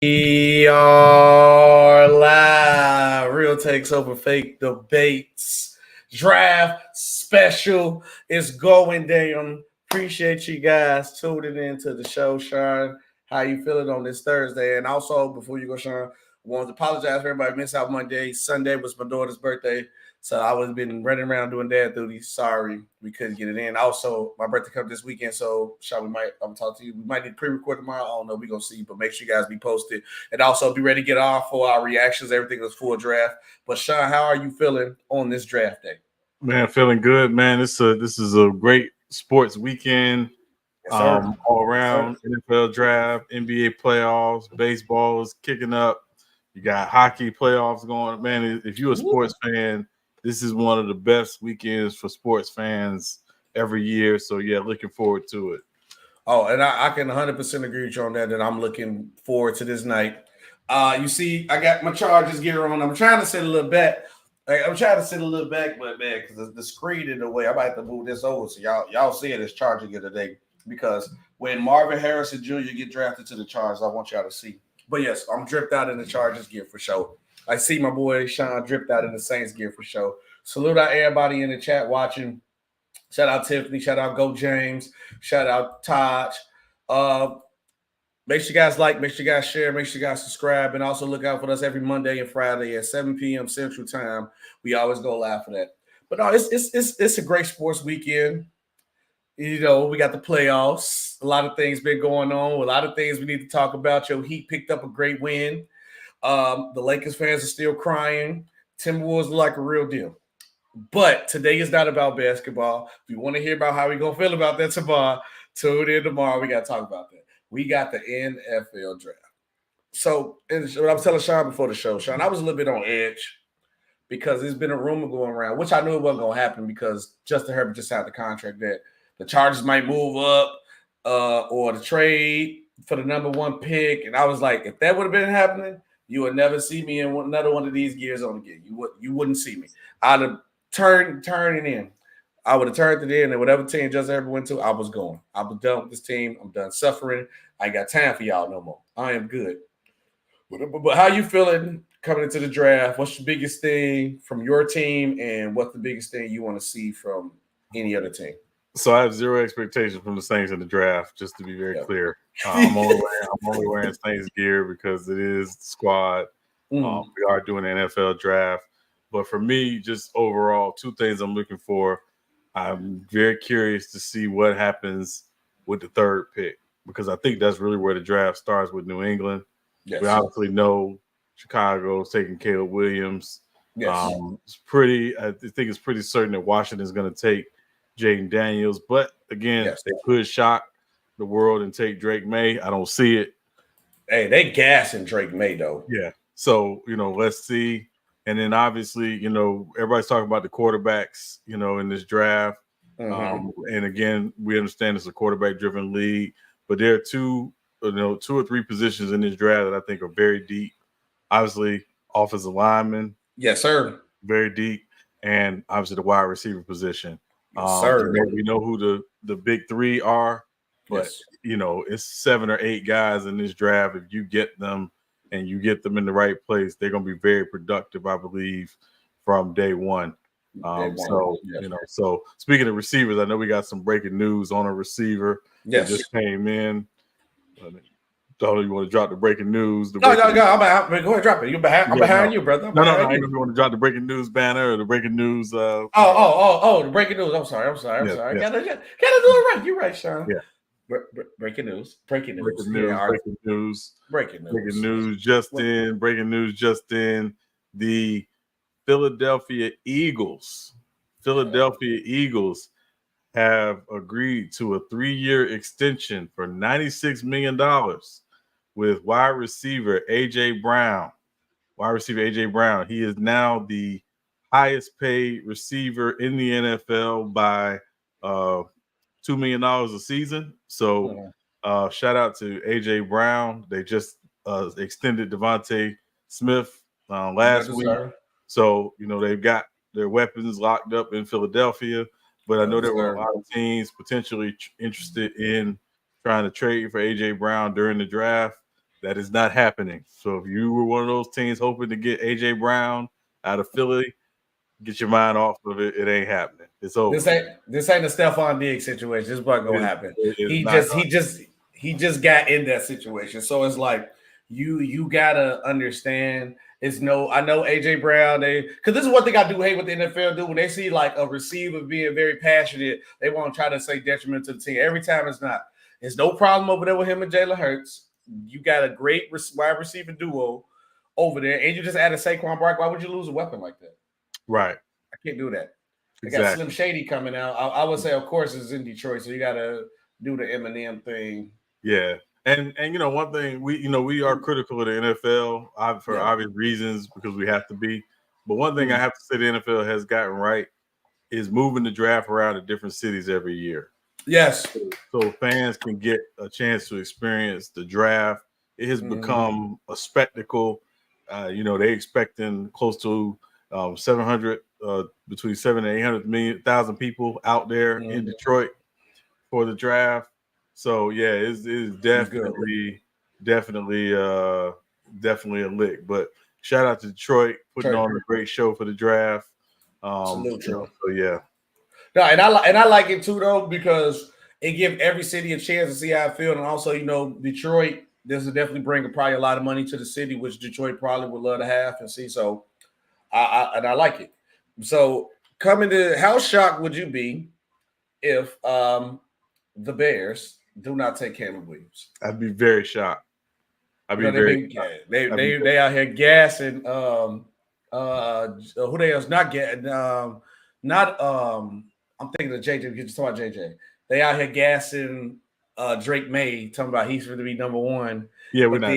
We are live. Real takes over fake debates. Draft special is going down. Appreciate you guys tuning in to the show, Sean. How you feeling on this Thursday? And also, before you go, Sean, I want to apologize for everybody missed out Monday. Sunday was my daughter's birthday. So I was been running around doing dad duty. Sorry, we couldn't get it in. Also, my birthday comes this weekend, so Sean, I'm gonna talk to you. We might need to pre-record tomorrow. I don't know. We're gonna see, but make sure you guys be posted. And also be ready to get on for our reactions. Everything is full draft. But Sean, how are you feeling on this draft day? Man, feeling good, man. This is a great sports weekend. Yes, All around NFL draft, NBA playoffs, baseball is kicking up. You got hockey playoffs going. Man, if you're a sports fan, this is one of the best weekends for sports fans every year. So yeah, looking forward to it. Oh, and I can 100% agree with you on that. I'm looking forward to this night. You see, I got my Chargers gear on. I'm trying to sit a little back. I'm trying to sit a little back, but man, because the screen in the way, I might have to move this over so y'all see it as Charger gear today. Because when Marvin Harrison Jr. get drafted to the Chargers, I want y'all to see. But yes, I'm dripped out in the Chargers gear for sure. I see my boy Sean dripped out in the Saints gear for sure. Salute out everybody in the chat watching. Shout out Tiffany. Shout out Go James. Shout out Taj. Make sure you guys like. Make sure you guys share. Make sure you guys subscribe. And also look out for us every Monday and Friday at 7 p.m. Central Time. We always go live for that. But no, it's a great sports weekend. You know, we got the playoffs. A lot of things been going on. A lot of things we need to talk about. Your Heat picked up a great win. The Lakers fans are still crying. Timberwolves look like a real deal. But today is not about basketball. If you want to hear about how we're going to feel about that tomorrow, tune in tomorrow. We got to talk about that. We got the NFL draft. So, what I was telling Sean before the show, Sean, I was a little bit on edge because there's been a rumor going around, which I knew it wasn't going to happen because Justin Herbert just signed the contract that the Chargers might move up or the trade for the number one pick. And I was like, if that would have been happening, you would never see me in another one of these gears on again. You wouldn't see me. I'd have turned it in. I would have turned it in, and whatever team Justin Herbert went to, I was going. I was done with this team. I'm done suffering. I ain't got time for y'all no more. I am good. But how you feeling coming into the draft? What's the biggest thing from your team, and what's the biggest thing you want to see from any other team? So I have zero expectations from the Saints in the draft, just to be very clear. I'm only wearing Saints gear because it is the squad. We are doing an NFL draft. But for me, just overall, two things I'm looking for. I'm very curious to see what happens with the third pick because I think that's really where the draft starts with New England. Yes. We obviously know Chicago's taking Caleb Williams. Yes. I think it's pretty certain that Washington's going to take Jaden Daniels. But again, they could shock the world and take Drake May. I don't see it. Hey, they gassing Drake May, though. Yeah. So, let's see. And then obviously, everybody's talking about the quarterbacks, in this draft. Mm-hmm. And again, we understand it's a quarterback-driven league, but there are two or three positions in this draft that I think are very deep. Obviously, offensive lineman. Yes, sir. Very deep. And obviously the wide receiver position. Yes, sir. We know who the big three are, but, it's 7 or 8 guys in this draft. If you get them, and you get them in the right place, they're going to be very productive, I believe, from day one. So speaking of receivers, I know we got some breaking news on a receiver that just came in. Don't you want to drop the breaking news? No. Go ahead, drop it. I'm behind you, brother. No. I don't want to drop the breaking news banner or the breaking news. The breaking news. I'm sorry. Gotta do it right. You're right, Sean. Yeah. Breaking news. Breaking news just in. The Philadelphia Eagles have agreed to a 3-year extension for $96 million with wide receiver A.J. Brown. He is now the highest paid receiver in the NFL by $2 million a season. So shout out to A.J. Brown. They just extended Devontae Smith last week. So, they've got their weapons locked up in Philadelphia. But I know there were a lot of teams potentially interested in trying to trade for A.J. Brown during the draft. That is not happening. So if you were one of those teams hoping to get A.J. Brown out of Philly, get your mind off of it. It ain't happening. It's over. This ain't a Stephon Diggs situation. This is what gonna happen. He just got in that situation. So it's like you gotta understand. I know AJ Brown. Because this is what they got to do. Hate what the NFL do when they see like a receiver being very passionate. They want to try to say detriment to the team. Every time it's not. There's no problem over there with him and Jalen Hurts. You got a great wide receiver duo over there, and you just added Saquon Barkley. Why would you lose a weapon like that? Right. I can't do that. They got Slim Shady coming out. I would say, of course, it's in Detroit, so you got to do the Eminem thing. Yeah, and one thing we are critical of the NFL for obvious reasons because we have to be. But one thing I have to say the NFL has gotten right is moving the draft around to different cities every year. Yes, so fans can get a chance to experience the draft. It has become a spectacle. They expecting close to 700. Between 700 and 800,000 people out there in Detroit for the draft. So yeah, it's definitely a lick. But shout out to Detroit putting on a great show for the draft. Salute, so yeah. No, and I like it too though because it gives every city a chance to see how it feels, and also Detroit. This will definitely bring probably a lot of money to the city, which Detroit probably would love to have and see. So I like it. So coming to how shocked would you be if the Bears do not take Cameron Williams? I'd be very shocked. They out here gassing who they else not getting I'm thinking of JJ. Just talking about JJ. They out here gassing Drake May, talking about he's going to be number one. Yeah, we're not.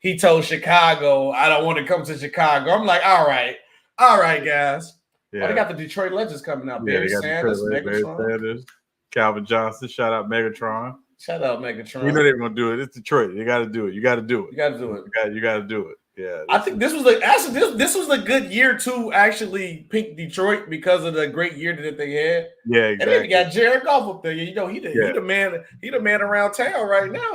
He told Chicago, I don't want to come to Chicago. I'm like, all right, guys. Yeah. Oh, they got the Detroit Legends coming out. Barry Sanders, Megatron. Calvin Johnson. Shout out Megatron. You know they were gonna do it. It's Detroit. You got to do it. You got to do it. You got to do it. You got to do it. Yeah. I think this was a good year to actually pick Detroit because of the great year that they had. Yeah, exactly. And then you got Jared Goff up there. He the man. He the man around town right now.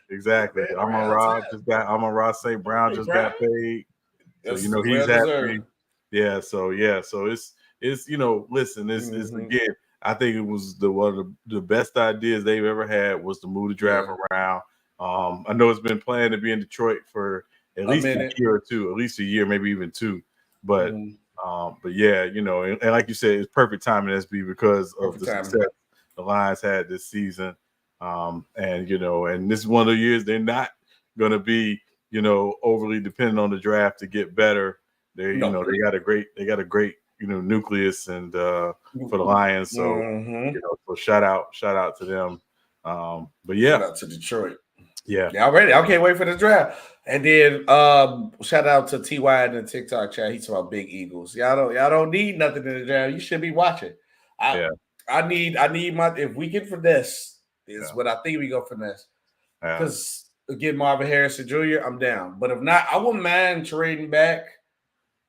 Exactly. Amon-Ra St. Brown just got paid. So he's happy. Yeah. So it's listen. It's again. I think it was one of the best ideas they've ever had was to move the draft around. I know it's been planned to be in Detroit for at least a year or two, at least a year, maybe even two. But yeah, and like you said, it's perfect timing, SB, because of the success the Lions had this season. And this is one of the years they're not going to be, overly dependent on the draft to get better. They got a great nucleus and for the Lions. So so shout out to them. But yeah, shout out to Detroit. Yeah, y'all ready? I can't wait for the draft. And then shout out to TY in the TikTok chat. He's about Big Eagles. Y'all don't need nothing in the draft. You should be watching. I need my if we get finesse is what I think we go finesse. Because get Marvin Harrison Jr., I'm down. But if not, I wouldn't mind trading back.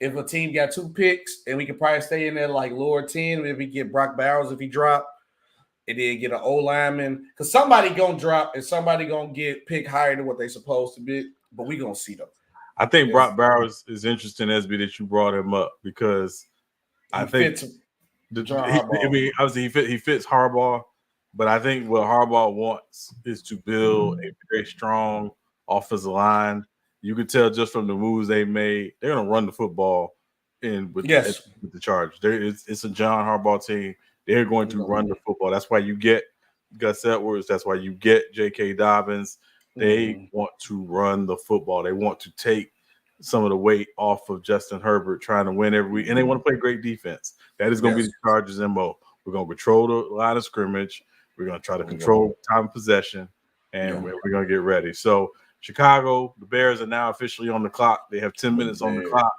If a team got 2 picks and we could probably stay in there like lower 10, if we get Brock Bowers if he dropped, and then get an O-lineman. Because somebody going to drop and somebody going to get picked higher than what they supposed to be. But we going to see them. I think Brock Bowers is interesting, SB, that you brought him up because I think obviously he fits Harbaugh, but I think what Harbaugh wants is to build a very strong offensive line. You could tell just from the moves they made, they're going to run the football with the Chargers. It's a John Harbaugh team. They're going to run the football. That's why you get Gus Edwards. That's why you get J.K. Dobbins. They want to run the football. They want to take some of the weight off of Justin Herbert trying to win every week. And they want to play great defense. That is going to be the Chargers' MO. We're going to control the line of scrimmage. We're going to try to control time of possession. And we're going to get ready. So Chicago, the Bears are now officially on the clock. They have 10 minutes on the clock.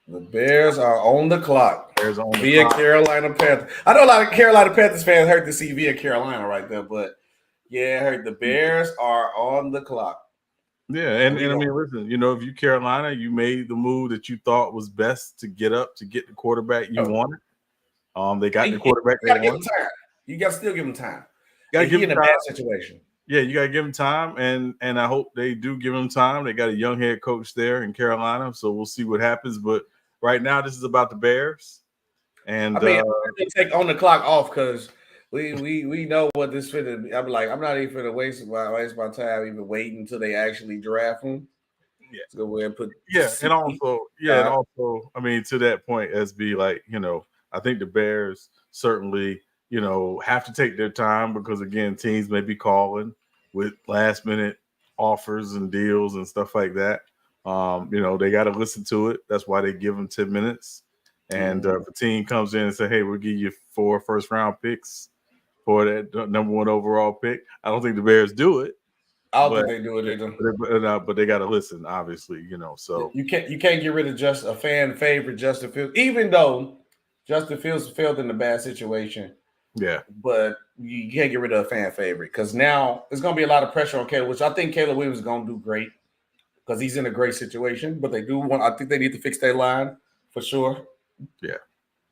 The Bears are on the clock. Via Carolina Panthers. I know a lot of Carolina Panthers fans hurt to see via Carolina right there, but yeah, I heard the Bears are on the clock. Yeah, and I mean, listen, if you Carolina, you made the move that you thought was best to get the quarterback you wanted. They got the quarterback they wanted. You got to still give him time. Got to give him in a bad situation. Yeah, you got to give him time, and I hope they do give him time. They got a young head coach there in Carolina, so we'll see what happens. But right now, this is about the Bears. And I mean, I'm gonna take on the clock off because we know what this fit. I'm like, I'm not even gonna waste my time even waiting until they actually draft him. yeah, Let's go ahead and put and also, I mean, to that point, SB, like, I think the Bears certainly, have to take their time because again, teams may be calling with last minute offers and deals and stuff like that. They got to listen to it. That's why they give them 10 minutes. And if a team comes in and say, hey, we'll give you 4 first-round picks for that number 1 overall pick, I don't think the Bears do it. I don't think they do it either. But they got to listen, obviously, So you can't get rid of just a fan favorite, Justin Fields, even though Justin Fields failed in a bad situation. Yeah, but you can't get rid of a fan favorite because now there's going to be a lot of pressure on Caleb, which I think Caleb Williams is going to do great because he's in a great situation. But I think they need to fix their line for sure. Yeah.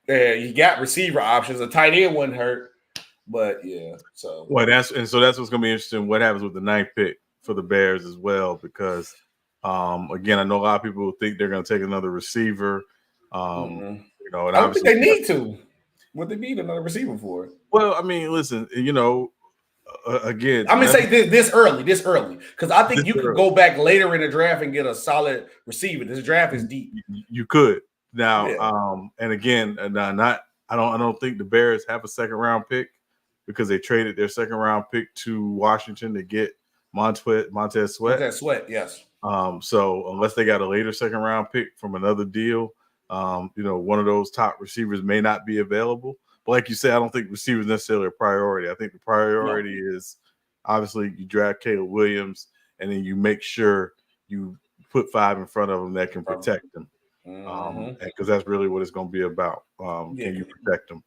You got receiver options. A tight end wouldn't hurt, but yeah. So that's what's going to be interesting. What happens with the 9th pick for the Bears as well? Because again, I know a lot of people think they're going to take another receiver. And I don't think they need to. What they need another receiver for? Well, I mean, listen, again, I'm gonna say this early, because I think you could go back later in the draft and get a solid receiver. This draft is deep. You could now, and again, I don't think the Bears have a 2nd round pick because they traded their 2nd round pick to Washington to get Montez Sweat. Montez Sweat, yes. So unless they got a later 2nd round pick from another deal, one of those top receivers may not be available. But like you said, I don't think receivers necessarily a priority. I think the priority is obviously you draft Caleb Williams and then you make sure you put 5 in front of him that can protect him. Because that's really what it's going to be about. Can you protect him?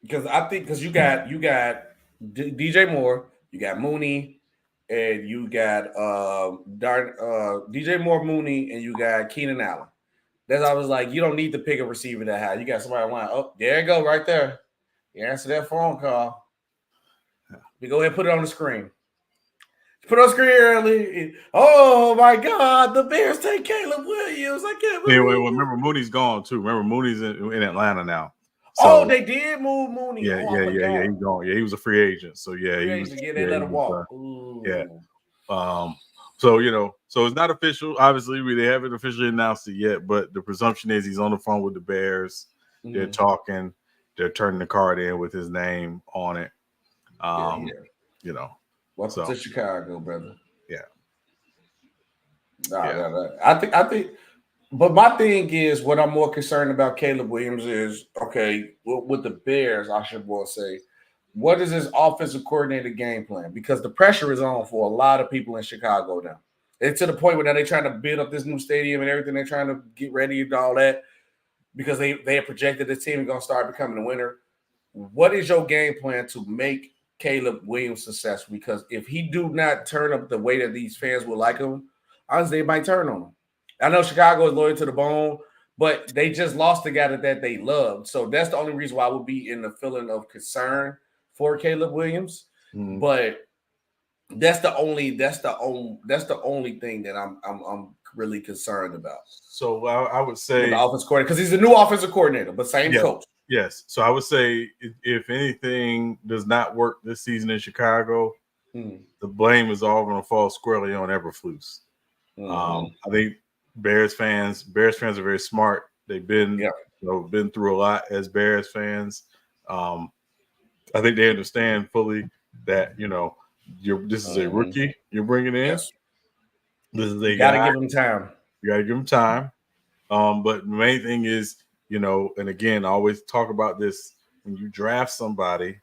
Because you got DJ Moore, you got Mooney, and you got DJ Moore, Mooney, and you got Keenan Allen. That's I was like, you don't need to pick a receiver that high. You got somebody line. Oh, there you go, right there. You answer that phone call. We go ahead and put it on the screen. Put it on the screen early. Oh my God, the Bears take Caleb Williams. I can't believe. Remember Mooney's gone too. Remember Mooney's in Atlanta now. So, they did move Mooney. Yeah, he's gone. Yeah, he was a free agent. So they let him walk. So it's not official. Obviously, they haven't officially announced it yet, but the presumption is he's on the phone with the Bears. They're talking. They're turning the card in with his name on it. Welcome to Chicago, brother. Yeah. I think. But my thing is, what I'm more concerned about Caleb Williams is, with the Bears, I should more say, what is his offensive coordinator game plan? Because the pressure is on for a lot of people in Chicago now. It's to the point where now they're trying to build up this new stadium and everything. They're trying to get ready and all that because they have projected this team is going to start becoming a winner. What is your game plan to make Caleb Williams successful? Because if he do not turn up the way that these fans would like him, honestly, they might turn on him. I know Chicago is loyal to the bone, but they just lost the guy that they loved. So that's the only reason why I would be in the feeling of concern for Caleb Williams. But that's the only thing that I'm really concerned about. So I would say the offensive coordinator, because he's a new offensive coordinator, but same coach. Yes. So I would say if anything does not work this season in Chicago, the blame is all going to fall squarely on Eberflus. I think Bears fans are very smart. They've been been through a lot as Bears fans. I think they understand fully that this is a rookie you're bringing in. Yes. This is a guy. Got to give him time. You got to give him time. But the main thing is, and again, I always talk about this when you draft somebody,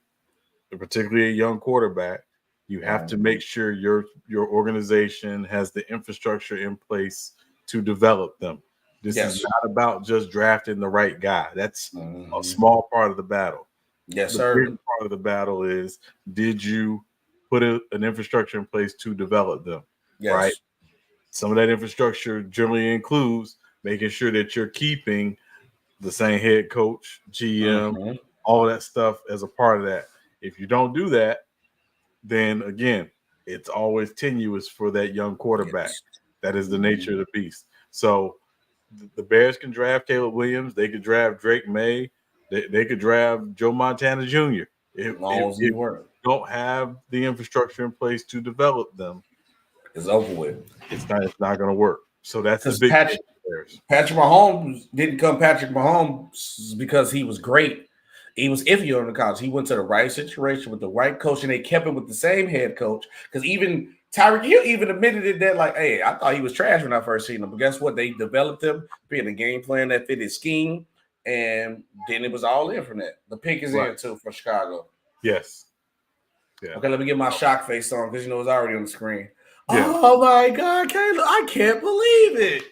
particularly a young quarterback. You have to make sure your organization has the infrastructure in place to develop them. This is not about just drafting the right guy. That's a small part of the battle. Yes, the big part of the battle is, did you put an infrastructure in place to develop them? Yes. Right. Some of that infrastructure generally includes making sure that you're keeping the same head coach, GM, all of that stuff as a part of that. If you don't do that, then again, it's always tenuous for that young quarterback. Yes. That is the nature of the beast. So the Bears can draft Caleb Williams. They could draft Drake May. They could draft Joe Montana Jr. If you don't have the infrastructure in place to develop them, it's over with. It's not going to work. So that's the big Patrick Mahomes didn't come Patrick Mahomes because he was great. He was iffy on the college. He went to the right situation with the right coach, and they kept him with the same head coach. Because even Tyreek Hill even admitted it that, like, hey, I thought he was trash when I first seen him. But guess what? They developed him, being a game plan that fit his scheme, and then it was all in from that. The pick is in, too, for Chicago. Yes. Yeah. Okay, let me get my shock face on because, it's already on the screen. Yeah. Oh, my God, Caleb, I can't believe it.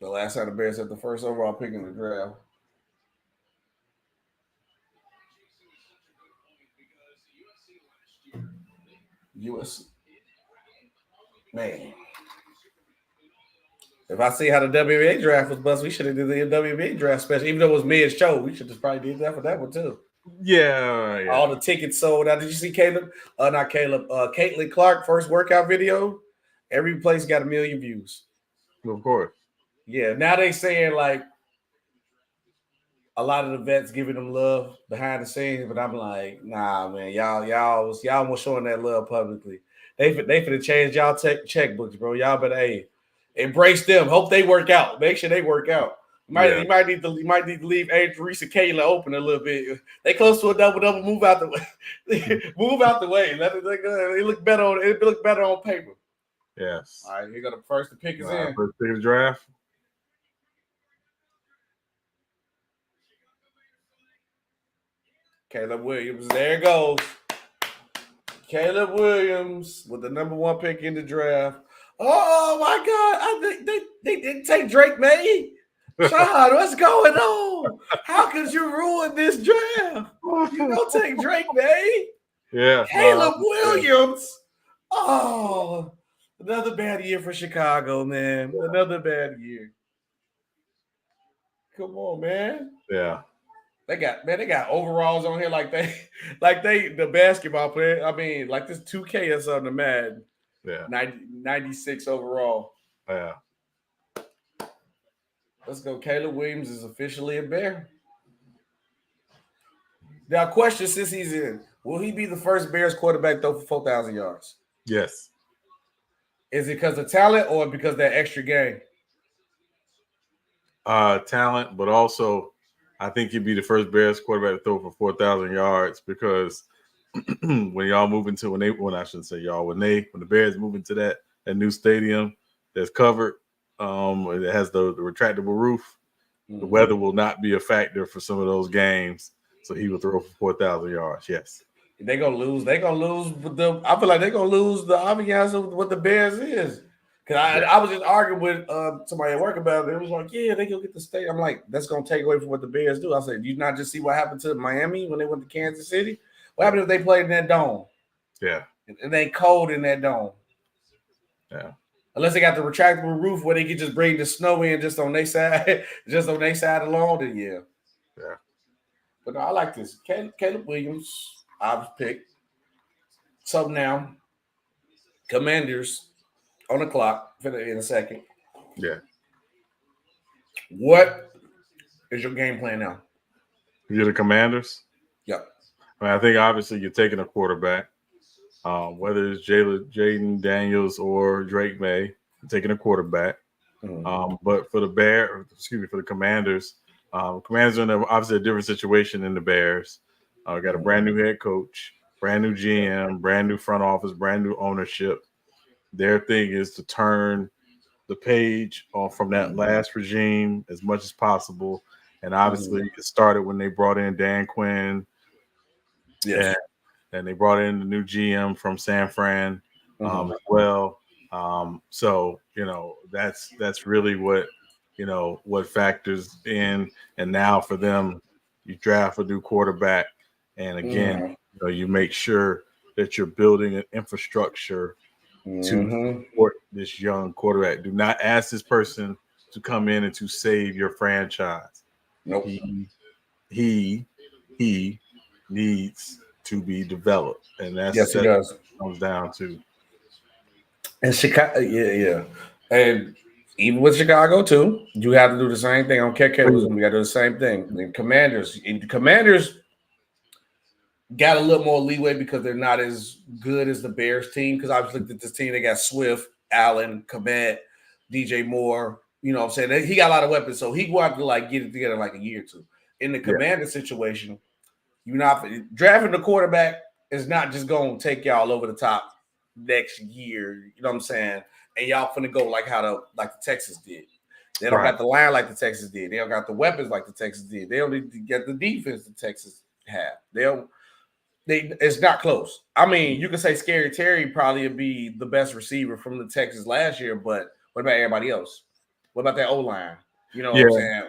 The last time the Bears had the first overall pick in the draft. USC. Man. If I see how the WNBA draft was bust, we should have did the WNBA draft special. Even though it was mid show, we should have probably did that for that one too. Yeah. All the tickets sold out. Did you see Caitlin Clark first workout video? Every place got 1 million views. Of course. Yeah. Now they saying like a lot of the vets giving them love behind the scenes, but I'm like, nah, man, y'all was showing that love publicly. They finna change y'all checkbooks, bro. Y'all better embrace them. Hope they work out. Make sure they work out. You might need to leave Teresa Kayla open a little bit. They close to a double. Move out the way. Move out the way. It look better on paper. Yes. All right, here go the first to pick is in. First pick of the draft. Caleb Williams. There it goes. Caleb Williams with the number 1 pick in the draft. Oh my God! They didn't take Drake May. Sean, what's going on? How could you ruin this draft? You don't take Drake May. Yeah. Caleb Williams. Oh, another bad year for Chicago, man. Another bad year. Come on, man. Yeah. They got overalls on here like the basketball player. I mean, like this 2K or something, the Madden. Yeah. 96 overall. Yeah. Let's go. Caleb Williams is officially a Bear. Now, question since he's in, will he be the first Bears quarterback throw for 4,000 yards? Yes. Is it because of talent or because of that extra game? Talent, but also I think he'd be the first Bears quarterback to throw for 4,000 yards because when y'all move into when the Bears move into that new stadium that's covered, it has the retractable roof. Mm-hmm. The weather will not be a factor for some of those games, so he will throw for 4,000 yards. Yes, they're gonna lose. I feel like they're gonna lose the ambiance of what the Bears is. Cause I was just arguing with somebody at work about it. It was like, yeah, they go get the state. I'm like, that's gonna take away from what the Bears do. I said, do you not just see what happened to Miami when they went to Kansas City? What happened if they played in that dome? Yeah. It ain't cold in that dome. Yeah. Unless they got the retractable roof where they could just bring the snow in just on their side, alone, then yeah. Yeah. But no, I like this. Caleb Williams, I've picked. So now, Commanders on the clock in a second. Yeah. What is your game plan now? You're the Commanders? Yep. I think obviously you're taking a quarterback, whether it's Jaden Daniels or Drake May, you're taking a quarterback. Mm-hmm. But for the Commanders, Commanders are in obviously a different situation than the Bears. Got a brand new head coach, brand new GM, brand new front office, brand new ownership. Their thing is to turn the page from that last regime as much as possible. And obviously it started when they brought in Dan Quinn. Yes. And they brought in the new GM from San Fran as well. So, that's really what factors in. And now for them, you draft a new quarterback. And again, you make sure that you're building an infrastructure to support this young quarterback. Do not ask this person to come in and to save your franchise. Nope. He needs to be developed, and Yes, he does. Comes down to. And Chicago, yeah. And even with Chicago too, you have to do the same thing. I don't care, we got to do the same thing. The Commanders got a little more leeway because they're not as good as the Bears team. Because I just looked at this team, they got Swift, Allen, Komet, DJ Moore. You know what I'm saying? He got a lot of weapons, so he will have to like get it together in like a year or two. In the Commander situation, you're not drafting the quarterback is not just going to take y'all over the top next year. You know what I'm saying? And y'all finna go like the Texas did. They don't got the line like the Texas did. They don't got the weapons like the Texas did. They don't need to get the defense the Texas have. It's not close. I mean, you can say Scary Terry probably would be the best receiver from the Texas last year, but what about everybody else? What about that O-line? You know what I'm saying?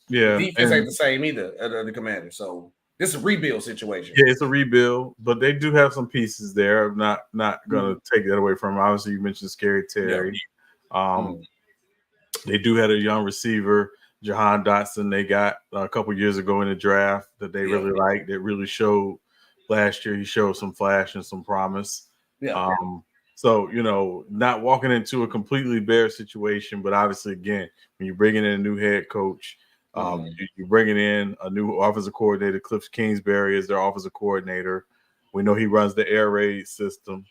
Yeah. The defense ain't the same either, the Commander. So this is a rebuild situation. Yeah, it's a rebuild, but they do have some pieces there. I'm not going to take that away from them. Obviously, you mentioned Scary Terry. Yeah. They do have a young receiver, Jahan Dotson. They got a couple years ago in the draft that they really liked. That really showed last year. He showed some flash and some promise. Yeah. So, not walking into a completely bare situation, but obviously, again, when you're bringing in a new head coach, you're bringing in a new offensive coordinator. Cliff Kingsbury is their offensive coordinator. We know he runs the air raid system.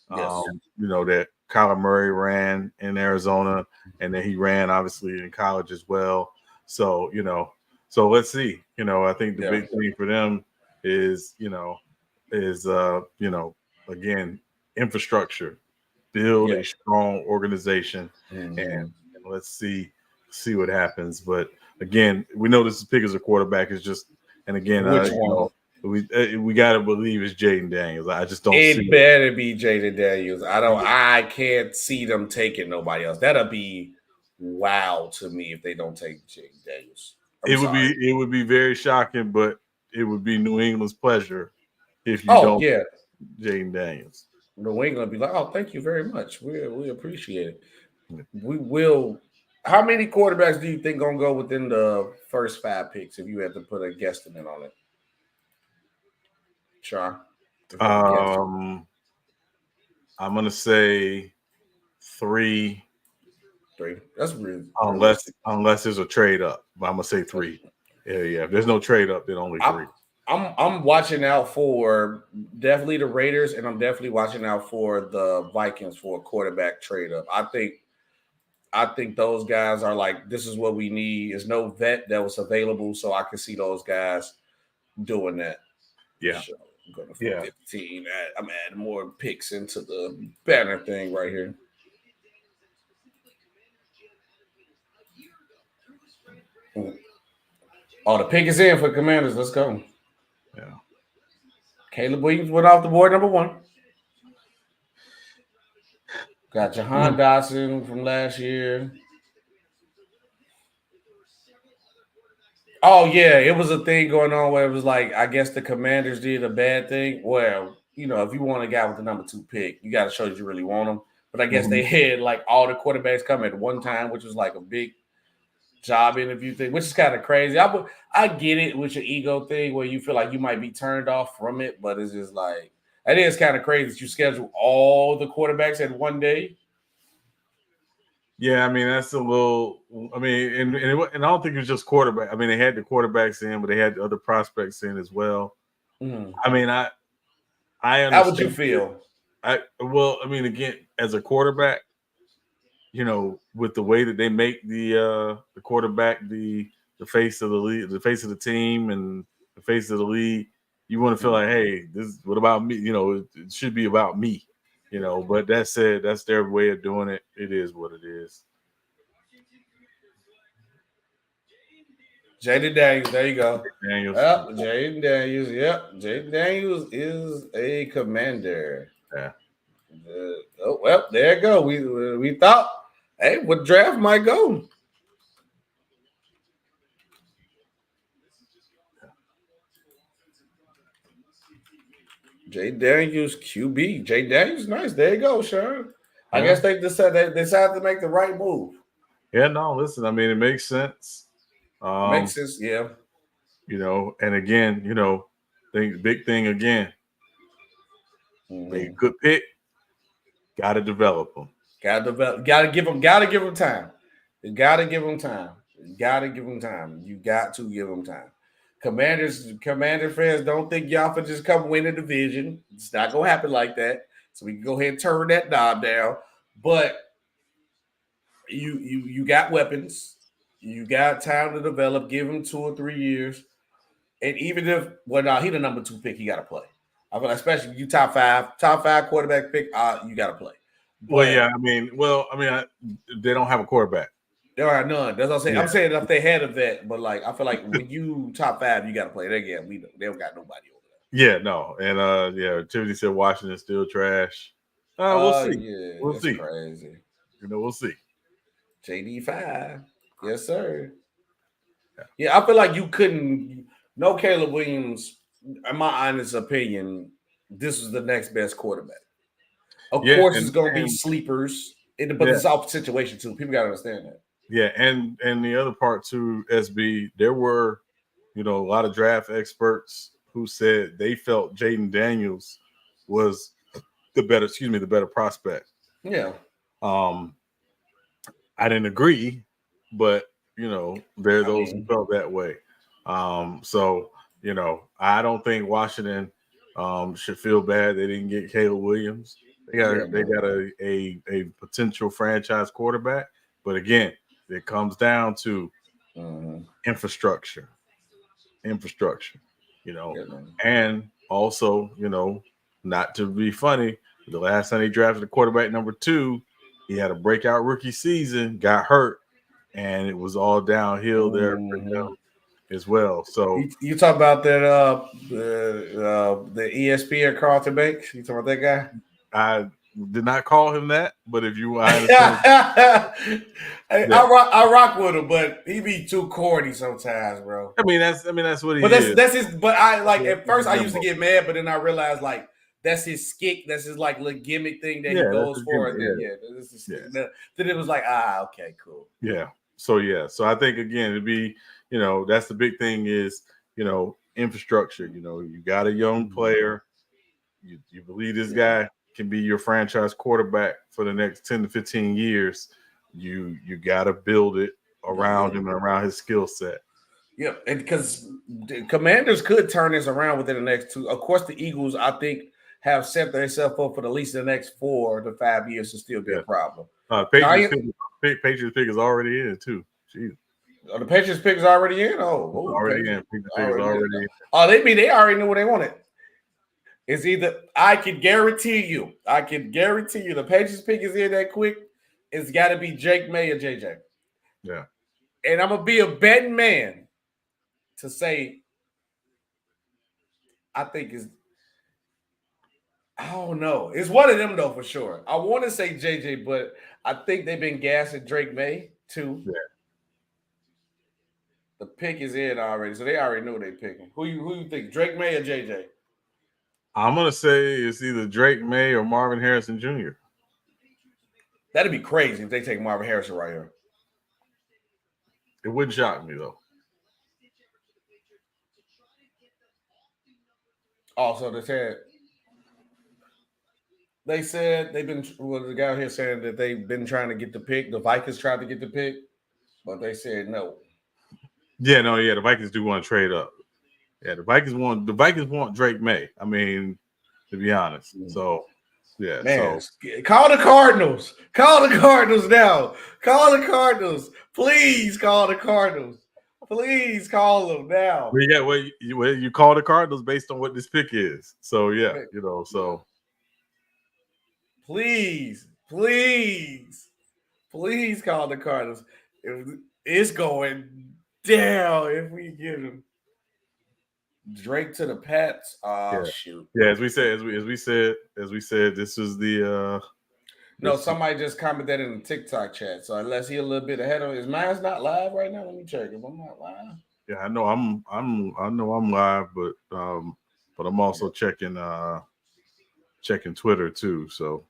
Yes. That Kyler Murray ran in Arizona, and then he ran obviously in college as well. So, so let's see. I think the big thing for them is, again, infrastructure, build a strong organization, and let's see what happens. But again, we know this is big as a quarterback is just, and again, we gotta believe it's Jaden Daniels. I just don't see it. Better be Jaden Daniels. I can't see them taking nobody else. That'll be wow to me if they don't take Jaden Daniels. It would be very shocking, but it would be New England's pleasure if you don't Jaden Daniels. New England be like, oh, thank you very much. We appreciate it. We will. How many quarterbacks do you think gonna go within the first 5 picks if you had to put a guesstimate on it? Sean? I'm gonna say 3. 3. That's really unless there's a trade up. But I'm gonna say 3. Yeah. If there's no trade up, then only 3. I'm watching out for definitely the Raiders, and I'm definitely watching out for the Vikings for a quarterback trade up. I think those guys are like, this is what we need. There's no vet that was available, so I can see those guys doing that. Yeah. So I'm going to 15. I'm adding more picks into the banner thing right here. Oh, the pick is in for Commanders. Let's go. Yeah. Caleb Williams went off the board, number 1. Got Jahan Dotson from last year. Oh, yeah. It was a thing going on where it was like, I guess the Commanders did a bad thing. Well, if you want a guy with the number 2 pick, you got to show that you really want him. But I guess they had like all the quarterbacks come at one time, which was like a big job interview thing, which is kind of crazy. I get it with your ego thing where you feel like you might be turned off from it, but it's just like, it is kind of crazy that you schedule all the quarterbacks at one day. Yeah, I mean, that's a little. I mean, and I don't think it was just quarterback. I mean, they had the quarterbacks in, but they had the other prospects in as well. I mean, I understand. How would you feel? I mean, again, as a quarterback, with the way that they make the quarterback the face of the league, the face of the team, and the face of the league, you want to feel like, hey, what about me? It should be about me. But that said, that's their way of doing it. It is what it is. Jaden Daniels, there you go. Jaden Daniels. Yep. Jaden Daniels is a Commander. Yeah. There you go. We thought, hey, what draft might go? Jaden Daniels, QB. Jaden Daniels, nice. There you go, Sean. I guess they decided to make the right move. Yeah, no, listen, I mean, it makes sense. Makes sense, yeah. And again, big thing again, make a good pick, got to develop them. Got to give them time. You got to give them time. You got to give them time. You got to give them time. Commander fans, don't think y'all for just come win the division. It's not gonna happen like that. So we can go ahead and turn that knob down. But you got weapons. You got time to develop. Give him 2 or 3 years. And even if he the number 2 pick, he got to play. I feel especially if you top five quarterback pick, you got to play. But, they don't have a quarterback. There are none. That's what I'm saying. Yeah. I'm saying if they had of that, but I feel like when you top 5, you got to play. They don't got nobody over there. Yeah, no, and Timothy said Washington's still trash. We'll see. Yeah, we'll see. Crazy. We'll see. JD5, yes sir. Yeah, I feel like you couldn't. No Caleb Williams. In my honest opinion, this is the next best quarterback. Of course, it's going to be sleepers, but it's off situation too. People got to understand that. Yeah, and the other part too, SB, there were, a lot of draft experts who said they felt Jaden Daniels was the better prospect. Yeah. I didn't agree, but there are those who felt that way. So I don't think Washington should feel bad they didn't get Caleb Williams. They got a potential franchise quarterback, but again, it comes down to infrastructure, and also, not to be funny, the last time they drafted a quarterback number 2, he had a breakout rookie season, got hurt, and it was all downhill there for him as well. So you talk about that the ESPN Carlton Banks? You talking about that guy? I did not call him that, but if you, I rock with him, but he be too corny sometimes, bro. I mean that's what he is. That's his. But I at first I used to get mad, but then I realized that's his skick. That's his little gimmick thing that he goes for. And then it was okay, cool. Yeah. So I think again it'd be that's the big thing is infrastructure. You got a young player. You believe this guy can be your franchise quarterback for the next 10 to 15 years. You got to build it around him and around his skill set. Yeah, and because the Commanders could turn this around within the next 2. Of course, the Eagles, I think, have set themselves up for at least the next 4 to 5 years to still be a problem. Patriots pick is already in too. Jeez. The Patriots pick is already in. Already in. They already knew what they wanted. It's either I can guarantee you the Patriots pick is in that quick. It's got to be Jake May or JJ. Yeah. And I'm gonna be a betting man to say I don't know. It's one of them though for sure. I want to say JJ, but I think they've been gassing Drake May too. Yeah. The pick is in already, so they already know they're picking. Who you think, Drake May or JJ? I'm gonna say it's either Drake May or Marvin Harrison Jr. That'd be crazy if they take Marvin Harrison right here. It wouldn't shock me though. Also, they said they've been. Well, the guy here saying that they've been trying to get the pick. The Vikings tried to get the pick, but they said no. Yeah, no, yeah, the Vikings do want to trade up. Yeah, the Vikings want Drake May. I mean, to be honest. So, yeah. Man, call the Cardinals. Call the Cardinals now. Call the Cardinals. Please call the Cardinals. Please call them now. You call the Cardinals based on what this pick is. So, yeah, so. Please call the Cardinals. It's going down if we give him Drake to the Pats. Shoot. Yeah, as we said, this is the somebody just commented in the TikTok chat. So unless he's a little bit ahead of his mine's not live right now. Let me check if I'm not live. Yeah, I know I'm live, but I'm also checking Twitter too. So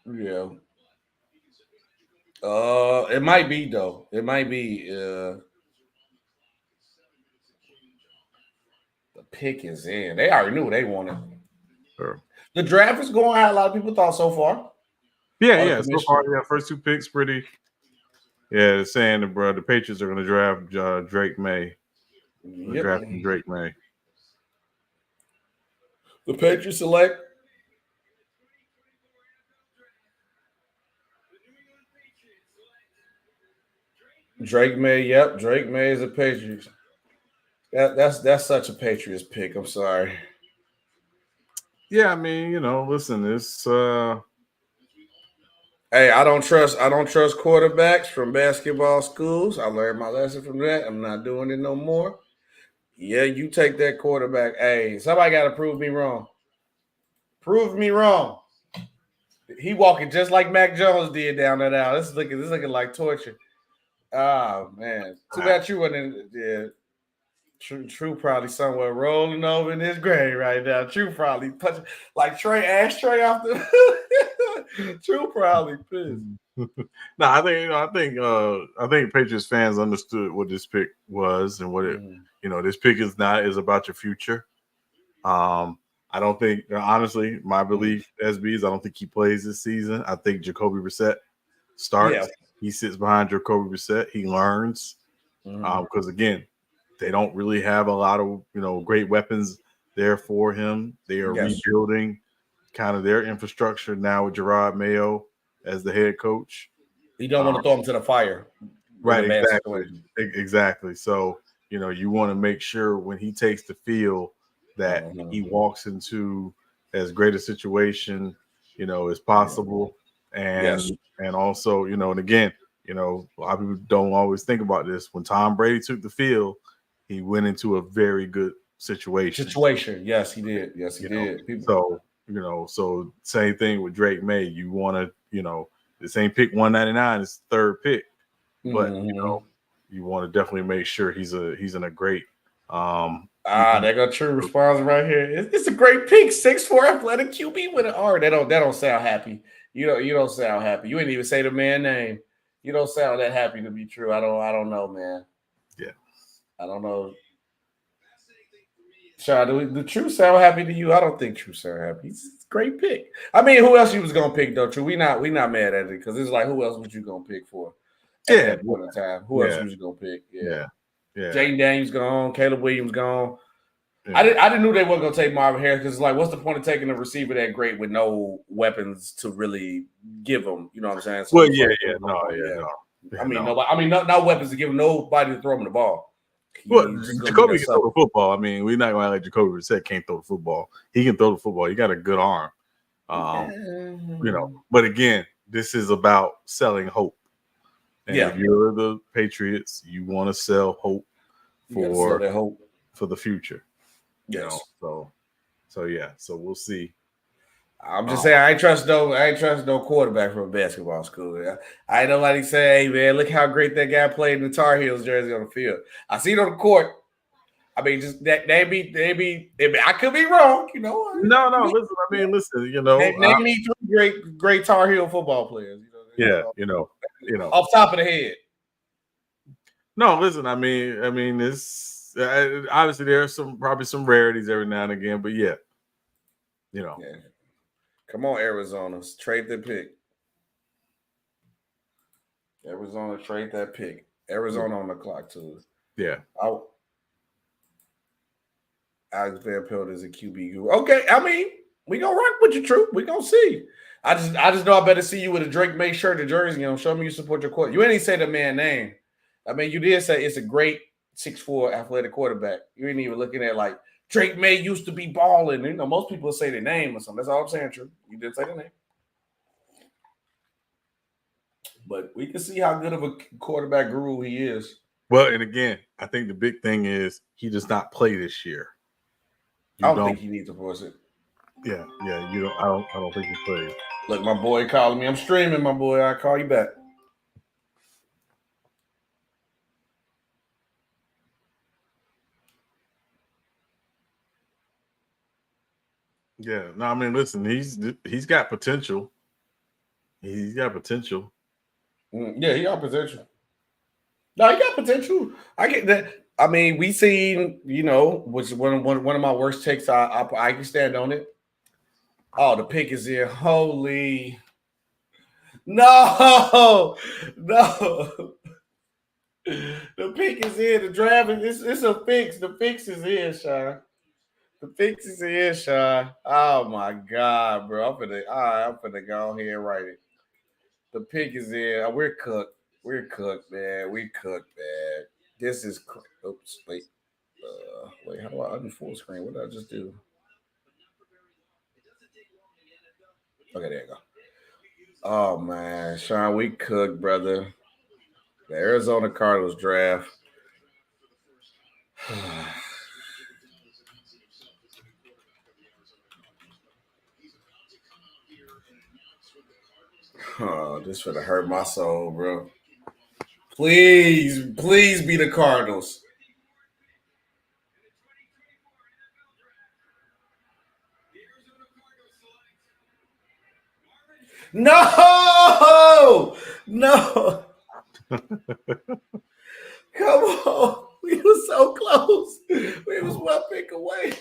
yeah. It might be though. It might be. The pick is in. They already knew what they wanted. Sure. The draft is going how a lot of people thought so far. Yeah. So far, first two picks pretty. Yeah, they're saying the Patriots are going to draft Drake May. They're drafting Drake May. The Patriots select Drake May. Yep, Drake May is a Patriots. That's such a Patriots pick. I'm sorry. Yeah, I mean, listen, it's Hey, I don't trust quarterbacks from basketball schools. I learned my lesson from that. I'm not doing it no more. Yeah, you take that quarterback. Hey, somebody got to prove me wrong. Prove me wrong. He walking just like Mac Jones did down that aisle. This is looking like torture. Oh man, too bad you went in. Yeah, True probably somewhere rolling over in his grave right now. True probably like ashtray off the. True probably pissed. No, I think Patriots fans understood what this pick was and what it. This pick is about your future. I don't think, honestly, my belief, SB, is I don't think he plays this season. I think Jacoby Brissett starts. Yeah. He sits behind Jacoby Brissett. He learns because again, they don't really have a lot of great weapons there for him. They are rebuilding kind of their infrastructure now with Gerard Mayo as the head coach. You don't want to throw him to the fire, right? Exactly. So you want to make sure when he takes the field that he walks into as great a situation as possible, and also and again a lot of people don't always think about this. When Tom Brady took the field, he went into a very good situation. Yes, he did. Yes, he did. So so same thing with Drake May. You want to this ain't pick 199, it's third pick, but you want to definitely make sure he's in a great. They got true response right here. It's a great pick. 6'4" athletic QB with an R. That don't sound happy. You don't sound happy. You didn't even say the man name. You don't sound that happy to be true. I don't know, man. Yeah. I don't know. Sean, do True sound happy to you? I don't think True sound happy. It's a great pick. I mean, who else you was gonna pick though? True, we not mad at it because it's like who else was you gonna pick for? At that point in time, who else was you gonna pick? Yeah. Jaden Daniels gone. Caleb Williams gone. Yeah. I didn't know they weren't gonna take Marvin Harris because it's like, what's the point of taking a receiver that great with no weapons to really give him? You know what I'm saying? So no. I mean, nobody. I mean, no weapons to give him. Nobody to throw him the ball. Well, Jacoby can throw the football. I mean, we're not going to like Jacoby Brissett can't throw the football. He can throw the football. He got a good arm. But again, this is about selling hope. And if you're the Patriots, you want to sell hope for the future. Yes. So we'll see. I'm just saying I ain't trust no quarterback from a basketball school. I ain't nobody say, hey man, look how great that guy played in the Tar Heels jersey on the field. I see it on the court. I mean, just that they be I could be wrong, No, listen, Name me three great Tar Heel football players. Off top of the head. No, listen, I mean, this obviously there are probably some rarities every now and again, but yeah. Come on, Arizona. Trade the pick. Arizona, trade that pick. Arizona on the clock, too. Yeah. Alex Van Pelt is a QB guru. Okay, I mean, we gonna rock with you, True. We gonna see. I just know I better see you with a Drake May shirt and jersey. Show me you support your quarterback. You ain't even say the man name. I mean, you did say it's a great 6'4" athletic quarterback. You ain't even looking at like Drake May used to be balling. Most people say their name or something. That's all I'm saying, True. You did say the name. But we can see how good of a quarterback guru he is. Well, and again, I think the big thing is he does not play this year. I don't think he needs to force it. Yeah. You don't. I don't think he plays. Look, my boy calling me. I'm streaming, my boy. I'll call you back. Yeah. No, I mean, listen, he's got potential. He's got potential. Yeah, he got potential. No, he got potential. I get that. I mean, we seen, which is one of my worst takes. I can stand on it. Oh, the pick is here. Holy. No. The pick is here. The draft is it's a fix. The fix is here, Sean. The fix is here, Sean. Oh my God, bro. I'm finna go here and write it. The pick is here. We're cooked. We're cooked, man. We cooked, man. This is oops, wait. Wait, how do I undo full screen? What did I just do? Okay, there you go. Oh man, Sean, we cooked, brother. The Arizona Cardinals draft. Oh, this would have hurt my soul, bro. Please be the Cardinals. No. Come on. We was so close. We was one pick away.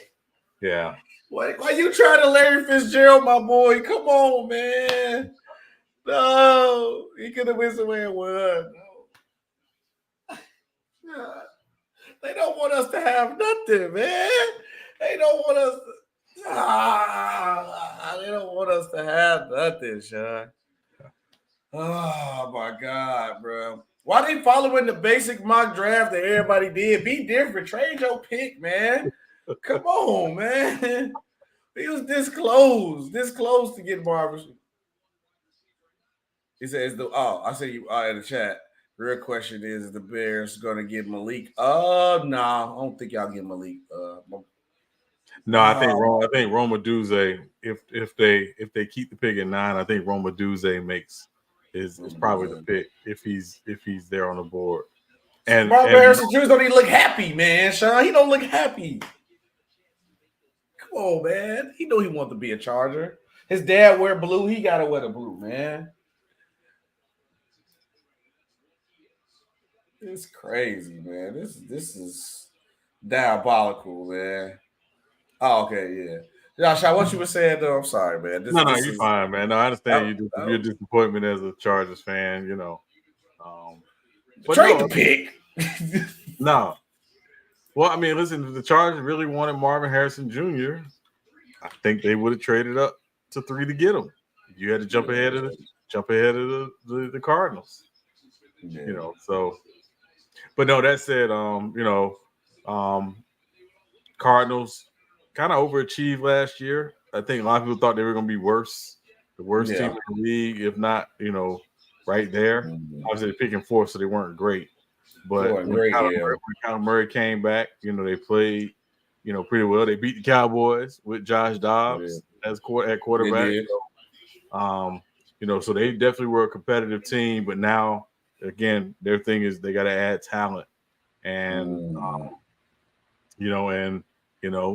Yeah. Why you trying to Larry Fitzgerald, my boy? Come on, man. No. He could have went somewhere and won. No. They don't want us to have nothing, man. They don't want us they don't want us to have nothing, Sean. Oh my God, bro. Why they following the basic mock draft that everybody did? Be different. Trade your pick, man. Come on, man. He was this close to get Marvin. He says I see you in the chat. Real question is the Bears gonna get Malik? No, I don't think y'all get Malik. No, I think Rome Odunze, if they keep the pick at 9, I think Rome Odunze is probably the pick if he's there on the board. And Marvin Harrison Jr. don't even look happy, man. Sean, he don't look happy. Come on, man. He knew he wanted to be a Charger. His dad wear blue. He gotta wear the blue, man. It's crazy, man. This is diabolical, man. Oh, okay, yeah. Josh, what you were saying though? I'm sorry, man. You're fine, man. No, I understand your disappointment as a Chargers fan, Trade the pick. No. Well, I mean, listen, if the Chargers really wanted Marvin Harrison Jr., I think they would have traded up to 3 to get him. You had to jump ahead of the Cardinals. Yeah. So, but no, that said, Cardinals kind of overachieved last year. I think a lot of people thought they were going to be the worst team in the league, if not, right there. Mm-hmm. Obviously, they're picking 4th, so they weren't great. But when Kyler Murray came back, they played, pretty well. They beat the Cowboys with Josh Dobbs at quarterback. So they definitely were a competitive team. But now, again, their thing is they got to add talent, and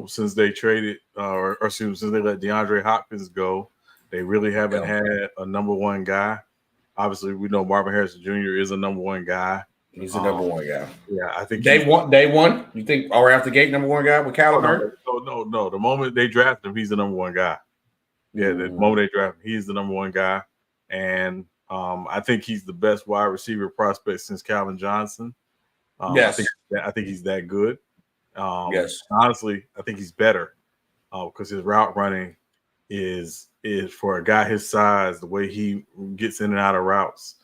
since they traded since they let DeAndre Hopkins go, they really haven't had a number one guy. Obviously, we know Marvin Harrison Jr. is a number one guy. He's a number one guy. Yeah, I think Day one. You think or after gate number one guy with Kyler Murray? No. The moment they draft him, he's the number one guy. Yeah, the moment they draft him, he's the number one guy, and I think he's the best wide receiver prospect since Calvin Johnson. Yes, I think he's that good. Yes, honestly, I think he's better because his route running is for a guy his size. The way he gets in and out of routes,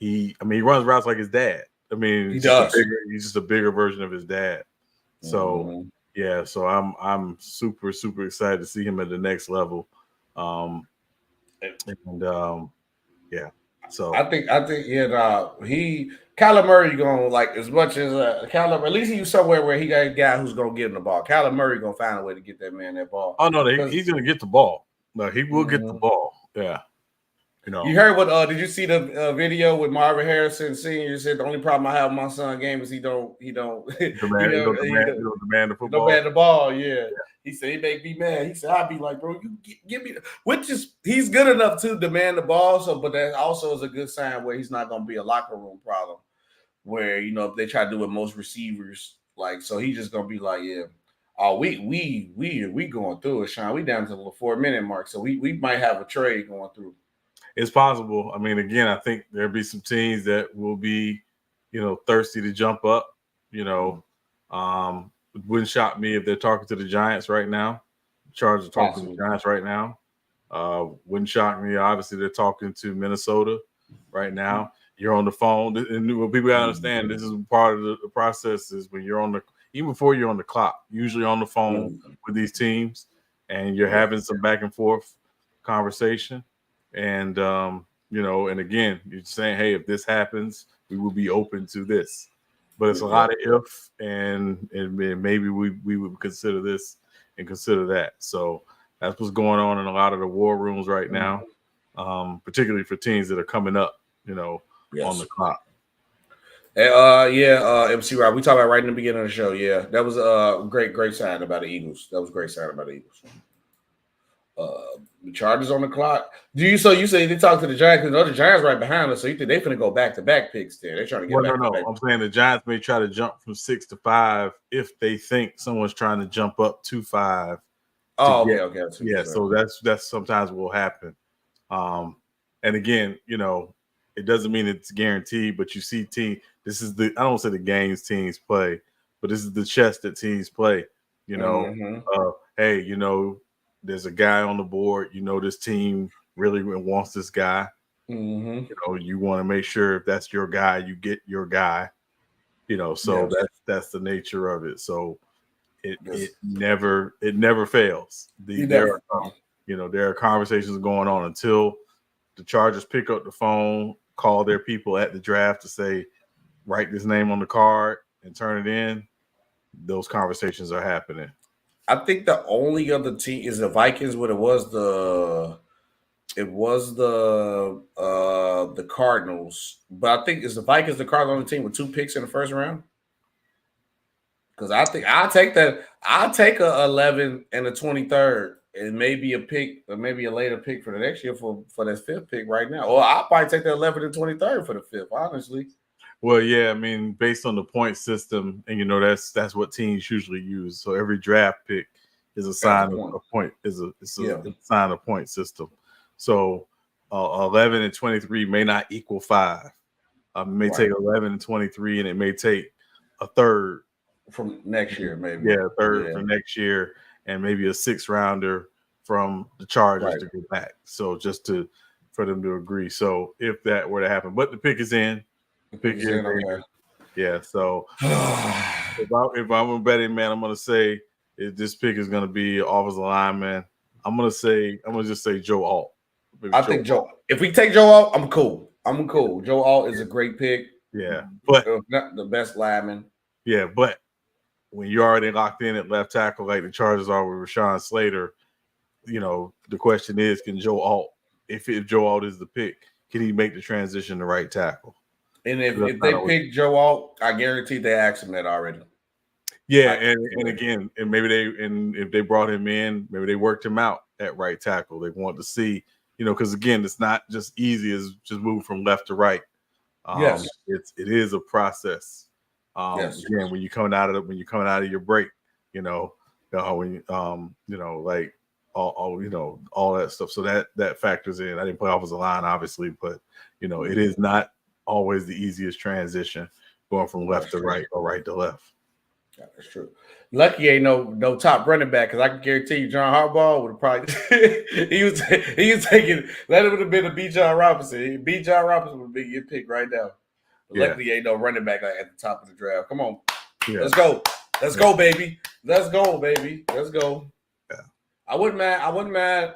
he runs routes like his dad. He's just a bigger version of his dad. So so I'm super super excited to see him at the next level. So I think Kyler Murray gonna like as much as Kyler. At least he's somewhere where he got a guy who's gonna give him the ball. Kyler Murray gonna find a way to get that man that ball. Oh no, he's gonna get the ball. No, he will get the ball. Yeah. You heard what? Did you see the video with Marvin Harrison Sr.? Said the only problem I have with my son game is he don't demand the football. Demand the ball. Yeah. He said he make me mad. He said I'd be like, bro, you give me, which is he's good enough to demand the ball. So, but that also is a good sign where he's not going to be a locker room problem. Where if they try to do it with most receivers, like so, he's just going to be like, yeah. Oh, we going through it, Sean. We down to the 4-minute mark, so we might have a trade going through. It's possible. I mean, again, I think there'll be some teams that will be, thirsty to jump up. It wouldn't shock me if they're talking to the Giants right now. The Chargers are talking to the Giants right now. Wouldn't shock me. Obviously, they're talking to Minnesota right now. You're on the phone, and what people gotta understand, this is part of the process. Is when you're even before you're on the clock, usually on the phone with these teams, and you're having some back and forth conversation. And, and again, you're saying, hey, if this happens, we will be open to this. But it's a lot of if, and maybe we would consider this and consider that. So that's what's going on in a lot of the war rooms right now, particularly for teams that are coming up, on the clock. MC Rob, we talked about right in the beginning of the show. Yeah, that was a great sign about the Eagles. That was a great sign about the Eagles. The Chargers on the clock. You say they talk to the Giants because the Giants right behind us, so you think they finna go back-to-back picks there? They're trying to get back. No. I'm saying the Giants may try to jump from 6 to 5 if they think someone's trying to jump up to 5. Okay. Yeah, so that's sometimes what will happen. And again, it doesn't mean it's guaranteed, but you see this is I don't say the games teams play, but this is the chess that teams play. Hey, there's a guy on the board. This team really wants this guy. You want to make sure if that's your guy, you get your guy. So that's the nature of it. So it never fails. There are conversations going on until the Chargers pick up the phone, call their people at the draft to say, write this name on the card and turn it in. Those conversations are happening. I think the only other team is the Vikings, but it was the Cardinals. But I think is the Vikings the Cardinals on the team with 2 picks in the first round? Because I think I'll take that. I'll take a 11 and a 23rd, and maybe a pick, or maybe a later pick for the next year for that 5th pick right now. Or I'll probably take the 11 and 23rd for the 5th, honestly. Well, yeah, I mean, based on the point system, and that's what teams usually use. So every draft pick is a sign of a point. It's a sign of point system. So 11 and 23 may not equal 5. It may take 11 and 23, and it may take a third from next year, maybe. Yeah, a third for next year, and maybe a 6th rounder from the Chargers to go back. So just for them to agree. So if that were to happen, but the pick is in. Okay. Yeah, so if I'm a betting man, I'm gonna say if this pick is gonna be offensive lineman. I'm gonna just say Joe Alt. Think Joe. If we take Joe Alt, I'm cool. Joe Alt is a great pick. Yeah, but not the best lineman. Yeah, but when you're already locked in at left tackle like the Chargers are with Rashawn Slater, the question is, can Joe Alt, if Joe Alt is the pick, can he make the transition to right tackle? And if they pick Joe Alt, I guarantee they asked him that already. Yeah, and again, and maybe if they brought him in, maybe they worked him out at right tackle. They want to see, because again, it's not just easy as just moving from left to right. Yes, it is a process. Again, when you're coming out of your break, when like all that stuff. So that factors in. I didn't play offensive line, obviously, but it is not always the easiest transition going from left to right or right to left. Yeah, that's true. Lucky ain't no top running back, because I can guarantee you John Harbaugh would have probably he was taking, that would have been a Bijan Robinson. Bijan Robinson would be your pick right now. But luckily ain't no running back at the top of the draft. Come on. Yeah. Let's go, baby. Let's go. Yeah. I wouldn't mind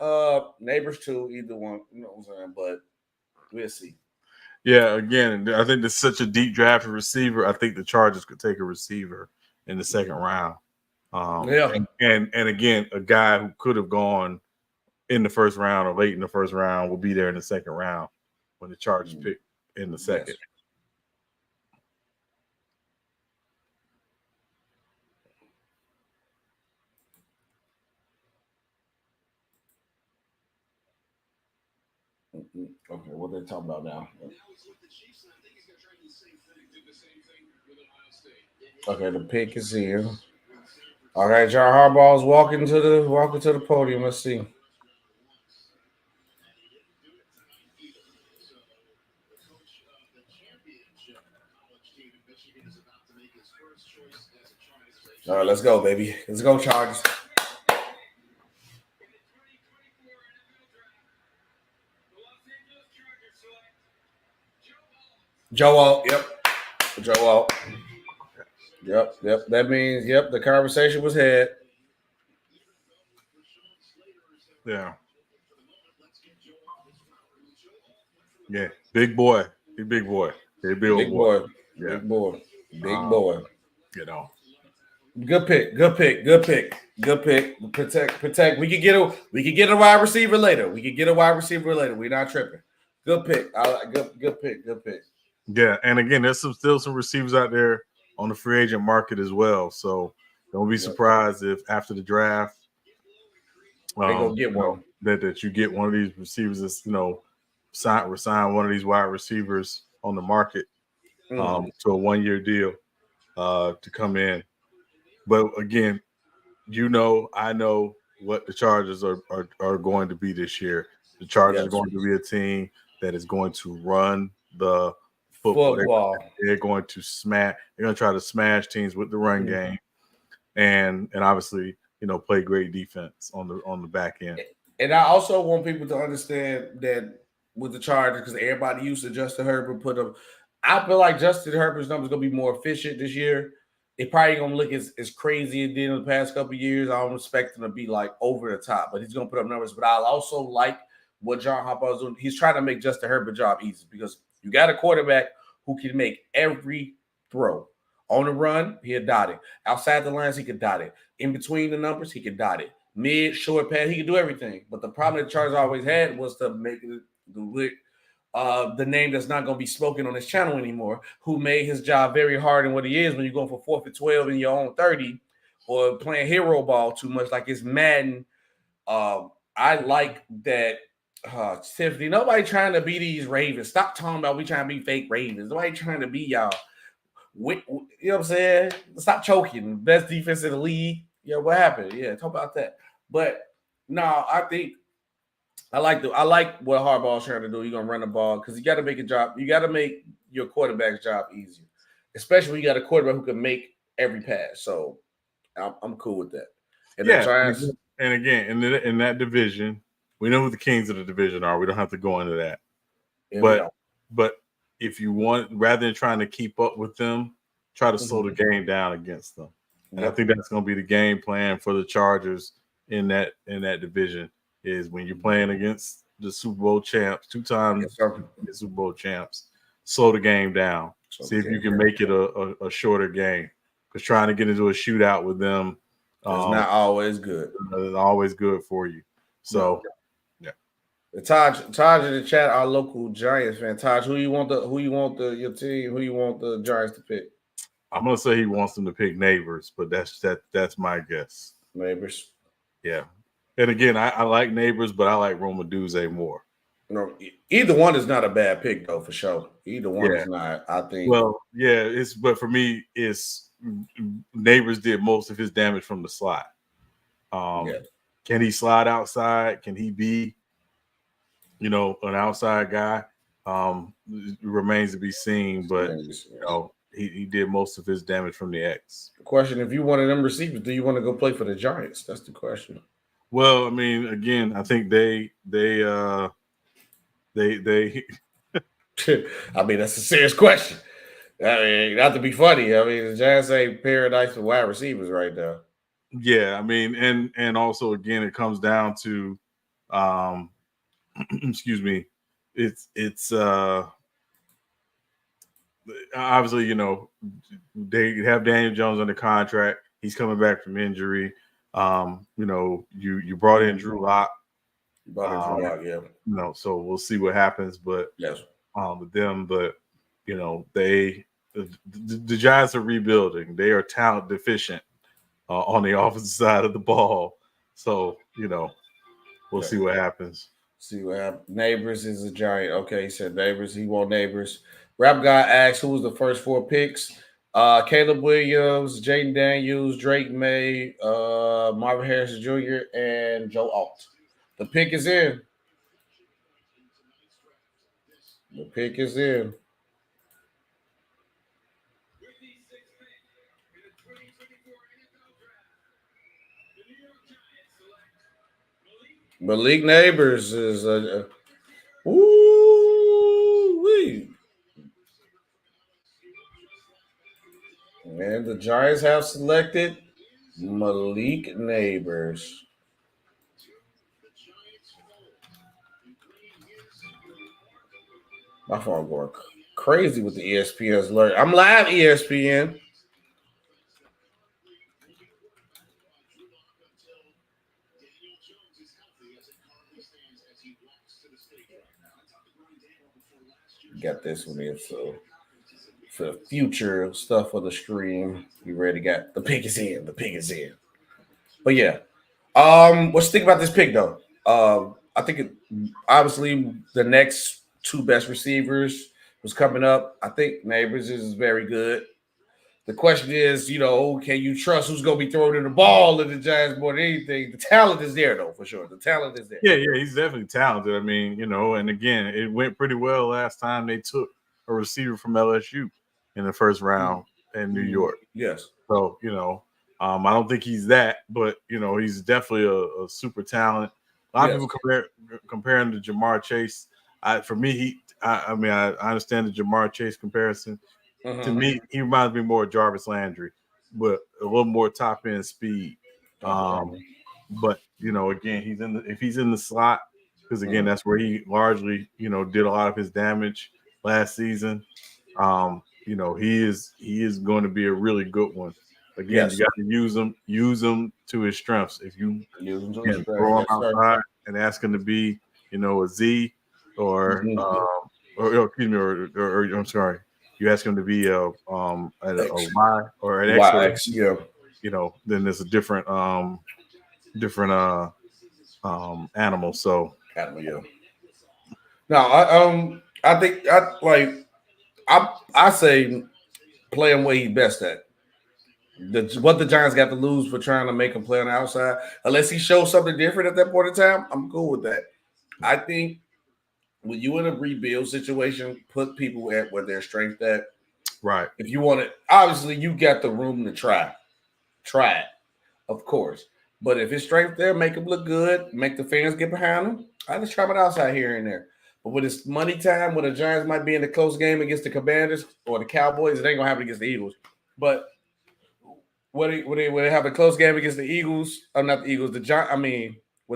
neighbors too, either one, you know what I'm saying, but we'll see. Yeah, again, I think there's such a deep draft receiver. I think the Chargers could take a receiver in the 2nd round. And again, a guy who could have gone in the first round or late in the first round will be there in the second round when the Chargers pick in the second. Yes. Okay, what they're talking about now? Okay, the pick is here. All right, John Harbaugh's walking to the podium. Let's see. All right, let's go, baby. Let's go, Chargers. Joe Alt. Yep. Joe Alt. Yep. That means, the conversation was had. Yeah. Yeah. Big boy. Big boy. Big boy. Yeah. Big boy. You know. Good pick. Protect. We could get a wide receiver later. We're not tripping. Good pick. I like good pick. Yeah, and again, there's still some receivers out there on the free agent market as well. So don't be surprised if after the draft, they go get one. That you get one of these receivers that's sign one of these wide receivers on the market to a 1-year deal to come in. But again, I know what the Chargers are going to be this year. The Chargers are going to be a team that is going to run the football. They're going to smash. They're going to try to smash teams with the run game, and obviously, play great defense on the back end. And I also want people to understand that with the Chargers, because everybody used to Justin Herbert I feel like Justin Herbert's numbers going to be more efficient this year. It probably going to look as crazy as it did in the past couple of years. I don't expect him to be like over the top, but he's going to put up numbers. But I also like what John Harbaugh is doing. He's trying to make Justin Herbert's job easy because you got a quarterback who can make every throw. On the run, he'll dot it. Outside the lines, he could dot it. In between the numbers, he could dot it. Mid, short pass, he could do everything. But the problem that the Chargers always had was to make the name that's not going to be spoken on this channel anymore, who made his job very hard in what he is when you're going for 4th and 12 in your own 30 or playing hero ball too much like it's Madden. I like that, Tiffany, nobody trying to be these Ravens. Stop talking about we trying to be fake Ravens. Nobody trying to be y'all. You know what I'm saying? Stop choking. Best defense in the league. Yeah, what happened? Yeah, talk about that. But no, I think I like what Harbaugh's trying to do. You're gonna run the ball because you got to make a job. You got to make your quarterback's job easier, especially when you got a quarterback who can make every pass. So I'm cool with that. And the Giants, and again, in that division, we know who the kings of the division are. We don't have to go into that. But if you want, rather than trying to keep up with them, try to slow the game down against them. And I think that's going to be the game plan for the Chargers in that division. Is when you're playing against the Super Bowl champs, 2 times Super Bowl champs, slow the game down. See if you can make it a shorter game. Because trying to get into a shootout with them is not always good. It's always good for you. So, yeah. Taj in the chat, our local Giants fan. Taj, your team? Who you want the Giants to pick? I'm gonna say he wants them to pick Neighbors, but that's my guess. Neighbors. Yeah. And again, I like Neighbors, but I like Roma Duze more. No, either one is not a bad pick though, for sure. Either one is not. I think. Well, yeah, but for me, it's Neighbors did most of his damage from the slot. Can he slide outside? Can he be, an outside guy? It remains to be seen. But he did most of his damage from the X. The question: if you one of them receivers, do you want to go play for the Giants? That's the question. Well, I mean, again, I think they I mean, that's a serious question. I mean, not to be funny. I mean, the Giants ain't paradise for wide receivers right now. Yeah, I mean, and also again, it comes down to, excuse me, it's obviously they have Daniel Jones under contract. He's coming back from injury. You brought in Drew Lock. So we'll see what happens. But yes, with them, but the Giants are rebuilding. They are talent deficient on the offensive side of the ball. So we'll see what happens. See what happens. Neighbors is a Giant. Okay, he said Neighbors. He want Neighbors. Rap guy asks who was the first 4 picks. Caleb Williams, Jaden Daniels, Drake May, Marvin Harrison Jr., and Joe Alt. The pick is in. The pick is in. Malik Neighbors is a woo-wee. And the Giants have selected Malik Neighbors. My phone going crazy with the ESPN's alert. I'm live, ESPN. Got this one in, so for future stuff for the stream, you ready? Got the pick is in. The pick is in. But yeah, what you think about this pick though? I think obviously the next 2 best receivers was coming up. I think Neighbors is very good. The question is, can you trust who's going to be throwing in the ball in the Giants more than anything? The talent is there, though, for sure. The talent is there. Yeah, he's definitely talented. I mean, and again, it went pretty well last time they took a receiver from LSU in the first round in New York. Yes. So, I don't think he's that, but, he's definitely a super talent. A lot of people compare him to Jamar Chase. For me, I understand the Jamar Chase comparison. To me, he reminds me more of Jarvis Landry, but a little more top end speed. But again, if he's in the slot, because again, that's where he largely did a lot of his damage last season. He is going to be a really good one. Again, you got to use him to his strengths. If you throw him outside and ask him to be, a Z or excuse me, or I'm sorry. You ask him to be a Y or an X, then there's a different animal. So no, I think I say play him where he's best at. What the Giants got to lose for trying to make him play on the outside, unless he shows something different at that point in time, I'm cool with that. I think when you in a rebuild situation, put people at where their strength at. Right. If you want it, obviously you got the room to try it, of course. But if his strength there, make him look good, make the fans get behind him. I just try it outside here and there. But when it's money time, when the Giants might be in a close game against the Commanders or the Cowboys, it ain't gonna happen against the Eagles. But when they have a close game against the Eagles, or not the Eagles, when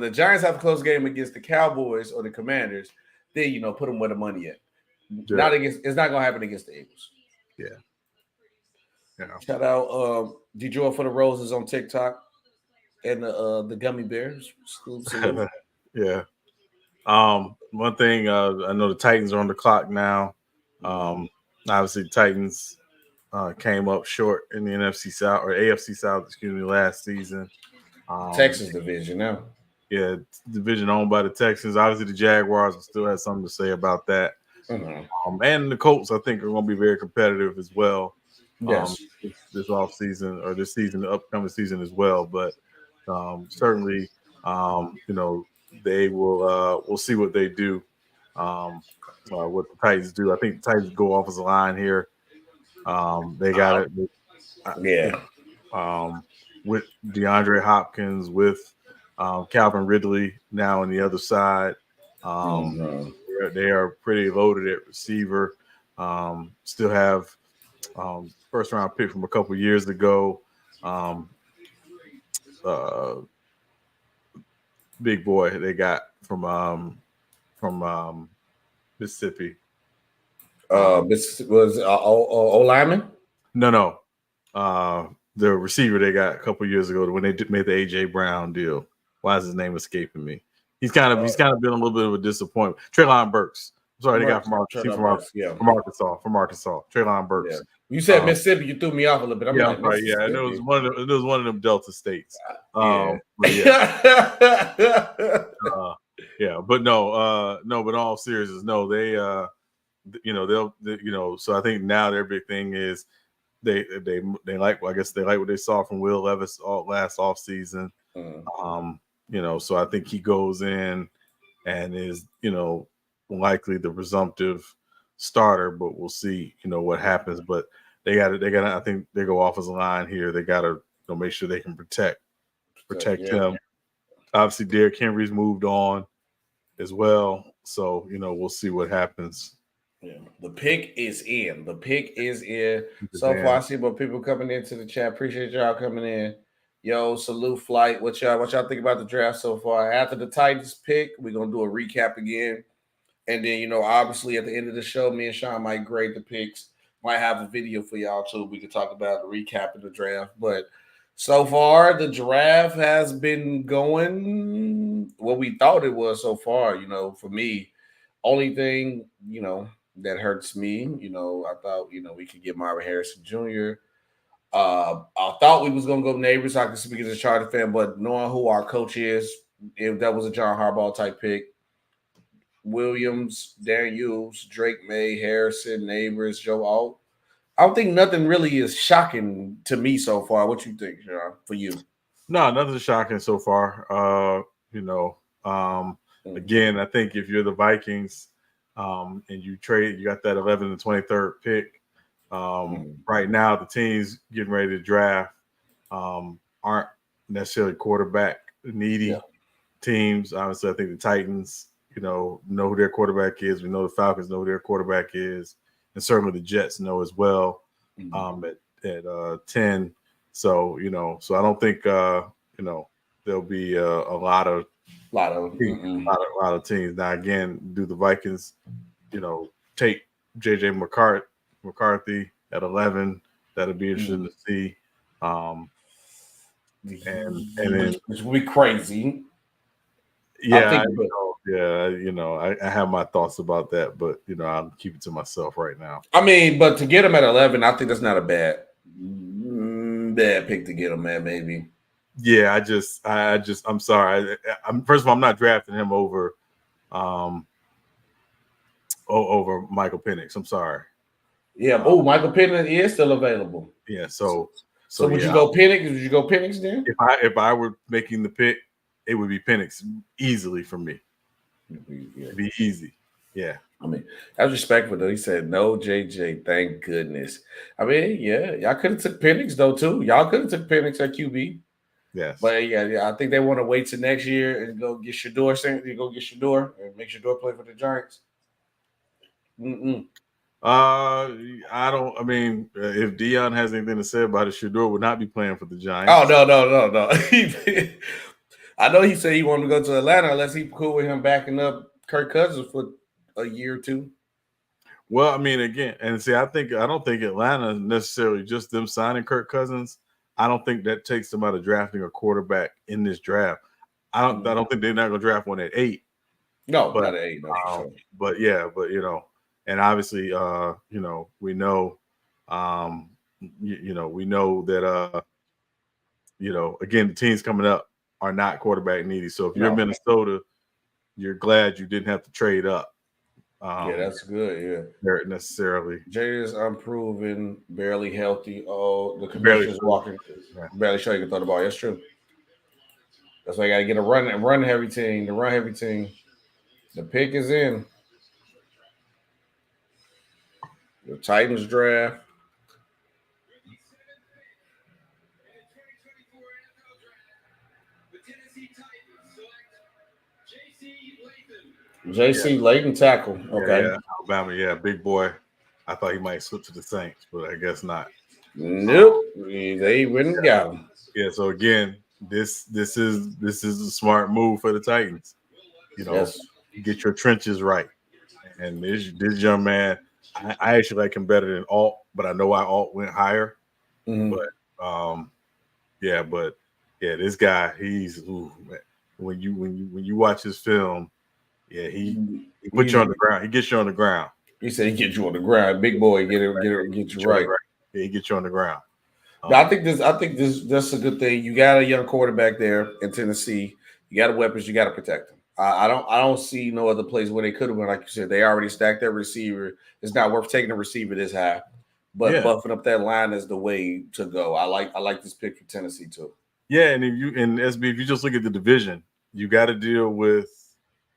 the Giants have a close game against the Cowboys or the Commanders, then put them where the money at. Yeah. It's not gonna happen against the Eagles. Yeah. Shout out Dejoy for the Roses on TikTok and the Gummy Bears. Yeah. One thing I know the Titans are on the clock now. Obviously, Titans came up short in the NFC South or AFC South, last season. Texas division now. Yeah, division owned by the Texans. Obviously, the Jaguars will still have something to say about that. And the Colts, I think, are going to be very competitive as well. Yes. This off season or this season, the upcoming season as well. But certainly, they will. We'll see what they do. What the Titans do. I think the Titans go off as a line here. They got it. With DeAndre Hopkins, with Calvin Ridley now on the other side. They are pretty loaded at receiver. Still have first round pick from a couple years ago. Big boy they got from Mississippi. This was O-lineman? No. The receiver they got a couple years ago when they made the AJ Brown deal. Why is his name escaping me? He's kind of been a little bit of a disappointment. Treylon Burks. I'm sorry, they got from Arkansas. Treylon Burks. Yeah. You said Mississippi, you threw me off a little bit. I'm like, right, yeah. And it was one of them Delta states. Yeah. But no, but in all seriousness, no, they so I think now their big thing is they like, I guess they like what they saw from Will Levis last offseason. So I think he goes in and is, likely the presumptive starter, but we'll see, what happens. But they got I think they go offensive line here. They got to make sure they can protect him. Obviously, Derrick Henry's moved on as well. So, we'll see what happens. Yeah, the pick is in. So far, I see more people coming into the chat. Appreciate y'all coming in. Yo, salute flight. What y'all think about the draft so far? After the Titans pick, we're gonna do a recap again. And then, obviously at the end of the show, me and Sean might grade the picks. Might have a video for y'all too. We can talk about the recap of the draft. But so far, the draft has been going what we thought it was so far. For me, only thing, that hurts me. I thought, we could get Marvin Harrison Jr. I thought we was gonna go Neighbors. I can speak as a Charter fan, but knowing who our coach is, if that was a John Harbaugh type pick, Williams, Darren Hughes, Drake May, Harrison, Neighbors, Joe Alt. I don't think nothing really is shocking to me so far. What you think, John, for you? No, nothing's shocking so far. Again, I think if you're the Vikings and you got that 11th and 23rd pick. Right now, the teams getting ready to draft aren't necessarily quarterback needy teams. Obviously, I think the Titans, know who their quarterback is. We know the Falcons know who their quarterback is, and certainly the Jets know as well. At 10, so so I don't think there'll be a lot of teams. Now, again, do the Vikings, take JJ McCarthy at 11? That'll be interesting to see. And then which will be crazy. Yeah, I have my thoughts about that, but I'll keep it to myself right now. I mean, but to get him at 11, I think that's not a bad pick to get him at, maybe. Yeah, I'm sorry. First of all, I'm not drafting him over Michael Penix. I'm sorry. Yeah. Michael Penix is still available. Yeah. So would you go Penix? Would you go Penix then? If I were making the pick, it would be Penix easily for me. It'd be easy. Yeah. I mean, that's respectful though. He said no JJ. Thank goodness. I mean, yeah, y'all could have took Penix though too. Y'all could have took Penix at QB. Yes. But yeah, I think they want to wait till next year and go get Shador. Go get Shador and make Shador play for the Giants. I don't. I mean, if Dion has anything to say about it, Shador would not be playing for the Giants. Oh no. I know he said he wanted to go to Atlanta unless he cool with him backing up Kirk Cousins for a year or two. Well, I mean, again, and see, I don't think Atlanta necessarily just them signing Kirk Cousins. I don't think that takes them out of drafting a quarterback in this draft. I don't think they're not going to draft one at 8. No, not at 8. No, sure. But yeah, and obviously, we know, we know that, again, the teams coming up are not quarterback needy. So if you're Minnesota, you're glad you didn't have to trade up. Yeah, that's good. Yeah, necessarily. Jay is unproven, barely healthy. Oh, the commissioner's walking, barely sure you can throw the ball. That's true. That's why you got to get a run heavy team. The run heavy team. The pick is in. The Titans draft. J.C. Layton tackle. Okay. Yeah, Alabama. Yeah, big boy. I thought he might switch to the Saints, but I guess not. Nope. They wouldn't got him. Yeah. So again, this is a smart move for the Titans. Get your trenches right. And this young man, I actually like him better than Alt, but I know why Alt went higher. But this guy, he's when you watch his film, yeah, he puts you on the ground. He gets you on the ground. He said he gets you on the ground. Big boy, get you right. Yeah, he gets you on the ground. I think that's a good thing. You got a young quarterback there in Tennessee. You got weapons. You got to protect them. I don't see no other place where they could have been. Like you said, they already stacked their receiver. It's not worth taking a receiver this high, but buffing up that line is the way to go. I like this pick for Tennessee too. Yeah, and if you just look at the division, you got to deal with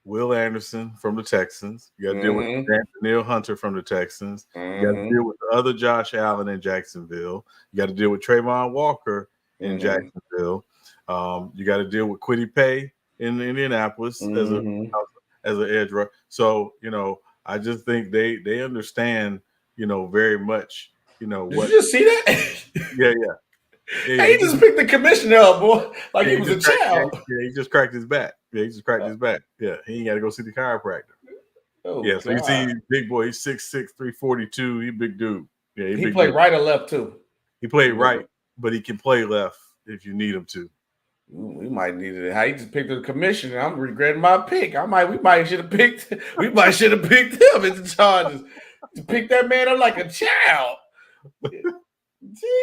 Will Anderson from the Texans. You got to deal with Daniel Hunter from the Texans. You got to deal with the other Josh Allen in Jacksonville. You got to deal with Trayvon Walker in Jacksonville. You got to deal with Kwity Paye in Indianapolis as an edge rusher. So, I just think they understand, very much, Did you just see that? Yeah. He just picked the commissioner up, boy, like he was a child. He just cracked his back. Yeah, he just cracked his back. Yeah, he ain't got to go see the chiropractor. So you see, big boy, he's 6'6", 342. He big dude. Yeah, he played right or left too. He played right, but he can play left if you need him to. We might need it. How he just picked the commissioner. I'm regretting my pick. We might should have picked him in the Chargers to pick that man up like a child.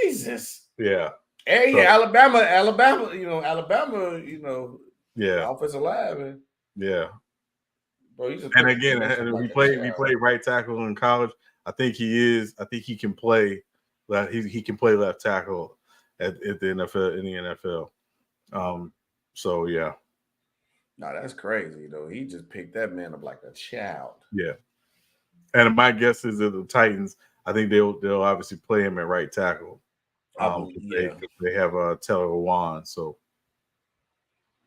Jesus. Yeah. Hey, so, Alabama, offensive lineman. Yeah. Bro, and again, he played right tackle in college. I think he can play. He can play left tackle at the NFL in the NFL. So yeah. No, that's crazy though. He just picked that man up like a child. Yeah. And my guess is that the Titans, I think they'll obviously play him at right tackle. They have Taylor Lewan, so.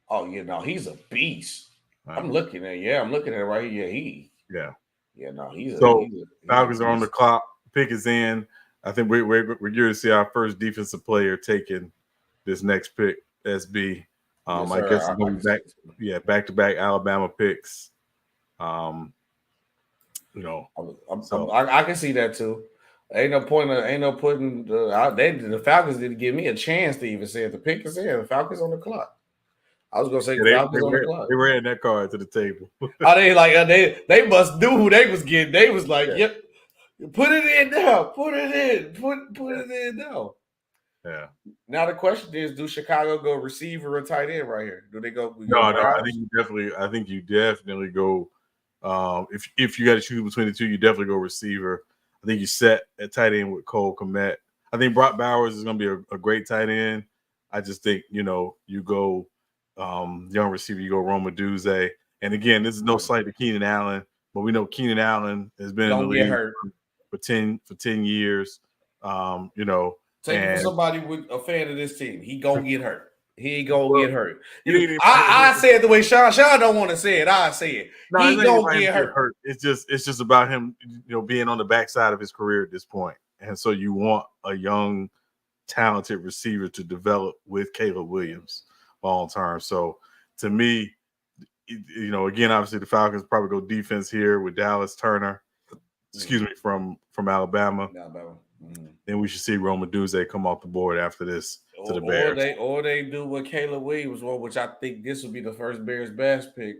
Oh yeah, no, he's a beast. I'm looking at it right here. Yeah. Yeah, no, Falcons are on the clock. Pick is in. I think we're going to see our first defensive player taken this next pick. SB. I guess it's going to be back-to-back Alabama picks. I can see that too. Ain't no point putting the Falcons didn't give me a chance to even say if the pick is in. The Falcons on the clock. I was gonna say Falcons on the clock. They ran that card to the table. They must knew who they was getting. They was like, yep, put it in now. Put it in now. Yeah. Now the question is, do Chicago go receiver or tight end right here? Do they go? No. I think you definitely go. If you got to choose between the two, you definitely go receiver. I think you set at tight end with Cole Kmet. I think Brock Bowers is going to be a great tight end. I just think you go young receiver, you go Roma Duze. And again, this is no slight to Keenan Allen, but we know Keenan Allen has been in the league for 10 years. Take somebody with a fan of this team. He gonna get hurt. He ain't gonna get hurt. I say it the way Sean don't want to say it. I say it. He gonna get hurt. It's just about him, being on the backside of his career at this point. And so you want a young, talented receiver to develop with Caleb Williams long term. So to me, again, obviously the Falcons probably go defense here with Dallas Turner. From Alabama. Mm-hmm. Then we should see Roma Duze come off the board after this to the Bears. Or they do what Caleb Williams was, which I think this would be the first Bears best pick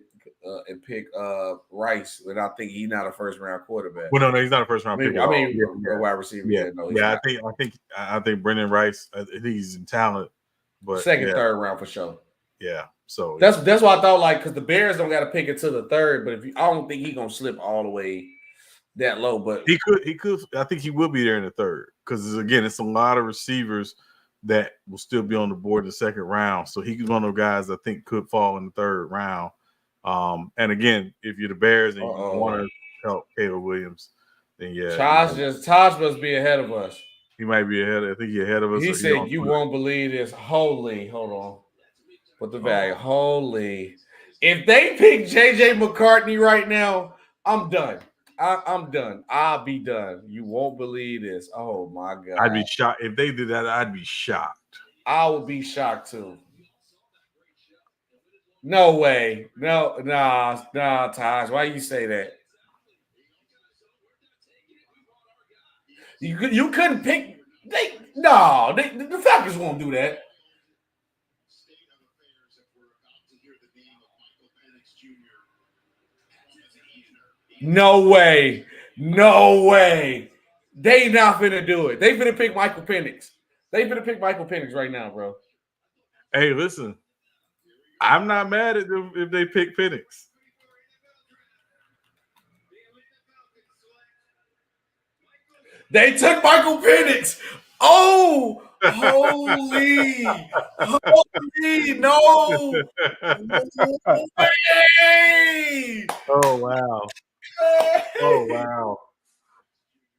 and pick Rice. But I think he's not a first round quarterback. Well, no, he's not a first round pick. A wide receiver. Yeah, I think Brendan Rice. I think he's in talent, but third round for sure. Yeah, so that's what I thought. Because the Bears don't got to pick it to the third, but I don't think he's gonna slip all the way that low, but he could. I think he will be there in the third because again, it's a lot of receivers that will still be on the board in the second round. So he's one of those guys I think could fall in the third round. And again, if you're the Bears and you want to help Caleb Williams, then Taj must be ahead of us. He might be ahead. I think he's ahead of us. He said, "You won't believe this." Holy, hold on. Put the value. Holy, if they pick JJ McCartney right now, I'm done. I'm done. I'll be done. You won't believe this. Oh my God. I'd be shocked. If they did that, I'd be shocked. I would be shocked too. No way. No, nah, Taj. Why you say that? You couldn't pick. The Falcons won't do that. No way. No way. They not finna do it. They finna pick Michael Penix. They finna pick Michael Penix right now, bro. Hey, listen. I'm not mad at them if they pick Penix. They took Michael Penix. Oh, holy, no. Hey! Oh, wow. Oh, wow.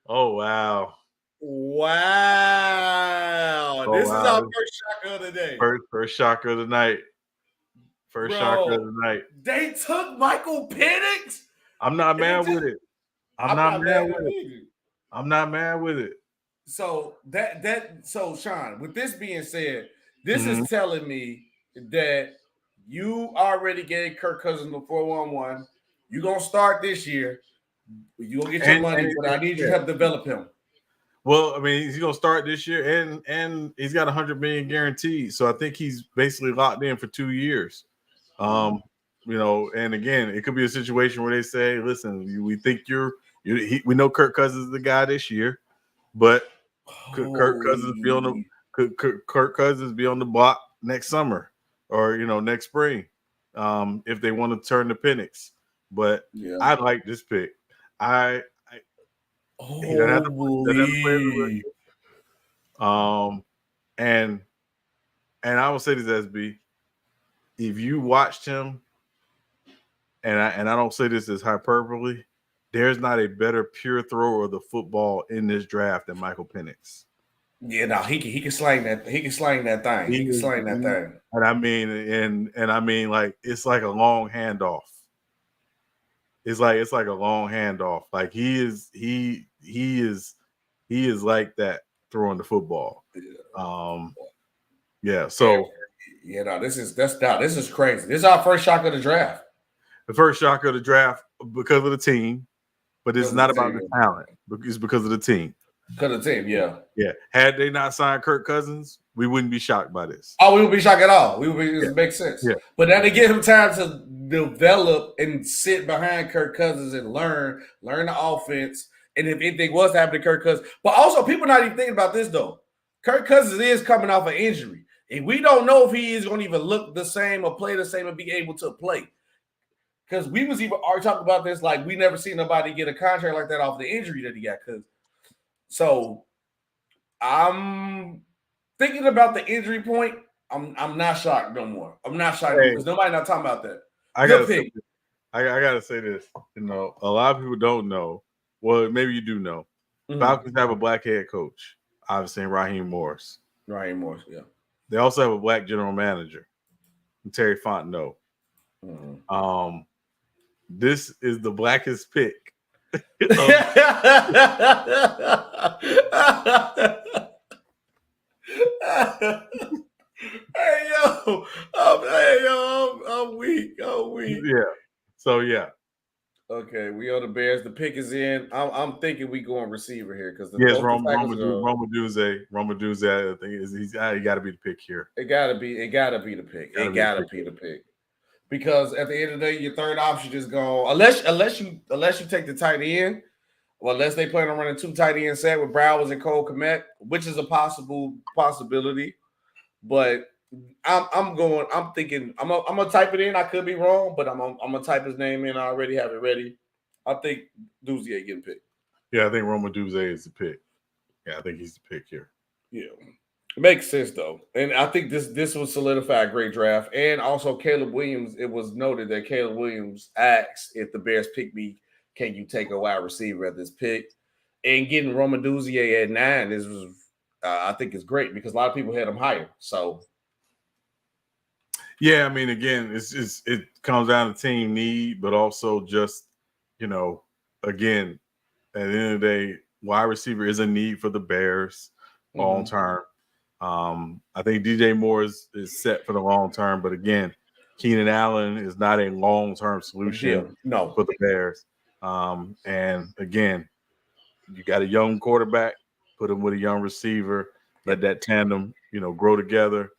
Oh, wow. Wow. Oh, This is wow. our first shocker of the day. First shocker of the night. First shocker of the night. They took Michael Penix? I'm not mad with it. I'm not mad with it. either. I'm not mad with it. So so Sean, with this being said, this is telling me that you already gave Kirk Cousins the 4-1-1. You're gonna start this year. You're gonna get your money, but I need you to help develop him. Well, I mean, he's gonna start this year, and he's got $100 million guaranteed. So I think he's basically locked in for 2 years. You know, and again, it could be a situation where they say, "Listen, we think we know Kirk Cousins is the guy this year, but could Kirk Cousins be on the block next summer or next spring if they want to turn to Penix?" But I like this pick. He doesn't have to play the rookie. And I will say this, SB. If you watched him, and I don't say this as hyperbole, there's not a better pure thrower of the football in this draft than Michael Penix. Yeah, no, he can slang that. He can slang that thing. He can slang that thing. And I mean, like it's like a long handoff. It's like a long handoff. Like he is like that throwing the football. Yeah. So this is crazy. This is our first shock of the draft. The first shock of the draft because of the team, but it's not about the talent. It's because of the team. Because of the team, yeah. Yeah. Had they not signed Kirk Cousins, we wouldn't be shocked by this. Oh, we wouldn't be shocked at all. It makes sense. Yeah. But now they give him time to develop and sit behind Kirk Cousins and learn the offense. And if anything was to happen to Kirk Cousins. But also, people not even thinking about this, though. Kirk Cousins is coming off an injury. And we don't know if he is going to even look the same or play the same or be able to play. Because we was even already talking about this, like we never seen nobody get a contract like that off the injury that he got. So I'm thinking about the injury point. I'm not shocked no more. I'm not shocked because nobody not talking about that. I gotta say this. A lot of people don't know. Well, maybe you do know. Falcons have a black head coach, obviously Raheem Morris. Yeah. They also have a black general manager, Terry Fontenot. This is the blackest pick. Hey yo, I'm weak. Yeah. So yeah. Okay, we on the Bears. The pick is in. I'm thinking we going receiver here because Roma Duzé. I think he got to be the pick here. It got to be the pick. It got to be the pick. Because at the end of the day, your third option is gone. Unless you take the tight end, well, unless they plan on running 2 tight end set with Browers and Cole Kmet, which is a possibility. But I'm thinking I'm gonna type it in. I could be wrong, but I'm gonna type his name in. I already have it ready. I think Duzé getting picked. Yeah, I think Roma Duzé is the pick. Yeah, I think he's the pick here. Yeah. It makes sense though, and I think this will solidify a great draft. And also, Caleb Williams. It was noted that Caleb Williams asked if the Bears pick me, can you take a wide receiver at this pick? And getting Roma Duzé at 9 I think is great because a lot of people had him higher. So, yeah, I mean, again, it comes down to team need, but also just again, at the end of the day, wide receiver is a need for the Bears long term. I think DJ Moore is set for the long term, but again, Keenan Allen is not a long-term solution for the Bears. And again, you got a young quarterback, put him with a young receiver, let that tandem, grow together,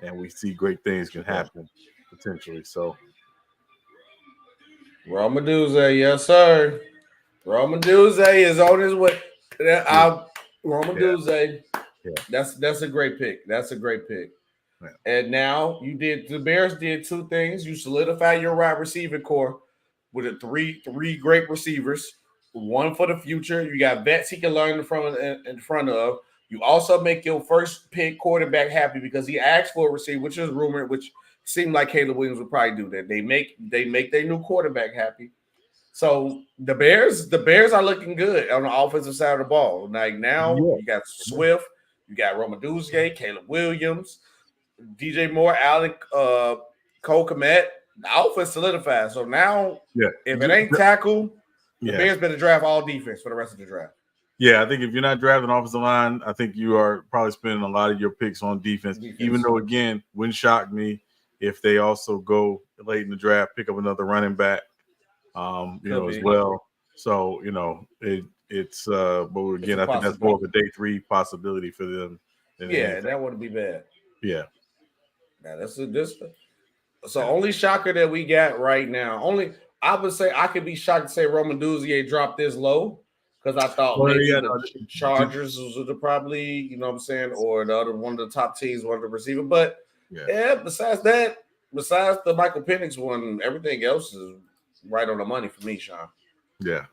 and we see great things can happen potentially. So, Roma Duzé, yes, sir. Roman Duze is on his way. Roman Duze. Yeah. That's a great pick. That's a great pick. Yeah. And now the Bears did two things. You solidify your wide receiving core with a three great receivers, one for the future. You got vets he can learn in front of. You also make your first pick quarterback happy because he asked for a receiver, which is rumored, which seemed like Caleb Williams would probably do that. They make their new quarterback happy. So the Bears are looking good on the offensive side of the ball. Like now, you got Swift, you got Roma Duzgay, Caleb Williams, DJ Moore, Alec Cole Kmet. The offense solidified. So now, if it ain't tackle, the Bears better draft all defense for the rest of the draft. Yeah, I think if you're not drafting offensive line, I think you are probably spending a lot of your picks on defense. Even though, again, wouldn't shock me if they also go late in the draft, pick up another running back, as well. So, it's but again, I think that's more of a day 3 possibility for them. That wouldn't be bad. Yeah. Now only shocker that we got right now. I would say I could be shocked to say Roman Duzier dropped this low because I thought maybe the Chargers would probably, you know what I'm saying, or the other one of the top teams wanted to receive it. But besides the Michael Penix one, everything else is right on the money for me, Sean. Yeah.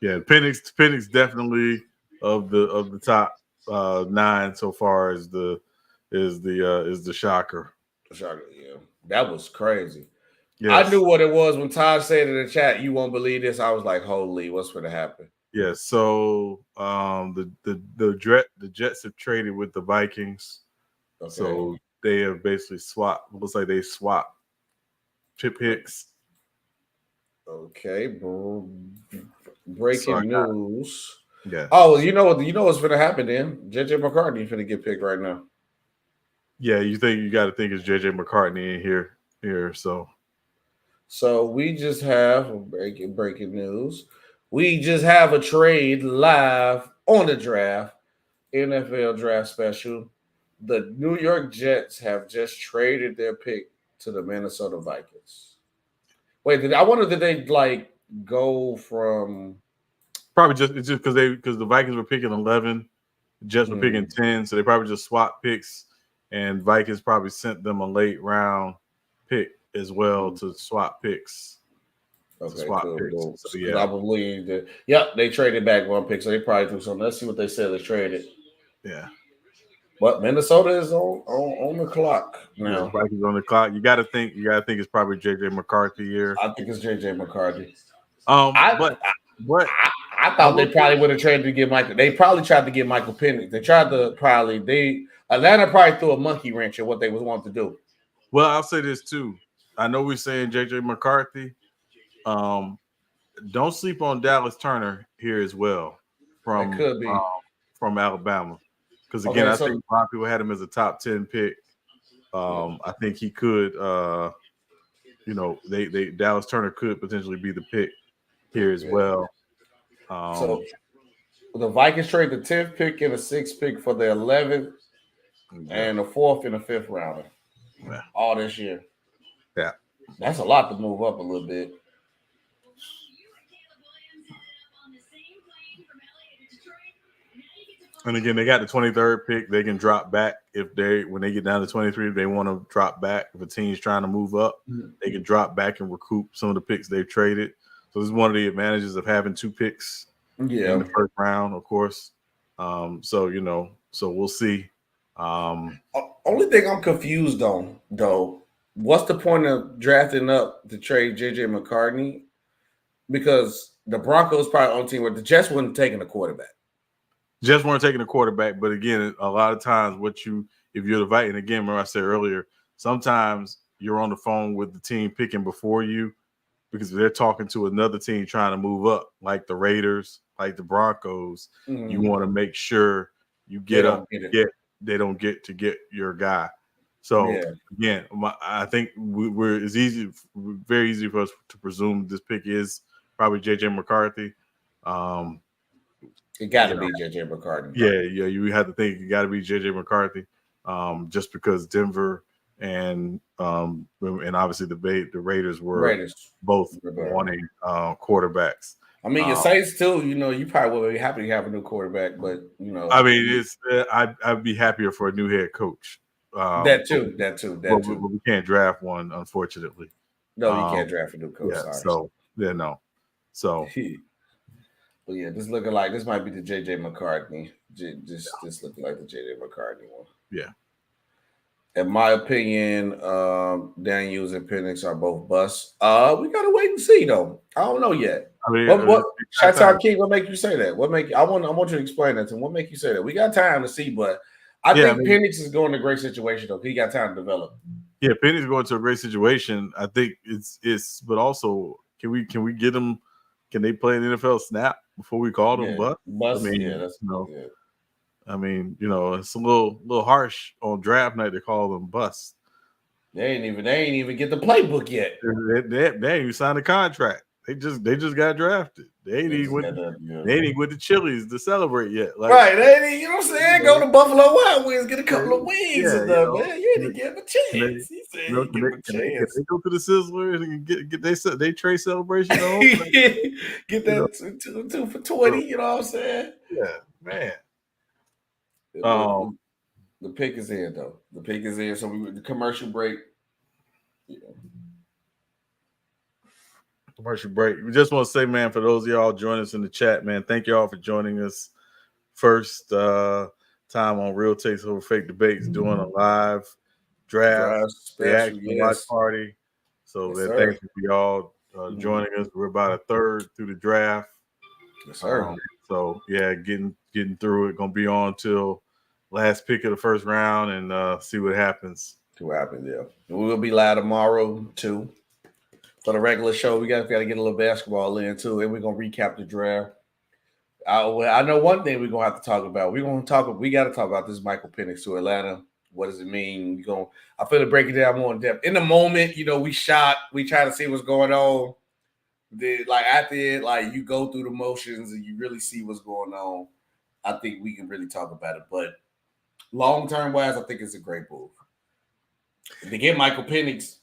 Yeah, Penix definitely of the top 9 so far is the shocker. The shocker, yeah. That was crazy. Yes. I knew what it was when Todd said in the chat, "You won't believe this." I was like, "Holy, what's going to happen?" Yeah. So the Jets have traded with the Vikings, so they have basically swapped. Looks like they swapped picks. Okay. Breaking news. Yeah. Oh, you know what's going to happen then? JJ McCartney is going to get picked right now. Yeah, you got to think it's JJ McCartney in here. So we just have breaking news. We just have a trade live on the draft, NFL Draft Special. The New York Jets have just traded their pick to the Minnesota Vikings. Wait, I wonder did they go from? Probably just because the Vikings were picking 11, the Jets were picking 10, so they probably just swapped picks, and Vikings probably sent them a late round pick as well to swap picks. Okay, cool. So, I believe that. Yep, they traded back one pick, so they probably threw something. Let's see what they said they traded. Yeah, but Minnesota is on the clock now. Yeah, Vikings on the clock. You got to think it's probably JJ McCarthy here. I think it's JJ McCarthy. I thought they probably would have traded to get Michael. They probably tried to get Michael Penix. They tried to Atlanta probably threw a monkey wrench at what they was wanting to do. Well, I'll say this too. I know we're saying JJ McCarthy. Don't sleep on Dallas Turner here as well from Alabama. Because again, I think a lot of people had him as a top 10 pick. I think he could Dallas Turner could potentially be the pick here as well. So the Vikings trade the 10th pick and the 6th pick for the 11th and the 4th and the 5th rounder. Yeah. All this year. Yeah. That's a lot to move up a little bit. And again, they got the 23rd pick. They can drop back when they get down to 23, if they want to drop back. If a team's trying to move up, they can drop back and recoup some of the picks they've traded. So this is one of the advantages of having 2 picks in the first round, of course. So we'll see. Only thing I'm confused on, though, what's the point of drafting up to trade JJ McCartney? Because the Broncos probably on team where the Jets wasn't taking a quarterback. Jets weren't taking a quarterback, but again, a lot of times if you're the Vikings, and again, remember I said earlier, sometimes you're on the phone with the team picking before you because they're talking to another team trying to move up, like the Raiders, like the Broncos. Mm-hmm. You want to make sure you get they don't get to get your guy. So again, I think it's very easy for us to presume this pick is probably JJ McCarthy. It got to be JJ McCarthy. Yeah. You have to think it got to be JJ McCarthy, just because Denver and obviously the Raiders were both wanting quarterbacks. I mean, your Saints too. You probably would be happy to have a new quarterback, but I mean, I'd be happier for a new head coach. That too. But we can't draft one, unfortunately. No, you can't draft a new coach. Yeah. Sorry. So no. So. But yeah, this looking like this might be the JJ McCartney. This looking like the JJ McCartney one. Yeah. In my opinion, Daniels and Penix are both busts. We gotta wait and see though. I don't know yet. I mean, what Shout King, what make you say that? I want you to explain that to him. What make you say that? We got time to see, but I think Penix is going to a great situation though. He got time to develop. Yeah, Penix going to a great situation. I think it's but also can we get him? Can they play an NFL snap before we call them bust? Bust. I mean, yeah. I mean, it's a little harsh on draft night to call them bust. They ain't even get the playbook yet. They ain't even signed a contract. They just got drafted. They ain't even with the Chili's to celebrate yet. Like, right? They ain't, you know what I'm saying? Go to Buffalo Wild Wings, get a couple of wings and stuff, man. You didn't give him a chance. He said, give him a chance. They go to the Sizzler and get they trade celebration on. Get that 2 for 20. You know what I'm saying? Yeah, man. The pick is in though. The pick is in. So the commercial break. Yeah. Commercial break. We just want to say, man, for those of y'all joining us in the chat, man, thank y'all for joining us. First time on Real Takes Over Fake Debates, doing a live draft reaction watch party. So thank you for y'all joining us. We're about a third through the draft. Yes, sir. So yeah, getting through it. Gonna be on till last pick of the first round and see what happens. Yeah. We will be live tomorrow too. For the regular show, we got to get a little basketball in too, and we're gonna recap the draft. I know one thing we're gonna have to talk about. We got to talk about this Michael Penix to Atlanta. What does it mean? I feel to break it down more in depth. In the moment, we shot. We try to see what's going on. After it, you go through the motions and you really see what's going on. I think we can really talk about it. But long term wise, I think it's a great move. To get Michael Penix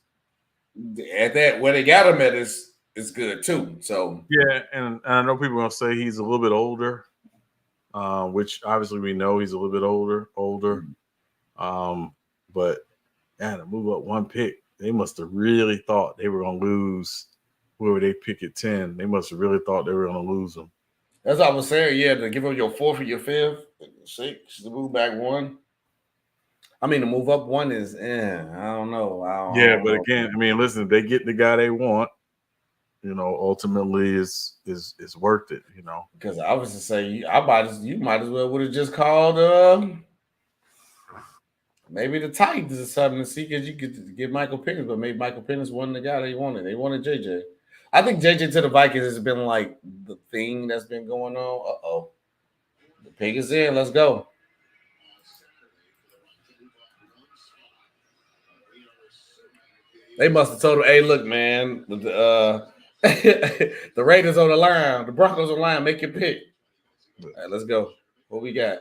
at that where they got him at is good too. So yeah, and I know people are gonna say he's a little bit older, which obviously we know he's a little bit older. But to move up one pick, they must have really thought they were gonna lose whoever they pick at 10. They must have really thought they were gonna lose them. That's what I was saying. Yeah, to give them your 4th or your 5th, 6 to move back 1. I mean, to move up 1 is, I don't know. Again, I mean, listen, if they get the guy they want, ultimately is worth it, Because I was to say, you might as well would have just called maybe the Titans or something to see because you could get Michael Penix, but maybe Michael Penix wasn't the guy they wanted. They wanted JJ. I think JJ to the Vikings has been like the thing that's been going on. The pick is in. Let's go. They must have told him, hey, look, man, the Raiders on the line, the Broncos on the line, make your pick. All right, let's go. What we got?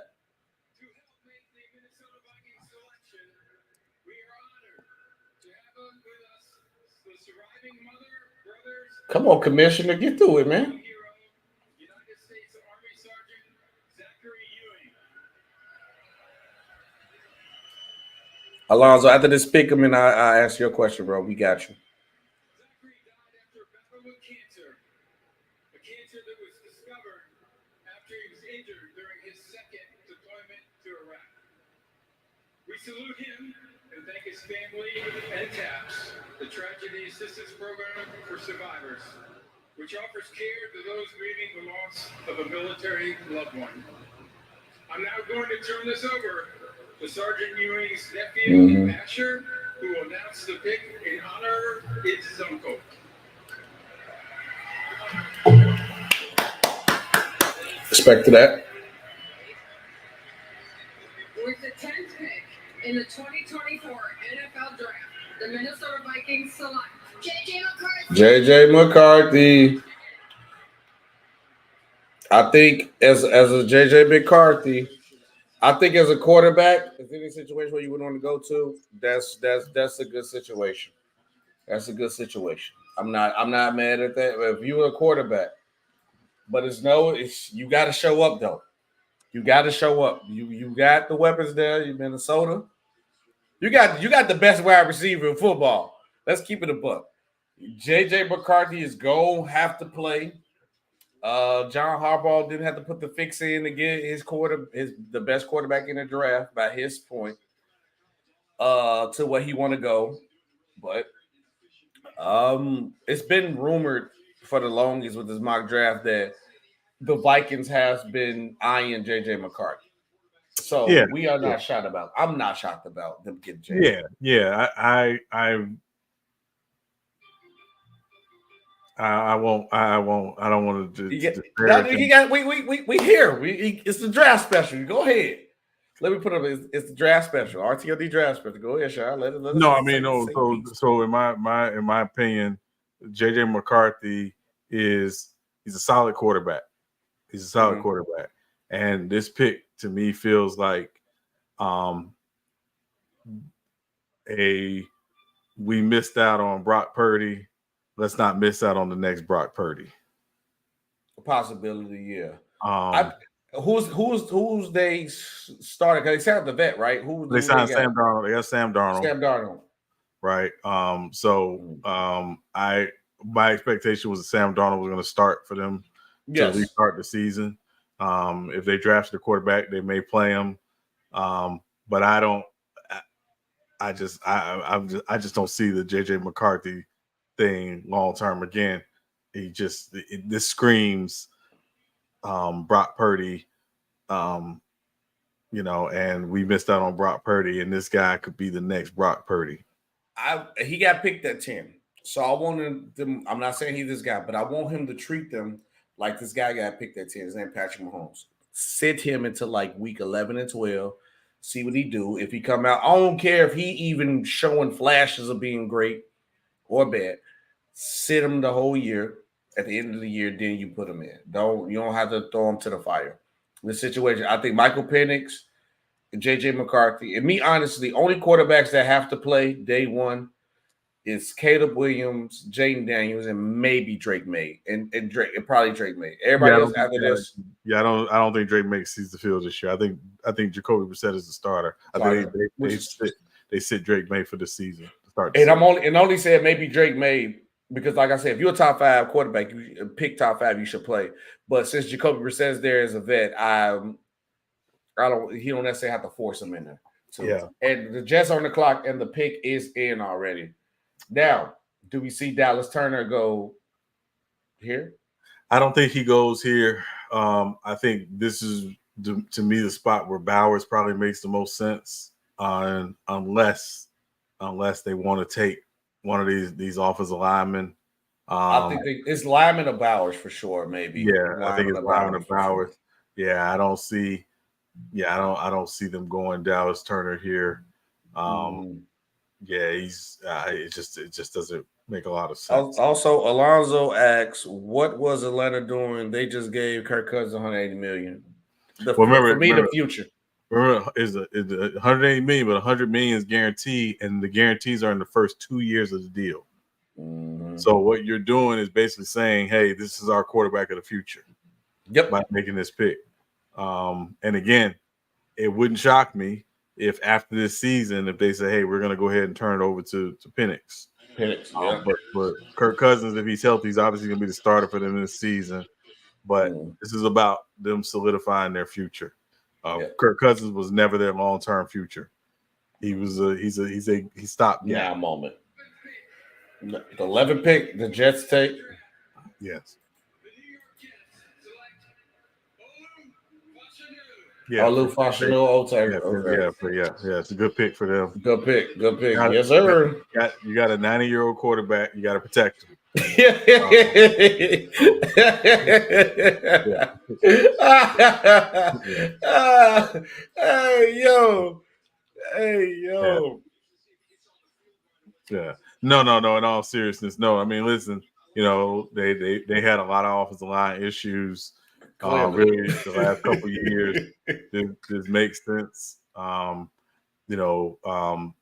Come on, Commissioner, get through it, man. Alonzo, after this pick him, and I ask you a question, bro. We got you. Zachary died after battling with cancer. A cancer that was discovered after he was injured during his second deployment to Iraq. We salute him and thank his family and TAPS, the Tragedy Assistance Program for Survivors, which offers care to those grieving the loss of a military loved one. I'm now going to turn this over to Sergeant Ewing's nephew, Asher, who will announce the pick in honor of his uncle. Respect to that. With the 10th pick in the 2024 NFL Draft, the Minnesota Vikings select J.J. McCarthy. I think as a J.J. McCarthy, I think as a quarterback, if any situation where you would want to go to, that's a good situation. That's a good situation. I'm not mad at that. If you were a quarterback, But it's you got to show up though. You got to show up. You got the weapons there. You Minnesota. You got the best wide receiver in football. Let's keep it a buck. JJ McCarthy is going to have to play. John Harbaugh didn't have to put the fix in to get the best quarterback in the draft by his point to where he want to go. But it's been rumored for the longest with this mock draft that the Vikings has been eyeing JJ McCarthy. So we are not shocked about. I'm not shocked about them getting JJ. Yeah. I won't. I don't want to. We here. It's the draft special. Go ahead. Let me put up. It's the draft special. RTOFD draft special. Go ahead, Sean. Let us. So in my opinion, JJ McCarthy he's a solid quarterback. He's a solid quarterback, and this pick to me feels like we missed out on Brock Purdy. Let's not miss out on the next Brock Purdy. A possibility, yeah. Who's they started? Because they signed the vet, right? They signed Sam Darnold. They got Sam Darnold. Right. My expectation was that Sam Darnold was going to start for them to restart the season. If they drafted a quarterback, they may play him. But I don't. I just don't see the JJ McCarthy thing long term. Again, this screams Brock Purdy, and we missed out on Brock Purdy, and this guy could be the next Brock Purdy. He got picked at 10, so I wanted them. I'm not saying he's this guy, but I want him to treat them like this guy got picked at 10. His name Patrick Mahomes. Sit him into like week 11 and 12. See what he do. If he come out, I don't care if he even showing flashes of being great or bad. Sit him the whole year. At the end of the year, then you put him in. You don't have to throw him to the fire. In this situation, I think Michael Penix and JJ McCarthy, and me honestly, only quarterbacks that have to play day one is Caleb Williams, Jaden Daniels, and maybe Drake May. And probably Drake May. Everybody else after this. Yeah, I don't think Drake May sees the field this year. I think Jacoby Brissett is the starter. I think they sit Drake May for the season to start the season. I'm only saying maybe Drake May because, like I said, if you're a top 5 quarterback, you pick top 5, you should play. But since Jacoby Brissett is there as a vet, he don't necessarily have to force him in there. So, yeah. And the Jets on the clock and the pick is in already. Now, do we see Dallas Turner go here? I don't think he goes here. I think this is, to me, the spot where Bowers probably makes the most sense, unless they want to take one of these offensive linemen. I think it's lineman or Bowers for sure. Maybe. Yeah, I think it's lineman or Bowers. Sure. Yeah, I don't see them going Dallas Turner here. Yeah, it just doesn't make a lot of sense. Also, Alonzo asks, what was Atlanta doing? They just gave Kirk Cousins $180 million. The future. Remember, is $180 million, but $100 million is guaranteed, and the guarantees are in the first 2 years of the deal. Mm-hmm. So what you're doing is basically saying, hey, this is our quarterback of the future. Yep. By making this pick. And again, it wouldn't shock me if after this season, if they say, hey, we're going to go ahead and turn it over to Penix. Yeah. But Kirk Cousins, if he's healthy, he's obviously going to be the starter for them this season. But this is about them solidifying their future. Kirk Cousins was never their long-term future. He stopped. Now moment. The 11th pick, the Jets take. Yes. Yeah, Lou Fashanu. Yeah, it's a good pick for them. Good pick. Yes, sir. You got a 90-year-old quarterback. You got to protect him. Hey, yo. Yeah. No. In all seriousness, no. I mean, listen. They had a lot of offensive line issues. Really, the last couple of years, this makes sense. Mekhi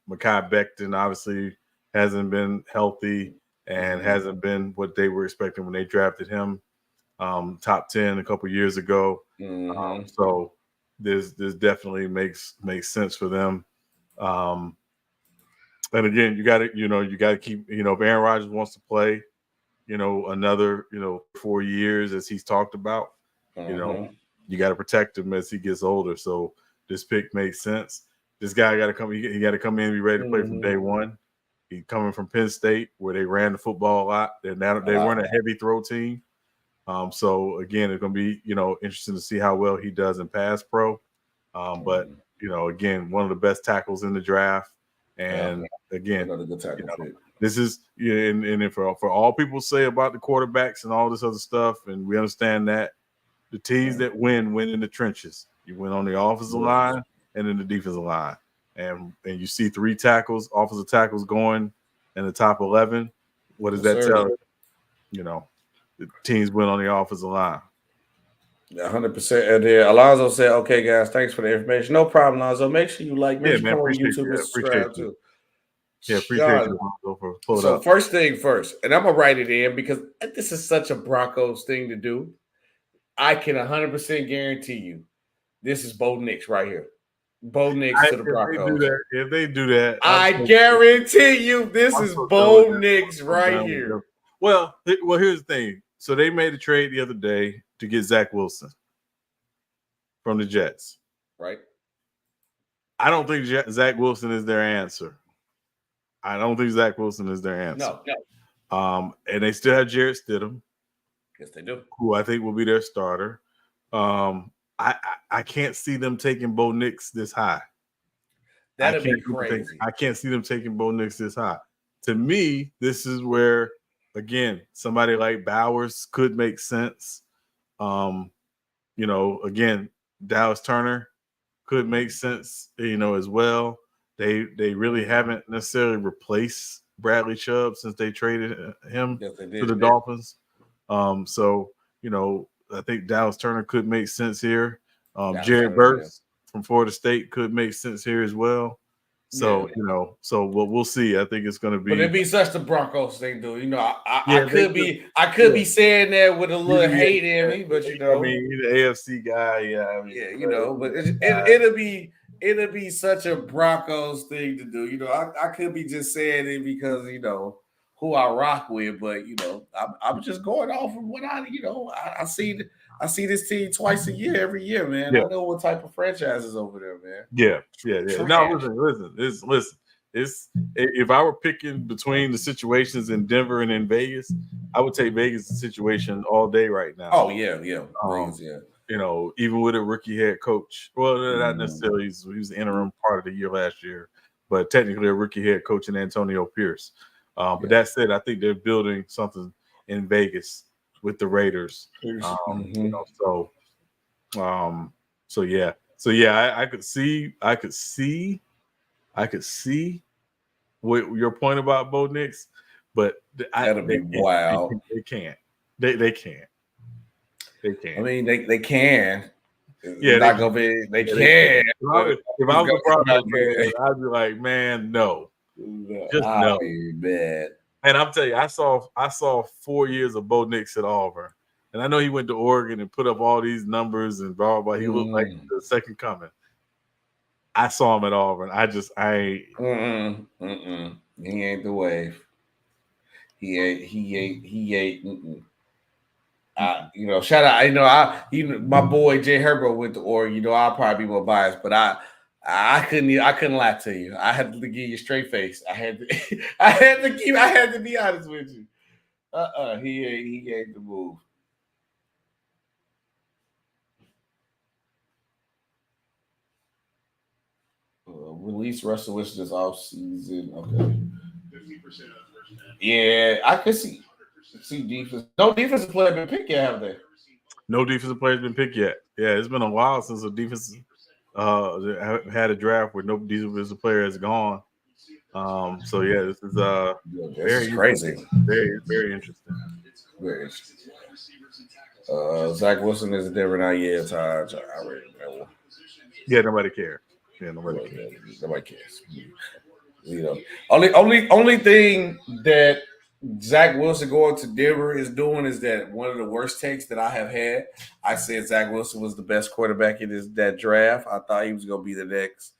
Becton obviously hasn't been healthy and hasn't been what they were expecting when they drafted him. top 10 a couple years ago. Mm-hmm. So this definitely makes sense for them. And again, you got to keep, if Aaron Rodgers wants to play, another, 4 years as he's talked about, you got to protect him as he gets older. So this pick makes sense. This guy got to come. He got to come in and be ready to play from day one. He's coming from Penn State, where they ran the football a lot. They weren't a heavy throw team. So again, it's going to be, interesting to see how well he does in pass pro. But again, one of the best tackles in the draft. And again, another good tackle pick. This is and for all people say about the quarterbacks and all this other stuff, and we understand that the teams that win in the trenches. You win on the offensive line and in the defensive line, and you see 3 offensive tackles going in the top 11. What does that tell you? The teams win on the offensive line. 100%. And then Alonzo said, "Okay, guys, thanks for the information. No problem, Alonzo. Make sure you make sure you come on YouTube and subscribe too." Yeah, appreciate you. So first thing first, and I'm gonna write it in because this is such a Broncos thing to do. I can 100% guarantee you, this is Bo Nix right here. Bo Nix to the Broncos. If they do that, I guarantee you, this is Bo Nix right here. Well, here's the thing. So they made a trade the other day to get Zach Wilson from the Jets. Right. I don't think Zach Wilson is their answer. No. And they still have Jarrett Stidham. Yes, they do. Who I think will be their starter. I can't see them taking Bo Nix this high. That'd be crazy. I can't see them taking Bo Nix this high. To me, this is where, again, somebody like Bowers could make sense. Again, Dallas Turner could make sense, as well. They really haven't necessarily replaced Bradley Chubb since they traded him to the Dolphins. So, I think Dallas Turner could make sense here. Jared Burks from Florida State could make sense here as well. So, so we'll see. I think it's going to be. But it'd be such the Broncos thing, dude. I could be saying that with a little hate in me, but I mean, he's an AFC guy, but it'll be such a Broncos thing to do. I could be just saying it because who I rock with, but I'm just going off of what I see this team twice a year, every year, man. I know what type of franchise is over there, man. Yeah. No, listen. It's if I were picking between the situations in Denver and in Vegas, I would take Vegas' situation all day right now. Oh yeah. Even with a rookie head coach. Well, not necessarily. He was the interim part of the year last year, but technically a rookie head coach in Antonio Pierce. But that said, I think they're building something in Vegas with the Raiders. So yeah, I could see what your point about Bo Nix, but that'd be wild. They can't. They can't. I mean, they can. Yeah, they can. If I was a Broncos, I'd be like, man, no. Just no. Bad. And I'm telling you, I saw 4 years of Bo Nix at Auburn, and I know he went to Oregon and put up all these numbers and blah blah. He looked like the second coming. I saw him at Auburn. He ain't the wave. He ain't. Shout out. My boy Jay Herbert went to Oregon. I'll probably be more biased, but I couldn't lie to you. I had to give you a straight face. I had to be honest with you. He ain't the move. Release Russell Wilson this offseason. Okay. 50% of yeah, I could see defense. No defensive player been picked yet, have they? No defensive player's been picked yet. Yeah, it's been a while since a defensive had a draft where no defensive player has gone. So yeah, this is very crazy. Very, very interesting. Very interesting. Zach Wilson is a different idea. I already know. Yeah, nobody cares. Yeah, nobody cares. Nobody cares. Only thing that Zach Wilson going to Denver is doing is that one of the worst takes that I have had. I said Zach Wilson was the best quarterback in that draft. I thought he was going to be the next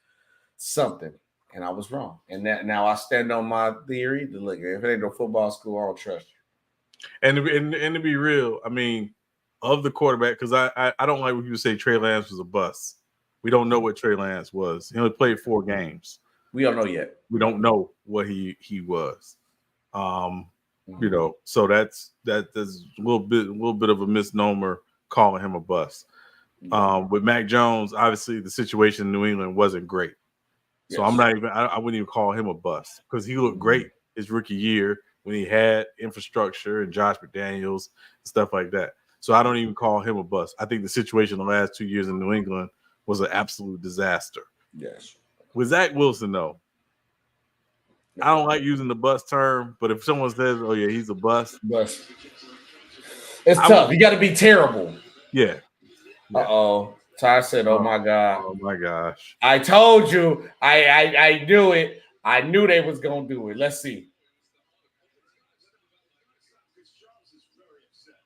something, and I was wrong. And that now I stand on my theory. To look, if it ain't no football school, I don't trust you. And to be real, I mean, of the quarterback, because I don't like when people say Trey Lance was a bust. We don't know what Trey Lance was. He only played 4 games. We don't know yet. We don't know what he was. You know, so that's a little bit of a misnomer calling him a bust. With Mac Jones, obviously the situation in New England wasn't great. So I wouldn't even call him a bust because he looked great his rookie year when he had infrastructure and Josh McDaniels and stuff like that. So I don't even call him a bust. I think the situation the last 2 years in New England was an absolute disaster. Yes. With Zach Wilson, though, I don't like using the bust term, but if someone says, "Oh yeah, he's a bust," it's tough. You got to be terrible. Yeah. Uh-oh. Ty said, "Oh my God." Oh my gosh. I told you. I knew it. I knew they was gonna do it. Let's see.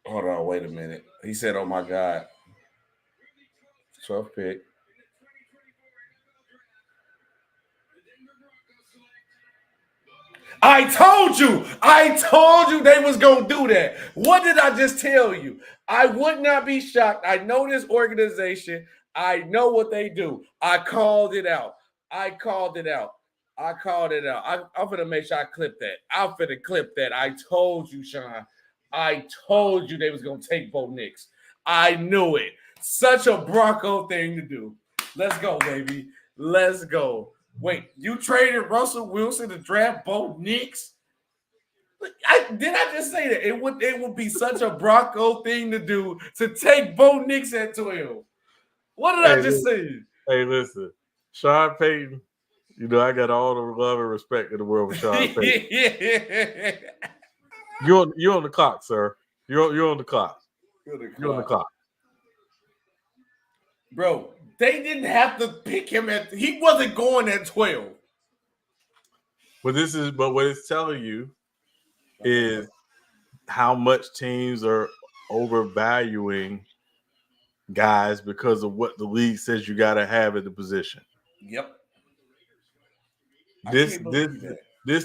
Hold on. Wait a minute. He said, "Oh my God." 12th pick. I told you they was going to do that. What did I just tell you? I would not be shocked. I know this organization. I know what they do. I called it out. I'm going to make sure I clip that. I'm going to clip that. I told you, Sean. I told you they was going to take Bo Nix. I knew it. Such a Bronco thing to do. Let's go, baby. Let's go. Wait, you traded Russell Wilson to draft Bo Nix? Did I just say that? It would be such a Bronco thing to do to take Bo Nix at 12. What did I just say? Hey, listen. Sean Payton, you know, I got all the love and respect in the world for Sean Payton. You're on the clock, sir. You're on the clock. You're on the clock. Bro, they didn't have to pick him he wasn't going at 12. But what it's telling you is how much teams are overvaluing guys because of what the league says you got to have at the position. Yep. This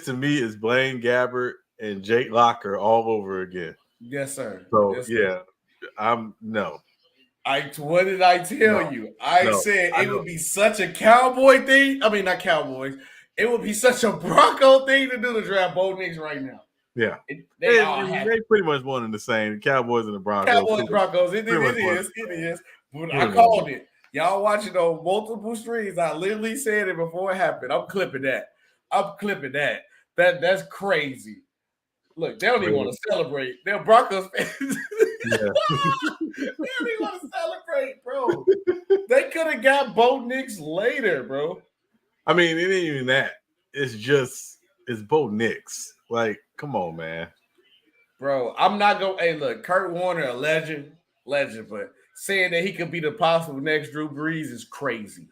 to me is Blaine Gabbert and Jake Locker all over again. Yes, sir. So yes, sir. No. What did I tell you? I said it would be such a Cowboy thing. I mean, not Cowboys. It would be such a Bronco thing to do to draft Bo Nix right now. Yeah. They pretty much one and the same. The Cowboys and the Broncos. Broncos. It is. But I called it. Y'all watching on multiple streams. I literally said it before it happened. I'm clipping that. That's crazy. Look, they don't even want to celebrate. They're Broncos fans. Yeah. They don't even want to celebrate, bro. They could have got Bo Nix later, bro. I mean, it ain't even that. It's Bo Nix. Like, come on, man. Bro, I'm not going to – hey, look, Kurt Warner, a legend, but saying that he could be the possible next Drew Brees is crazy.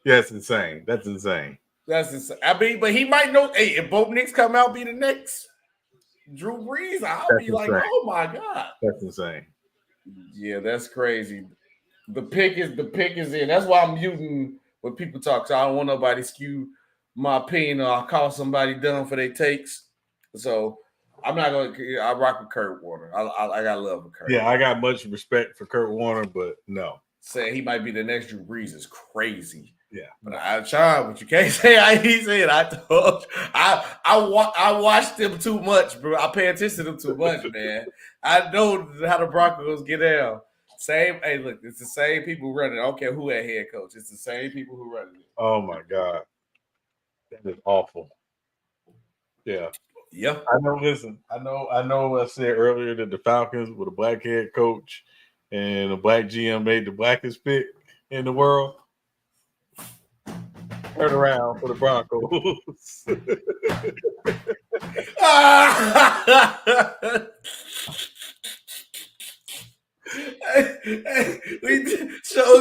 Yeah, it's insane. That's insane. I mean, but he might know – hey, if Bo Nix come out be the next Drew Brees, I'll be like, oh, my God. That's insane. Yeah, that's crazy. The pick is in. That's why I'm muting when people talk. So I don't want nobody skew my opinion or I'll call somebody dumb for their takes. So I'm not going to – I rock with Kurt Warner. I got love for Kurt. Yeah, I got much respect for Kurt Warner, but no. Saying he might be the next Drew Brees is crazy. Yeah. But but you can't say how he said. I told you. I watched them too much, bro. I pay attention to them too much, man. I know how the Broncos get down. Hey, look, it's the same people running. I don't care who that head coach. It's the same people who running it. Oh, my God. That is awful. Yeah. Yeah. I know, listen, I know I said earlier that the Falcons with a black head coach and a black GM made the blackest pick in the world. Turn around for the Broncos.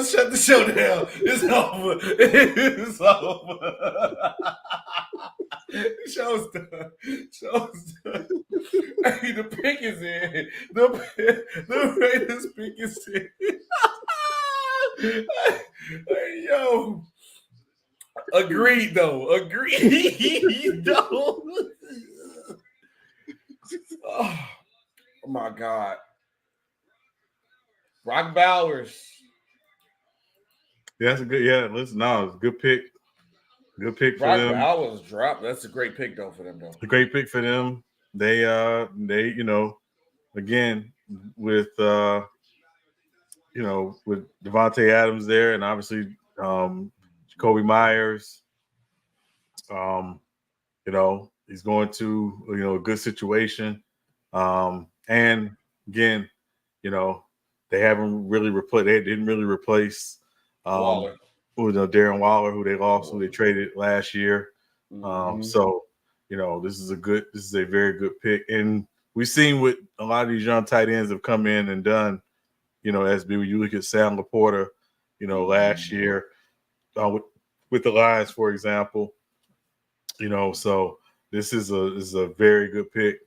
Shut the show down. It's over. It's over. Show's done. Hey, the pick is in. The Raiders pick is in. Hey, yo. Agreed, though. Agreed, though. Oh, my God. Brock Bowers. Yeah, that's a good. Yeah, listen, no, it's a good pick. Good pick for Brock them. Bowers dropped. That's a great pick, though, for them, though. A great pick for them. They again with with Devontae Adams there, and obviously Jacoby Myers. He's going to a good situation. And again, they haven't really replaced. They didn't really replace Waller. Darren Waller, who they lost, who they traded last year. Mhm. So this is a very good pick, and we've seen what a lot of these young tight ends have come in and done. SB, when you look at Sam Laporta, last year with the Lions, for example. So this is a very good pick.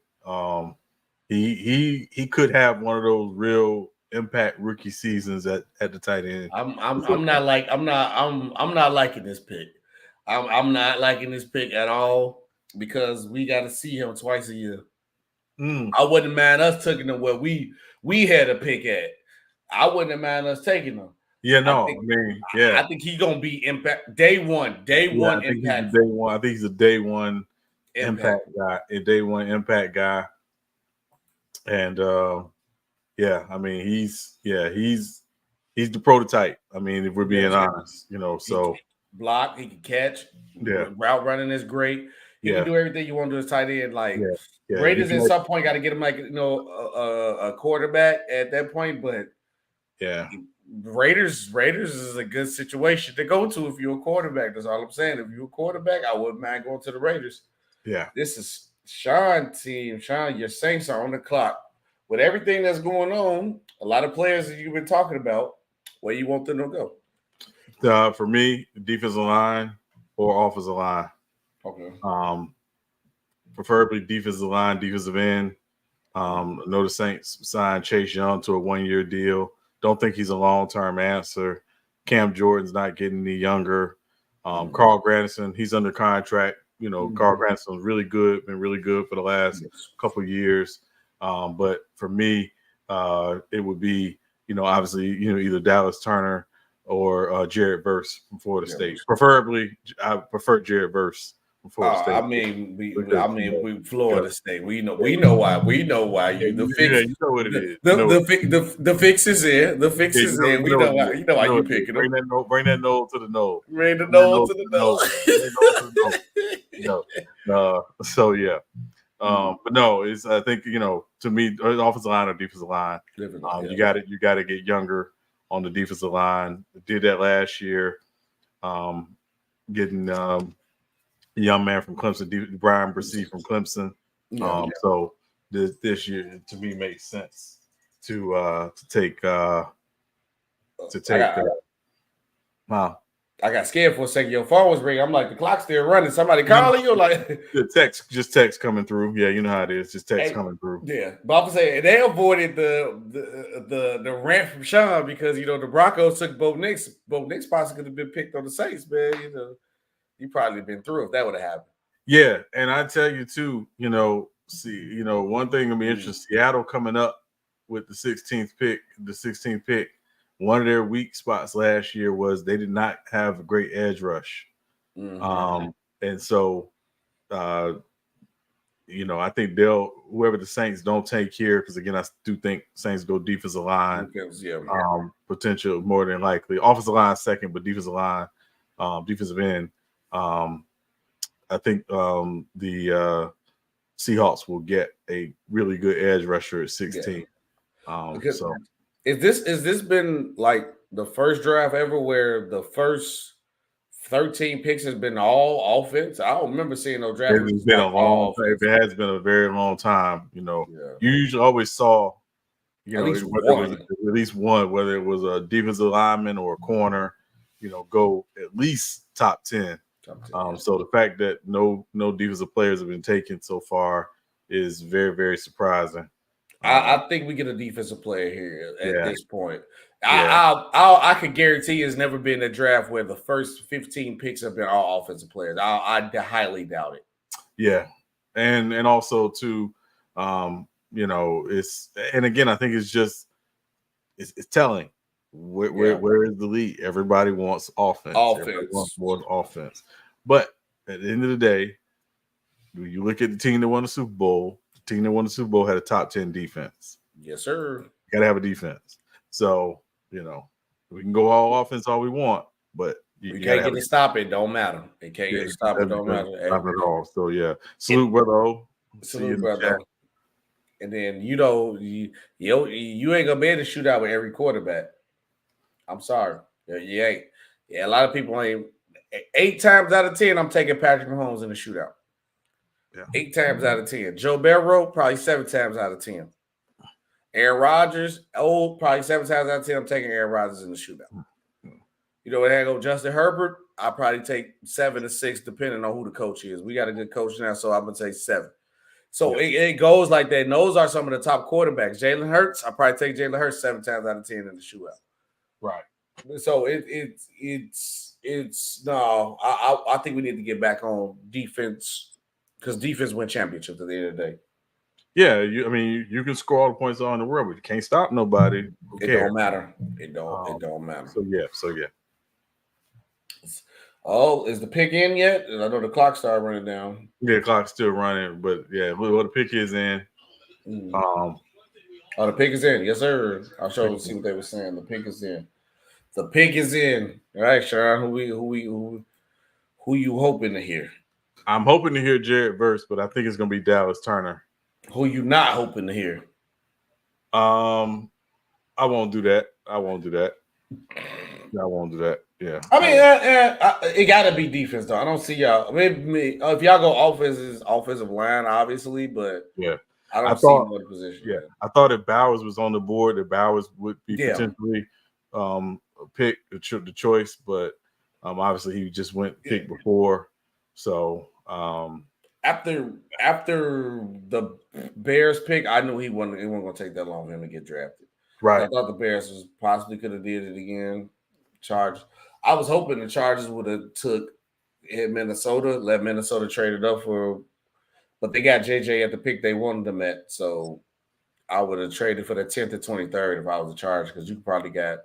He could have one of those real impact rookie seasons at the tight end. I'm not liking this pick. I'm not liking this pick at all because we got to see him twice a year. I wouldn't mind us taking him where we had a pick at. I wouldn't mind us taking him. Yeah, no, I think he's gonna be impact day one. Day one impact. I think he's a day one impact guy. A day one impact guy. And he's the prototype. I mean, if we're being honest, so he can block, he can catch. Yeah, route running is great. He can do everything you want to do as tight end. Raiders at some point got to get him a quarterback at that point, but Raiders is a good situation to go to if you're a quarterback. That's all I'm saying. If you're a quarterback, I wouldn't mind going to the Raiders. Yeah, this is Sean's team. Sean, your Saints are on the clock with everything that's going on. A lot of players that you've been talking about. Where you want them to go? For me, defensive line or offensive line. Okay. Preferably defensive line, defensive end. I know the Saints signed Chase Young to a 1-year deal. Don't think he's a long-term answer. Cam Jordan's not getting any younger. Carl Granderson, he's under contract. Carl Granderson's really good, been really good for the last couple of years. But for me, it would be, obviously, either Dallas Turner or Jared Verse from Florida State. Preferably, I prefer Jared Verse from Florida State. We Florida State. We know why. We know why. You know what it is. The fix is there. The fix is there. We know why. You know why you picking them. Bring that nose to the nose. Bring the nose to the nose. So yeah. But no, it's I think to me, offensive line or defensive line. You got to get younger on the defensive line. Did that last year. Getting a young man from Clemson, Brian Bresee from Clemson. So this year to me makes sense to take. I got scared for a second. Your phone was ringing. I'm like, the clock's still running. Somebody calling you? Like the text coming through. Yeah, you know how it is. Just text coming through. Yeah, but I'm saying they avoided the rant from Sean because the Broncos took Bo Nix. Bo Nix possibly could have been picked on the Saints, man. You probably been through if that would have happened. Yeah, and I tell you too. One thing will be interesting. Seattle coming up with the 16th pick. One of their weak spots last year was they did not have a great edge rush. And so, I think whoever the Saints don't take here, because again, I do think Saints go defensive line. Potential more than likely. Offensive line second, but defensive line, defensive end. I think the Seahawks will get a really good edge rusher at 16. Is this been like the first draft ever where the first 13 picks has been all offense? I don't remember seeing no draft. It's been a long time. It has been a very long time. You usually always saw, at least one, whether it was a defensive lineman or a corner, go at least top 10. So the fact that no defensive players have been taken so far, is very, very surprising. I think we get a defensive player here at this point. Yeah. I could guarantee it's never been a draft where the first 15 picks have been all offensive players. I highly doubt it. Yeah, and also too, it's, and again, I think it's just it's telling where is the lead. Everybody wants offense. Everybody wants more offense. But at the end of the day, you look at the team that won the Super Bowl. The team that won the Super Bowl had a top 10 defense. Yes, sir. Got to have a defense. So we can go all offense all we want, but you can't get to stop it. Don't matter. It can't get to stop it. Don't matter. Stop it at all. So yeah, salute, brother. Salute, brother. And then you ain't gonna be able to shoot out with every quarterback. I'm sorry, you ain't. Yeah, a lot of people ain't. 8 times out of 10, I'm taking Patrick Mahomes in the shootout. Yeah. 8 times out of 10. Joe Burrow, probably 7 times out of 10. Aaron Rodgers, probably 7 times out of 10, I'm taking Aaron Rodgers in the shootout. You know what? I go Justin Herbert. I probably take 7 to 6, depending on who the coach is. We got a good coach now, so I'm gonna take 7. So it goes like that. And those are some of the top quarterbacks. Jalen Hurts, I probably take Jalen Hurts 7 times out of 10 in the shootout. Right. So no. I think we need to get back on defense because defense win championships at the end of the day. Yeah, you can score all the points on the world, but you can't stop nobody. It don't matter. It don't matter. So yeah. Oh, is the pick in yet? I know the clock started running down. Yeah, the clock's still running, but yeah, well, the pick is in. The pick is in. Yes, sir. I'll show you see what they were saying. The pick is in. The pick is in. All right, Sean. Who you hoping to hear? I'm hoping to hear Jared Verse, but I think it's gonna be Dallas Turner. Who you not hoping to hear? I won't do that. I won't do that. Yeah. I mean, it got to be defense, though. I don't see y'all. If y'all go offensive line, obviously, but yeah, I don't see no position. Yeah, I thought if Bowers was on the board, that Bowers would be potentially pick the choice, but obviously he just went pick before. So after the Bears pick, I knew he wasn't going to take that long for him to get drafted. Right. I thought the Bears possibly could have did it again. Chargers. I was hoping the Chargers would have took Minnesota, let Minnesota trade it up but they got JJ at the pick they wanted them at. So I would have traded for the 10th or 23rd if I was a Charger because you probably got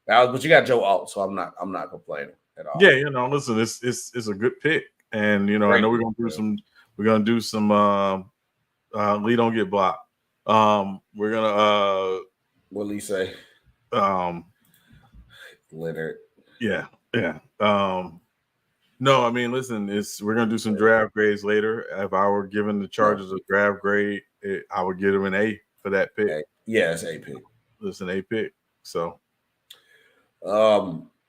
but you got Joe Alt, so I'm not complaining at all. Yeah, listen, it's a good pick, and I know we're gonna do some Lee don't get blocked. We're gonna what'll he say? Leonard. Yeah. No, I mean, listen, we're gonna do some draft grades later. If I were giving the Chargers a draft grade, I would give them an A for that pick. Yeah, it's A pick. It's an A pick. So,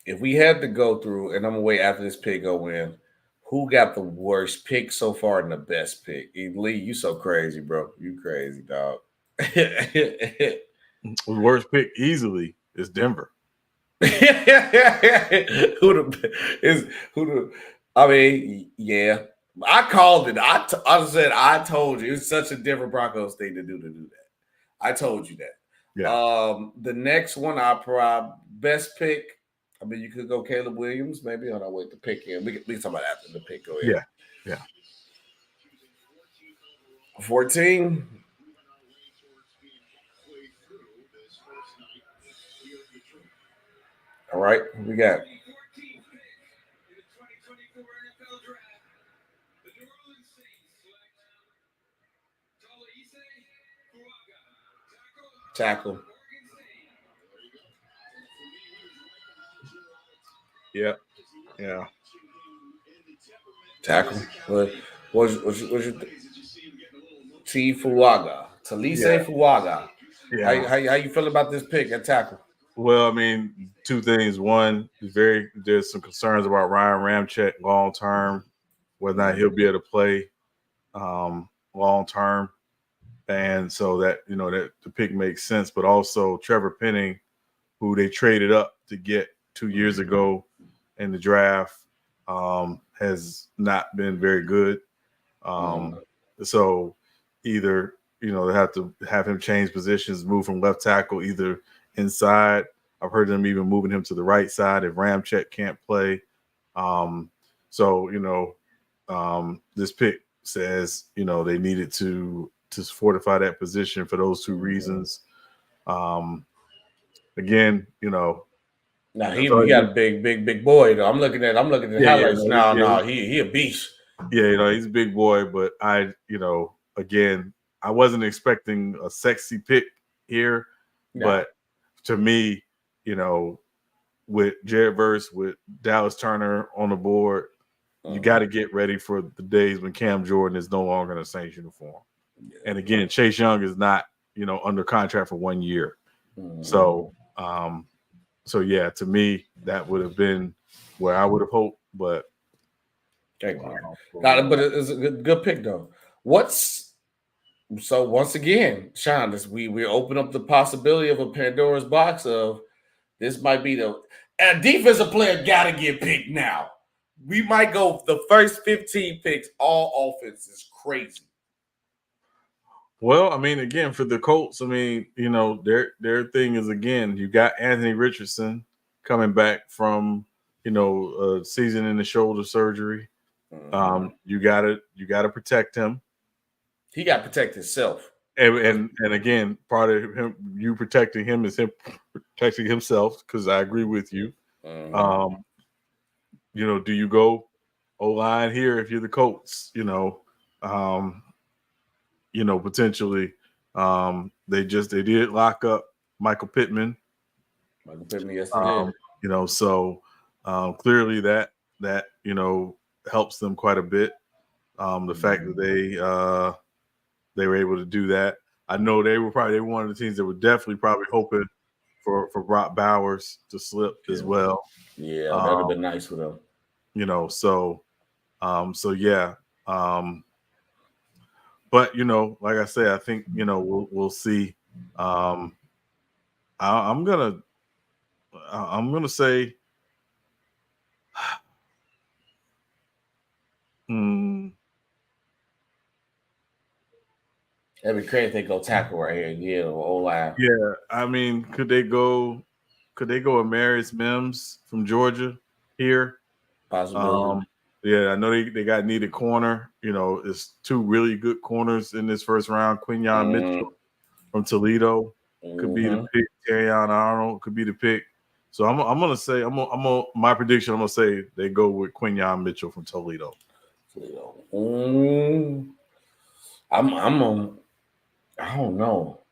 if we had to go through, and I'm gonna wait after this pick go in, who got the worst pick so far and the best pick? Lee, you so crazy, bro. You crazy, dog. The worst pick easily is Denver. I mean, yeah. I called it. I said I told you. It's such a different Broncos thing to do that. I told you that. Yeah. The next one, I probably best pick. I mean, you could go Caleb Williams. Maybe I'll wait the pick in. We can talk about after the pick go in. Yeah. 14. All right, who we got? Tackle. Yeah. Tackle. What's your Fuaga? Talise Fuaga. Yeah. How you feel about this pick at tackle? Well, I mean, 2 things. One, there's some concerns about Ryan Ramczyk long term, whether or not he'll be able to play long term, and so that that the pick makes sense. But also Trevor Penning, who they traded up to get 2 years ago in the draft, has not been very good. So either, they have to have him change positions, move from left tackle either inside. I've heard them even moving him to the right side if Ramczyk can't play. This pick says, they needed to fortify that position for those two reasons. Again, Now he got a big boy though. I'm looking at highlights now. No, he a beast. Yeah, he's a big boy, but again, I wasn't expecting a sexy pick here, but to me, with Jared Verse, with Dallas Turner on the board, you got to get ready for the days when Cam Jordan is no longer in a Saints uniform. Yeah. And again, Chase Young is not, under contract for 1 year. So yeah, to me, that would have been where I would have hoped, but but it's a good pick though. So once again, Sean, we open up the possibility of a Pandora's box of this might be the defensive player got to get picked now. We might go the first 15 picks, all offense is crazy. Well, I mean, again, for the Colts, I mean, their thing is, again, you got Anthony Richardson coming back from, a season in the shoulder surgery. You gotta protect him. He got to protect himself. And again, part of him, you protecting him is him protecting himself, because I agree with you. Do you go O-line here if you're the Colts? Potentially, they did lock up Michael Pittman. Yes, they did. So clearly that helps them quite a bit. The fact that they were able to do that. I know they were one of the teams that were definitely probably hoping for Brock Bowers to slip as well. Yeah, that would have been nice for them. So yeah. But like I said, I think we'll see. I'm gonna say. That'd be crazy if they go tackle right here. Yeah, O-line. Yeah, I mean, could they go Amarius Mims from Georgia here? Possibly. Yeah, I know they got needed corner. It's two really good corners in this first round. Quinyon Mitchell from Toledo could be the pick. Terrion Arnold could be the pick. So I'm gonna say my prediction. I'm gonna say they go with Quinyon Mitchell from Toledo. I don't know,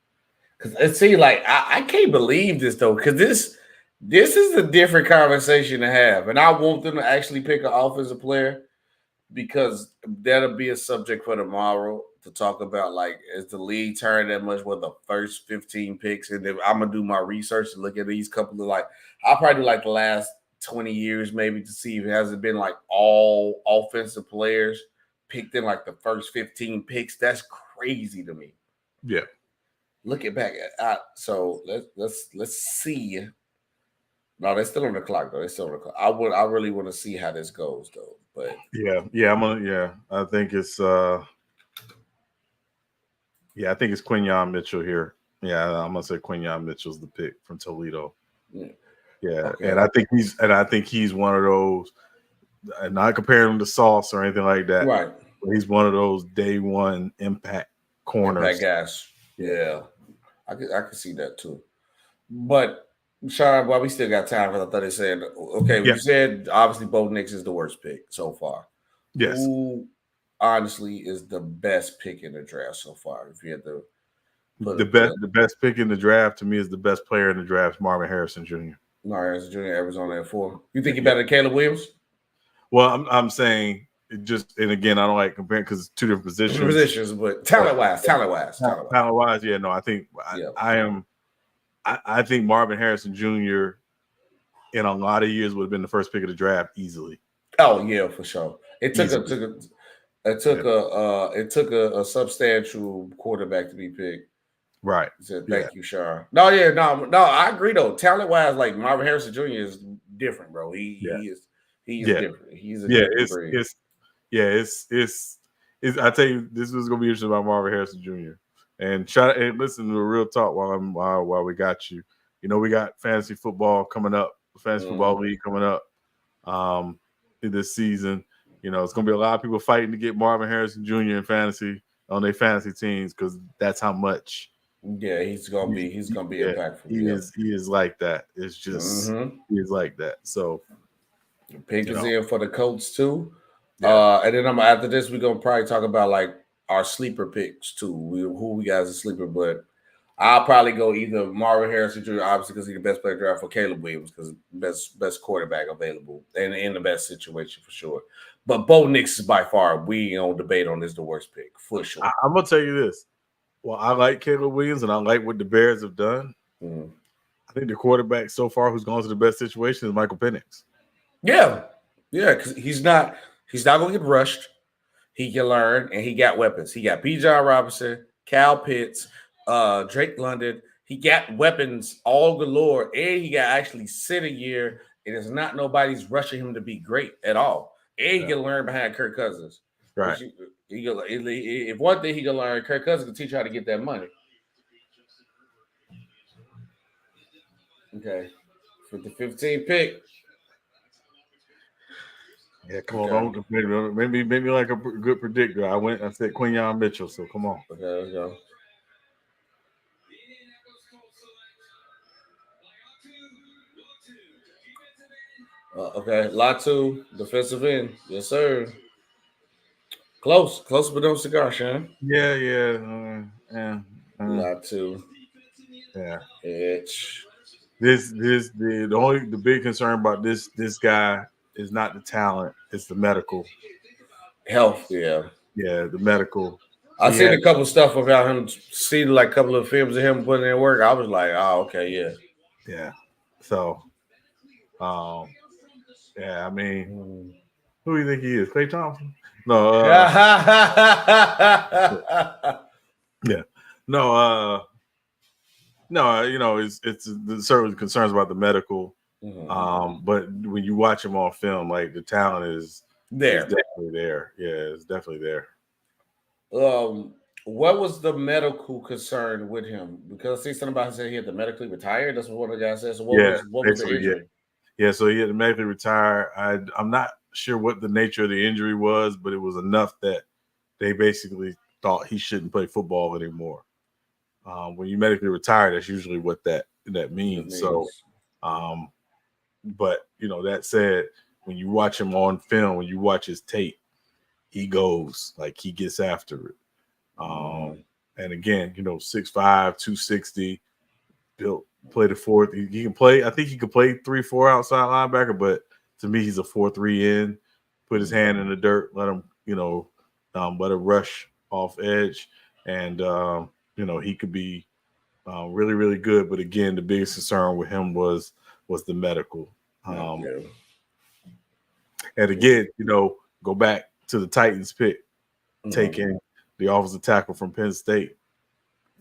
because I can't believe this though, because this is a different conversation to have, and I want them to actually pick an offensive player, because that'll be a subject for tomorrow to talk about. Like, is the league turned that much with the first 15 picks? And then I'm gonna do my research and look at these couple of I'll probably do the last 20 years maybe to see if it hasn't been all offensive players picked in the first 15 picks. That's crazy to me. Yeah. Looking back at so let's see. No, they're still on the clock though. They're still on the clock. I really want to see how this goes though. But I think it's I think it's Quinyon Mitchell here. Yeah, I'm gonna say Quinyon Mitchell's the pick from Toledo. Yeah. Okay. And I think he's one of those, and not comparing him to Sauce or anything like that. Right. But he's one of those day one impact corners. Impact guys. Yeah. I could see that too. But Sean, while we still got time, I thought they said, okay, we said obviously Bo Nix is the worst pick so far. Yes. Who honestly is the best pick in the draft so far? If you had to the best pick in the draft to me is the best player in the draft, Marvin Harrison Jr. Marvin Harrison Jr. Arizona at 4. You think he's better than Caleb Williams? Well, I'm saying it just, and again, I don't like comparing because it's two different positions. But talent wise, yeah, no, I think I think Marvin Harrison Jr. in a lot of years would have been the first pick of the draft easily. Oh yeah, for sure. It took a substantial quarterback to be picked. Right. Said, thank you, Sean. No, I agree though. Talent wise, Marvin Harrison Jr. is different, bro. He is different. He's a different breed. I tell you, this was gonna be interesting about Marvin Harrison Jr. And listen to the real talk while we got you. You know, we got fantasy football coming up, fantasy football league coming up this season. You know, it's gonna be a lot of people fighting to get Marvin Harrison Jr. in fantasy on their fantasy teams because that's how much. Yeah, he's gonna be impactful. He is like that. It's just he is like that. So pick is in for the Colts too. Yeah. And then after this, we're gonna probably talk about like our sleeper picks too. Who we guys are sleeper, but I'll probably go either Marvin Harrison Jr. obviously because he's the best player draft, for Caleb Williams because best quarterback available and in the best situation for sure. But Bo Nix is by far, we don't debate on, is the worst pick for sure. I'm gonna tell you this. Well, I like Caleb Williams and I like what the Bears have done. I think the quarterback so far who's gone to the best situation is Michael Penix. Yeah, because he's not gonna get rushed. He can learn, and he got weapons. He got Bijan Robinson, Cal Pitts, Drake London. He got weapons all galore, and he got actually sit a year. And it's not nobody's rushing him to be great at all. And he can learn behind Kirk Cousins. Right. If one thing he can learn, Kirk Cousins can teach you how to get that money. Okay. For the 15th pick. Yeah, come on. Maybe like a good predictor. I said Quinyon Mitchell, so come on. Okay, let's go. Okay, Latu, defensive end. Yes, sir. Close, but no cigar, Sean. Yeah. Latu. Yeah. Edge. The big concern about this guy is not the talent, it's the medical health. Yeah, the medical. I seen a couple of stuff about him. Seen like a couple of films of him putting in work. I was like, oh, okay, yeah. So, I mean, who do you think he is? Klay Thompson? No. Yeah. No. You know, it's certainly concerns about the medical. But when you watch him on film, like the talent is definitely there. Yeah, it's definitely there. What was the medical concern with him? Because I see something about him saying he had to medically retire. That's what one of the guys says. So what was the injury? Yeah, so he had to medically retire. I'm not sure what the nature of the injury was, but it was enough that they basically thought he shouldn't play football anymore. When you medically retire, that's usually what that means. So, but you know, that said, when you watch him on film, when you watch his tape, he goes, like he gets after it. And again, you know, 6'5", 260, built, play the fourth. He can play. I think he could play 3-4 outside linebacker, but to me, he's a 4-3 in. Put his hand in the dirt, let him, you know, let him rush off edge, and you know, he could be really, really good. But again, the biggest concern with him was the medical. And again, you know, go back to the Titans pick, taking the offensive tackle from Penn State.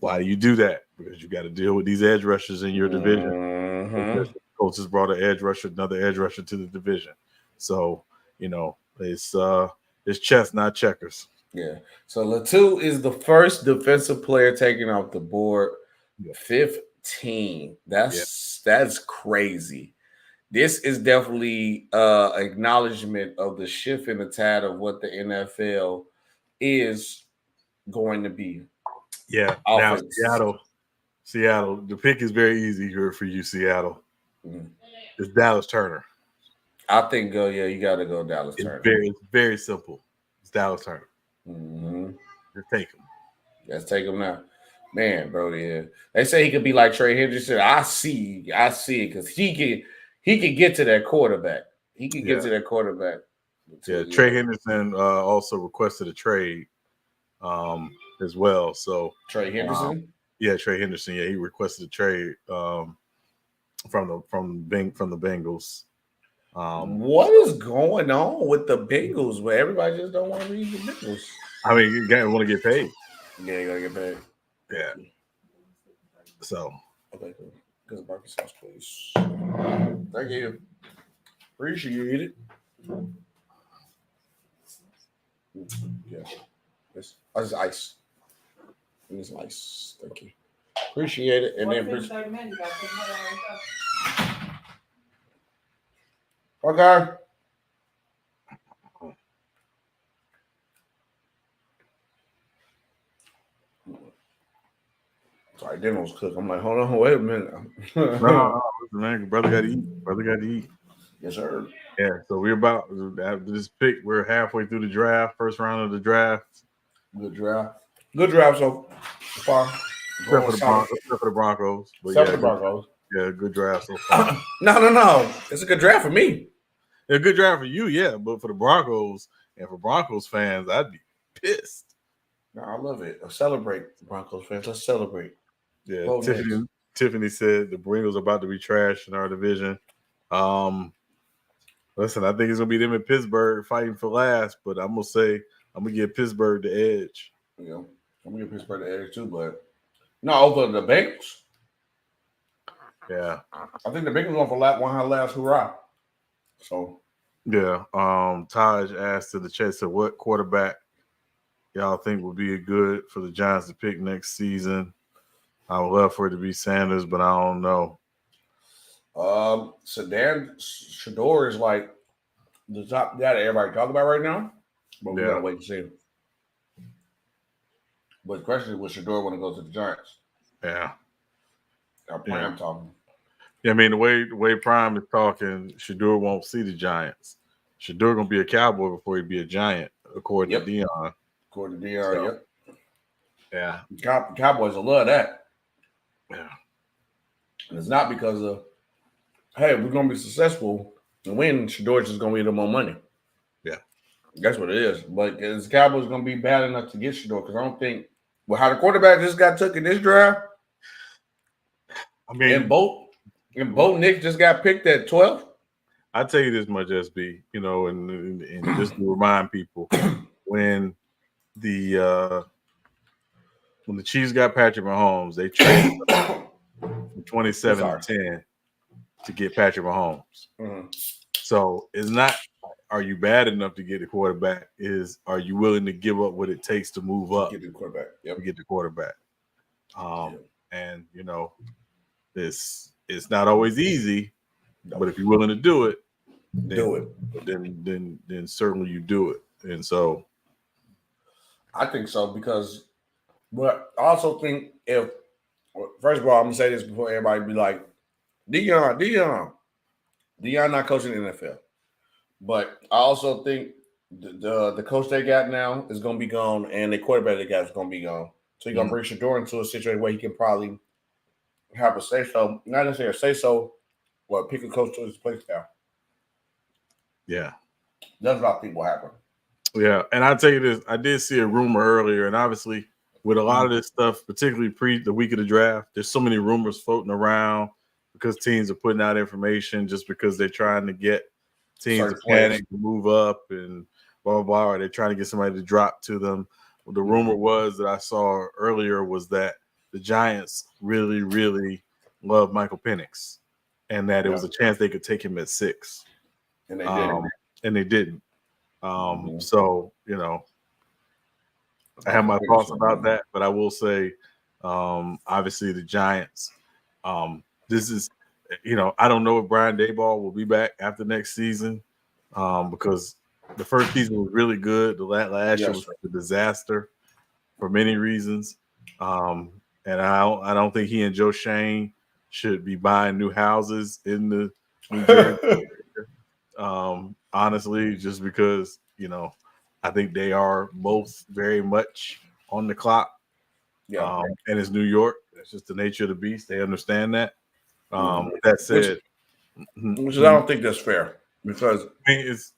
Why do you do that? Because you got to deal with these edge rushers in your division. Coaches brought an edge rusher, another edge rusher to the division. So, you know, it's chess, not checkers. Yeah. So Latu is the first defensive player taken off the board. 15. That's crazy. This is definitely acknowledgement of the shift in the tide of what the NFL is going to be. Yeah. Offense. Now Seattle. The pick is very easy here for you, Seattle. It's Dallas Turner. I think you got to go Dallas Turner. It's very simple. It's Dallas Turner. Just take him. Let's take him now. Man, bro, yeah. They say he could be like Trey Henderson. I see it because he can get to that quarterback. He can get to that quarterback. Yeah, Trey Henderson also requested a trade as well. So Trey Henderson? Trey Henderson. Yeah, he requested a trade from the Bengals. What is going on with the Bengals where everybody just don't want to read the Bengals? I mean, you gotta want to get paid. Yeah, you gotta get paid. Yeah. So. Okay, cool. Because Marcus Sauce, please. Thank you. Appreciate it. Yeah. It's ice. It's ice. Thank you. Appreciate it. And then okay. Sorry, dinner was cooked. I'm like, hold on, wait a minute. No, man, brother got to eat. Brother got to eat. Yes, sir. Yeah, so we're about after this pick. We're halfway through the draft, first round of the draft. Good draft. Good draft so far. Except for the Broncos. But Except for the Broncos. Yeah, good draft so far. No. It's a good draft for me. A good draft for you, yeah. But for the Broncos and for Broncos fans, I'd be pissed. No, I love it. Celebrate, Broncos fans. Let's celebrate. Yeah, Tiffany said the Bengals are about to be trashed in our division. Listen, I think it's gonna be them in Pittsburgh fighting for last, but I'm gonna give Pittsburgh the edge. Yeah, I'm gonna give Pittsburgh the edge too, but no, over the Bengals. Yeah, I think the Bengals going for one last hurrah. So yeah. Taj asked in the chat, so what quarterback y'all think would be good for the Giants to pick next season? I would love for it to be Sanders, but I don't know. Shador is like the top guy that everybody talk about right now, but we gotta wait and see. But the question is, would Shador want to go to the Giants? Yeah. Prime talking. Yeah, I mean the way Prime is talking, Shador won't see the Giants. Shador gonna be a Cowboy before he be a Giant, according to Dion. According to Dion, Yeah. Cowboys will love that. Yeah. And it's not because of, hey, we're gonna be successful and win. Shador's just gonna get them more money. Yeah, that's what it is. But the Cowboys gonna be bad enough to get Shador because I don't think how the quarterback just got took in this draft. I mean, and both Nick just got picked at 12. I'll tell you this much, SB. And just to remind people, when the Chiefs got Patrick Mahomes, they traded from 27 to 10 to get Patrick Mahomes. Mm-hmm. So it's not, are you bad enough to get a quarterback? Are you willing to give up what it takes to move up? Get the quarterback. Yep. Get the quarterback. And it's not always easy, but if you're willing to do it, then certainly you do it. And so I think so because, but I also think first of all, I'm gonna say this before everybody be like, Dion not coaching the NFL, but I also think the coach they got now is gonna be gone, and the quarterback they got is gonna be gone. So you're gonna bring Shador into a situation where he can probably have a say-so, not necessarily a say-so, but pick a coach to his play style. Yeah. That's what I think will happen. Yeah, and I'll tell you this, I did see a rumor earlier, and obviously with a lot of this stuff, particularly the week of the draft, there's so many rumors floating around because teams are putting out information just because they're trying to get teams to panic to move up and blah, blah, blah, or they're trying to get somebody to drop to them. The rumor was that I saw earlier was that the Giants really, really love Michael Penix and that it was a chance they could take him at 6. And they didn't. And they didn't. So, I have my thoughts about that, but I will say, obviously the Giants, this is, I don't know if Brian Daboll will be back after next season because the first season was really good. The last year was a disaster for many reasons. And I don't think he and Joe Shane should be buying new houses in the New Jersey area. Honestly, just because, I think they are both very much on the clock. Yeah. And it's New York. That's just the nature of the beast. They understand that. That said, which is I don't think that's fair because it's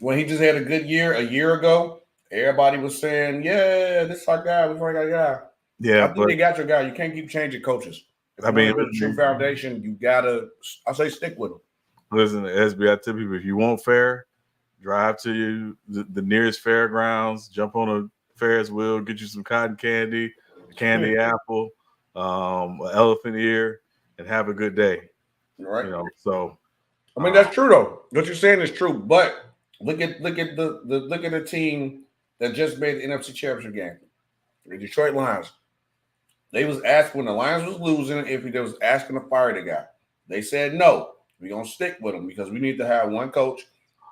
when he just had a good year a year ago, everybody was saying, "Yeah, this is our guy. We're our guy." Yeah, I think they got your guy. You can't keep changing coaches. If you want a true foundation, you gotta. I say stick with him. Listen, SB, I tell people if you want fair, drive to the nearest fairgrounds, jump on a Ferris wheel, get you some cotton candy, a candy apple, an elephant ear, and have a good day. Right. So that's true though. What you're saying is true, but look at the team that just made the NFC Championship game, the Detroit Lions. They was asked when the Lions was losing if they was asking to fire the guy. They said no. We're gonna stick with him because we need to have one coach.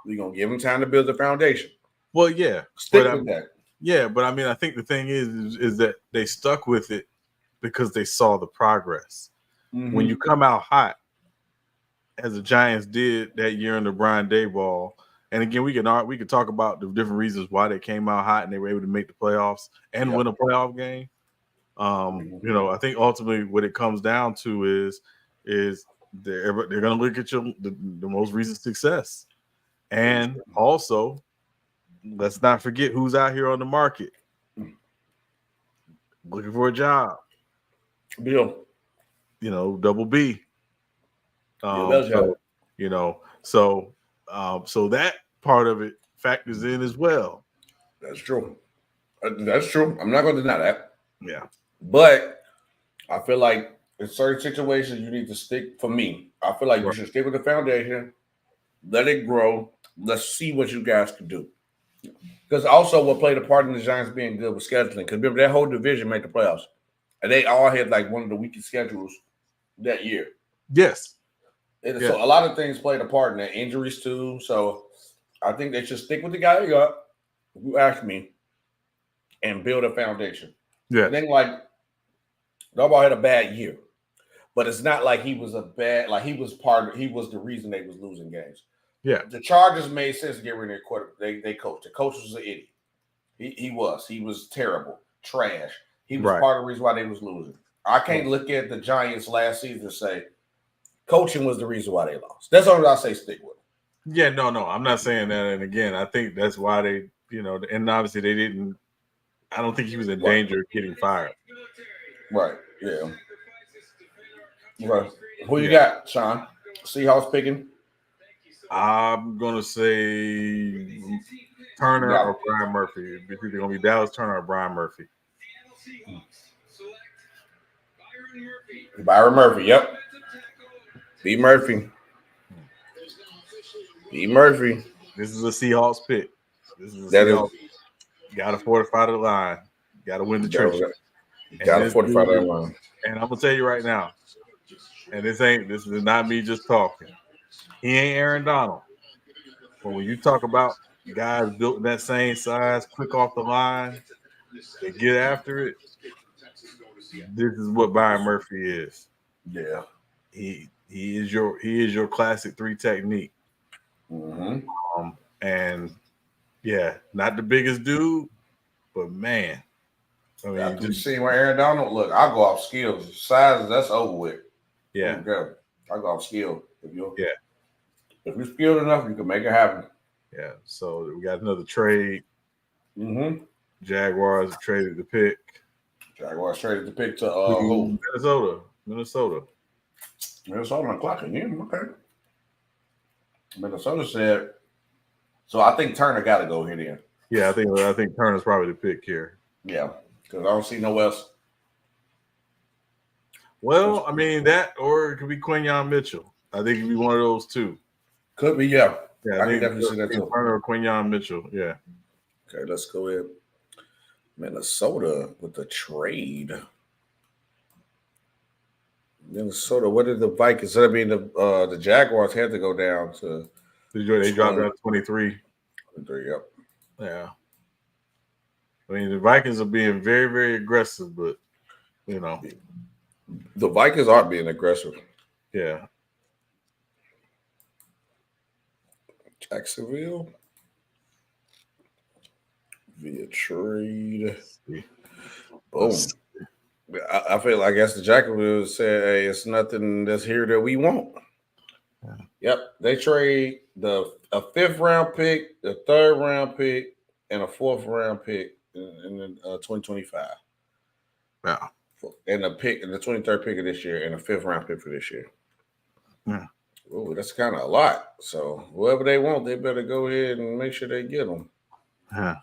We're gonna give him time to build the foundation. Well, yeah, stick with that. Yeah, but I mean, I think the thing is that they stuck with it because they saw the progress. Mm-hmm. When you come out hot, as the Giants did that year under Brian Daboll, and again, we could talk about the different reasons why they came out hot and they were able to make the playoffs and win a playoff game. You know, I think ultimately what it comes down to is they're going to look at the most recent success, and also let's not forget who's out here on the market looking for a job. Bill, you know, Double B. So that part of it factors in as well. That's true. That's true. I'm not going to deny that. Yeah. But I feel like in certain situations, you need to stick. For me, I feel like you should stick with the foundation, let it grow. Let's see what you guys can do. Because also what played a part in the Giants being good was scheduling. Because remember, that whole division made the playoffs. And they all had like one of the weakest schedules that year. Yes. So a lot of things played a part in that. Injuries too. So I think they should stick with the guy they got, if you ask me, and build a foundation. Yeah. And then like Darboll had a bad year. But it's not like he was he was the reason they was losing games. Yeah. The Chargers made sense to get rid of their quarterback. They coach. The coach was an idiot. He was terrible. Trash. He was part of the reason why they was losing. I can't look at the Giants last season and say coaching was the reason why they lost. That's all I say. Stick with them. Yeah, no, I'm not saying that. And again, I think that's why they, and obviously they didn't. I don't think he was in danger of getting fired. Right. Yeah. Right. Who you got, Sean? Seahawks picking? I'm gonna say Turner or Brian Murphy. It's either gonna be Dallas Turner or Brian Murphy. Byron Murphy. Yep. B. Murphy. B. Murphy. This is a Seahawks pick. This is a Seahawks. You gotta fortify the line. You gotta win the trenches. You gotta fortify that line. And I'm gonna tell you right now, and this is not me just talking. He ain't Aaron Donald. But when you talk about guys built in that same size, quick off the line, they get after it. This is what Byron Murphy is. Yeah. He is your classic 3 technique. Mm-hmm. And yeah, not the biggest dude, but man. I mean, after you see where Aaron Donald, look, I'll go off skills. Size, that's over with. Yeah. I'll go off skill. If you're skilled enough, you can make it happen. Yeah. So we got another trade. Mm-hmm. Jaguars traded the pick. Jaguars traded the pick to who? Minnesota on the clock again. Okay. Minnesota said. So I think Turner got to go here then. Yeah, I think Turner's probably the pick here. Yeah, because I don't see no else. Well, I mean that, or it could be Quinyon Mitchell. I think it could be one of those two. Could be, yeah. Yeah, I can definitely see that too. Turner or Quinyon Mitchell. Yeah. Okay, let's go ahead. Minnesota with the trade. Minnesota. What did the Vikings? I mean, the Jaguars had to go down to. They dropped down to 23. 23, yep. Yeah. I mean, the Vikings are being very, very aggressive, but the Vikings are being aggressive. Yeah. Jacksonville via trade. Boom. I feel like, I guess the Jacksonville said, hey, it's nothing that's here that we want. Yeah. Yep. They trade a 5th round pick, the 3rd round pick, and a 4th round pick in 2025. Yeah. And the 23rd pick of this year, and a 5th round pick for this year. Yeah. Oh, that's kind of a lot. So whoever they want, they better go ahead and make sure they get them. Yeah.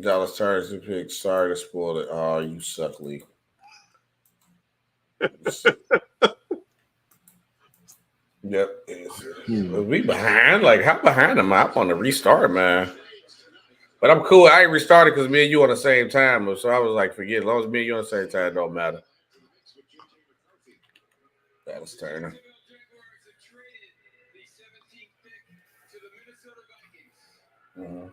Dallas Turner's the pick. Sorry to spoil it. Oh, you suck, Lee. Yep. We behind? Like, how behind am I? I'm on the restart, man. But I'm cool. I ain't restarted because me and you on the same time. So I was like, forget. As long as me and you on the same time, it don't matter. That's Turner. Mm-hmm. With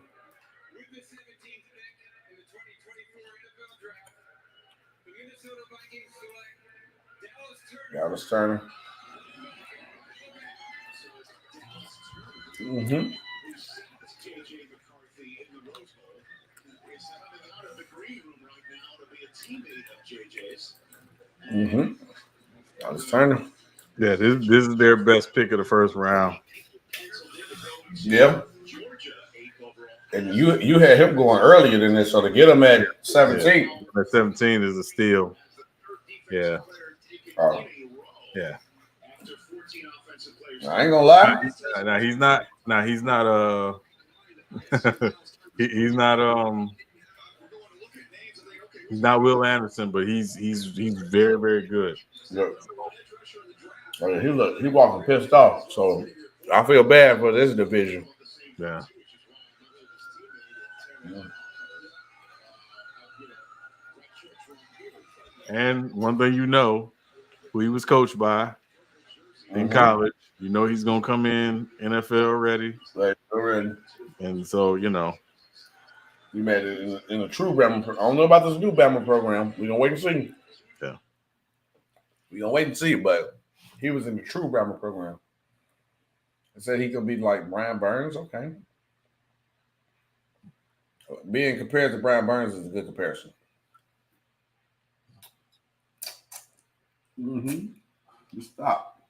the 17th pick in the 2024 NFL Draft, the Minnesota Vikings select Dallas Turner. Mm-hmm. Mm-hmm. Dallas Turner. Yeah, this is their best pick of the first round. Yeah. And you had him going earlier than this, so to get him at 17. Yeah. At 17 is a steal. Yeah. Oh. Yeah. I ain't gonna lie. Now he's not. Now he's not. He's not. He's not Will Anderson, but he's very, very good. Look. I mean, he walking pissed off. So I feel bad for this division. Yeah. And one thing who he was coached by in college, he's gonna come in NFL ready. Like already. And so, he made it in a true Bama. I don't know about this new Bama program. We gonna wait and see. Yeah. We gonna wait and see, but he was in the true Bama program. It said he could be like Brian Burns. Okay. Being compared to Brian Burns is a good comparison. Mm-hmm. You stop.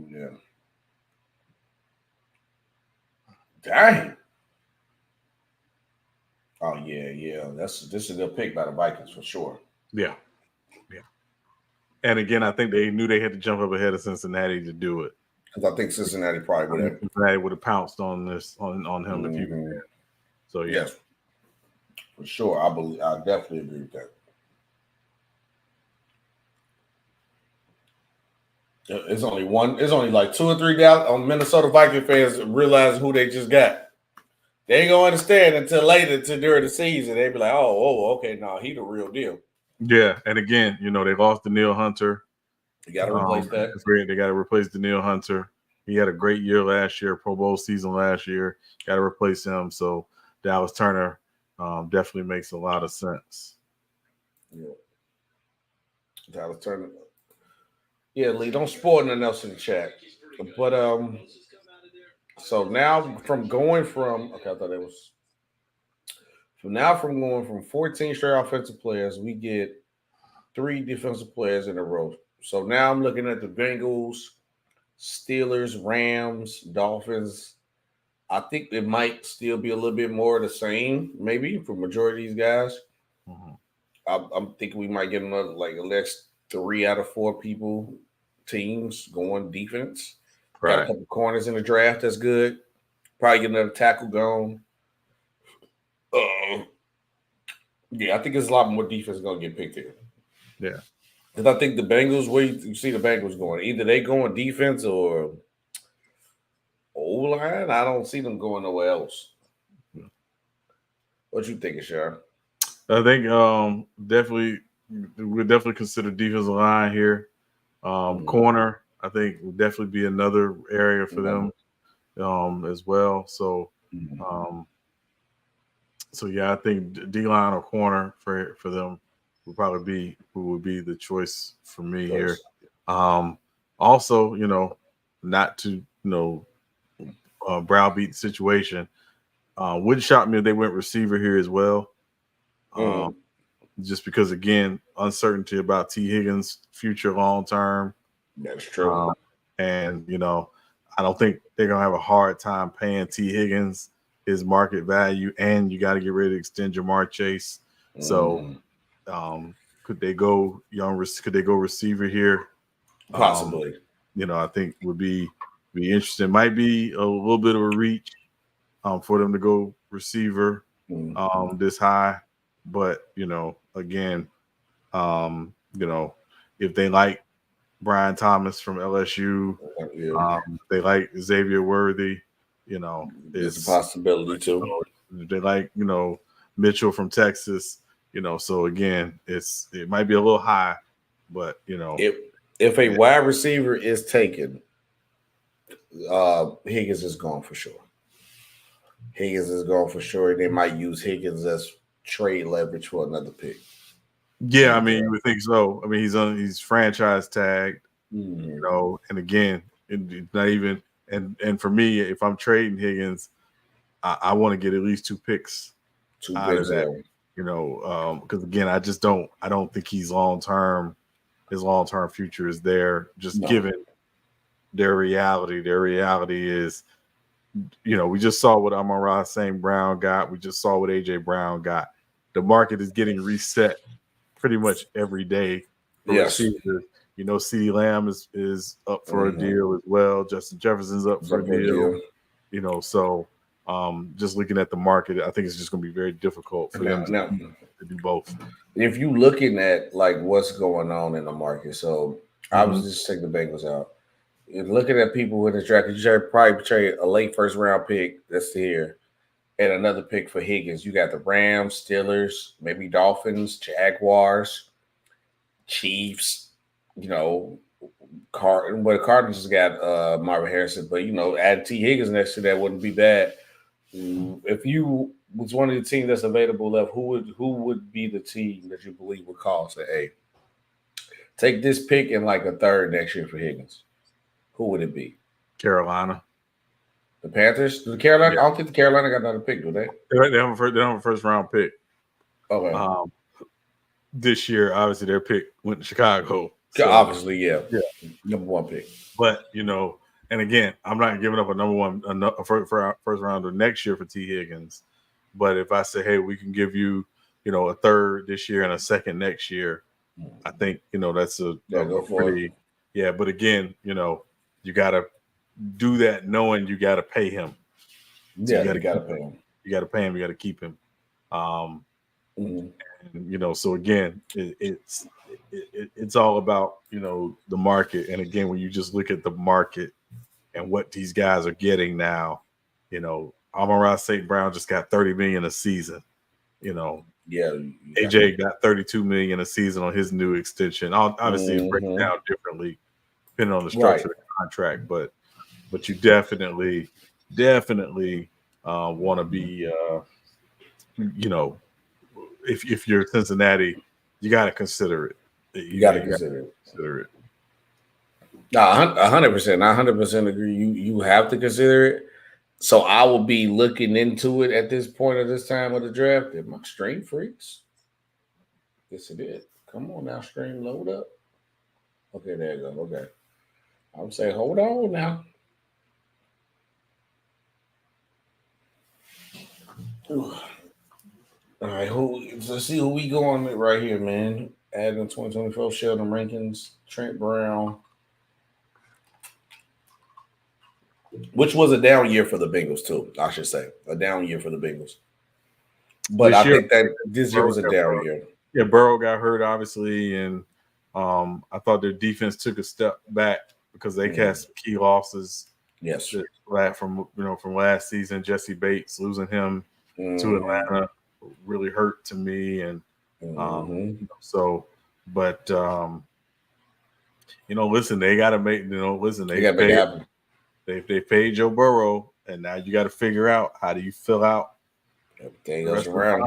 Yeah. Dang. Oh yeah. This is a good pick by the Vikings for sure. Yeah. And again, I think they knew they had to jump up ahead of Cincinnati to do it. Because I think Cincinnati probably would have pounced on this on him if you could. So yes, for sure. I definitely agree with that. It's only like 2 or 3 Minnesota Viking fans realize who they just got. They ain't gonna understand until later, during the season. They be like, okay, no, he the real deal. Yeah, and again, they lost Danielle Hunter. You got to replace that. They got to replace Danielle Hunter. He had a great year last year, Pro Bowl season last year. Got to replace him. So Dallas Turner definitely makes a lot of sense. Yeah. Dallas Turner. Yeah, Lee, don't spoil nothing else in the chat. But so now from going from 14 straight offensive players, we get 3 defensive players in a row. So now I'm looking at the Bengals, Steelers, Rams, Dolphins. I think it might still be a little bit more of the same, maybe for majority of these guys. Mm-hmm. I'm thinking we might get another like the next 3 out of 4 teams going defense. Right. Got a couple corners in the draft that's good. Probably get another tackle going. Yeah, I think there's a lot more defense going to get picked here. Yeah. Because I think the Bengals, where you see the Bengals going, either they going defense or O-line. I don't see them going nowhere else. What you thinking, Sean? I think we'll definitely consider defensive line here. Corner, I think will definitely be another area for them as well. So, yeah, I think D-line or corner for them would probably be who would be the choice for me here. Also, not to browbeat the situation. Wouldn't shock me if they went receiver here as well. Just because, again, uncertainty about T. Higgins' future long term. That's true. And, I don't think they're going to have a hard time paying T. Higgins his market value, and you got to get ready to extend Jamar Chase. So, could they go receiver here? Possibly. I think would be interesting. Might be a little bit of a reach for them to go receiver this high. But again, if they like Brian Thomas from LSU, they like Xavier Worthy, it's a possibility too. If they like Mitchell from Texas, so again, it might be a little high, but if a wide receiver is taken, Higgins is gone for sure. Higgins is gone for sure. They might use Higgins as trade leverage for another pick. Yeah, I mean, you would think so. I mean, he's franchise tagged, and again, it's not even. And for me, if I'm trading Higgins, I want to get at least 2 picks out of that. Because again, I don't think he's long term. His long term future is there. Just given their reality. Their reality is, we just saw what Amon-Ra St. Brown got. We just saw what AJ Brown got. The market is getting reset pretty much every day for receivers. CeeDee Lamb is up for a deal as well. Justin Jefferson's up for a deal. So just looking at the market, I think it's just going to be very difficult for them to do both. If you're looking at like what's going on in the market, so I was just take the Bengals out. If looking at people in the draft, you probably trade a late first round pick that's here and another pick for Higgins. You got the Rams, Steelers, maybe Dolphins, Jaguars, Chiefs, Cardinals has got Marvin Harrison, but add T. Higgins next to that wouldn't be bad. If you was one of the teams that's available left, who would be the team that you believe would call say, hey, take this pick and like a third next year for Higgins? Who would it be? Carolina. The Panthers? The Carolina? Yeah. I don't think the Carolina got another pick, do they? They have a first round pick. Okay. This year, obviously, their pick went to Chicago. So, obviously, yeah. Number 1 pick. But, and again, I'm not giving up a first rounder next year for T. Higgins. But if I say, hey, we can give you, a third this year and a second next year, I think, that's a pretty – yeah, but again, you got to do that knowing you got to pay him. So you got to pay him. You got to pay him. You got to keep him. And, so again, it's all about, the market. And again, when you just look at the market and what these guys are getting now, Amon-Ra St. Brown just got $30 million a season. AJ got $32 million a season on his new extension. Obviously, it breaks down differently depending on the structure of the contract, but you definitely want to be, if you're Cincinnati, you got to consider it. You got to consider it. No, 100%. I 100% agree. You have to consider it. So I will be looking into it at this point of this time of the draft. Am I stream freaks? Yes, it is. Come on now, stream load up. Okay, there you go. Okay. I would say, hold on now. Ooh. All right, let's see who we going with right here, man. Adding 2024 Sheldon Rankins, Trent Brown. Which was a down year for the Bengals, too, I should say. A down year for the Bengals. But I think that this year was a down year. Yeah, Burrow got hurt, obviously, and I thought their defense took a step back because they had some key losses. Yes. From last season, Jesse Bates, losing him to Atlanta really hurt to me. And listen, they got to make, they got to make it happen. They paid Joe Burrow, and now you got to figure out how do you fill out everything else around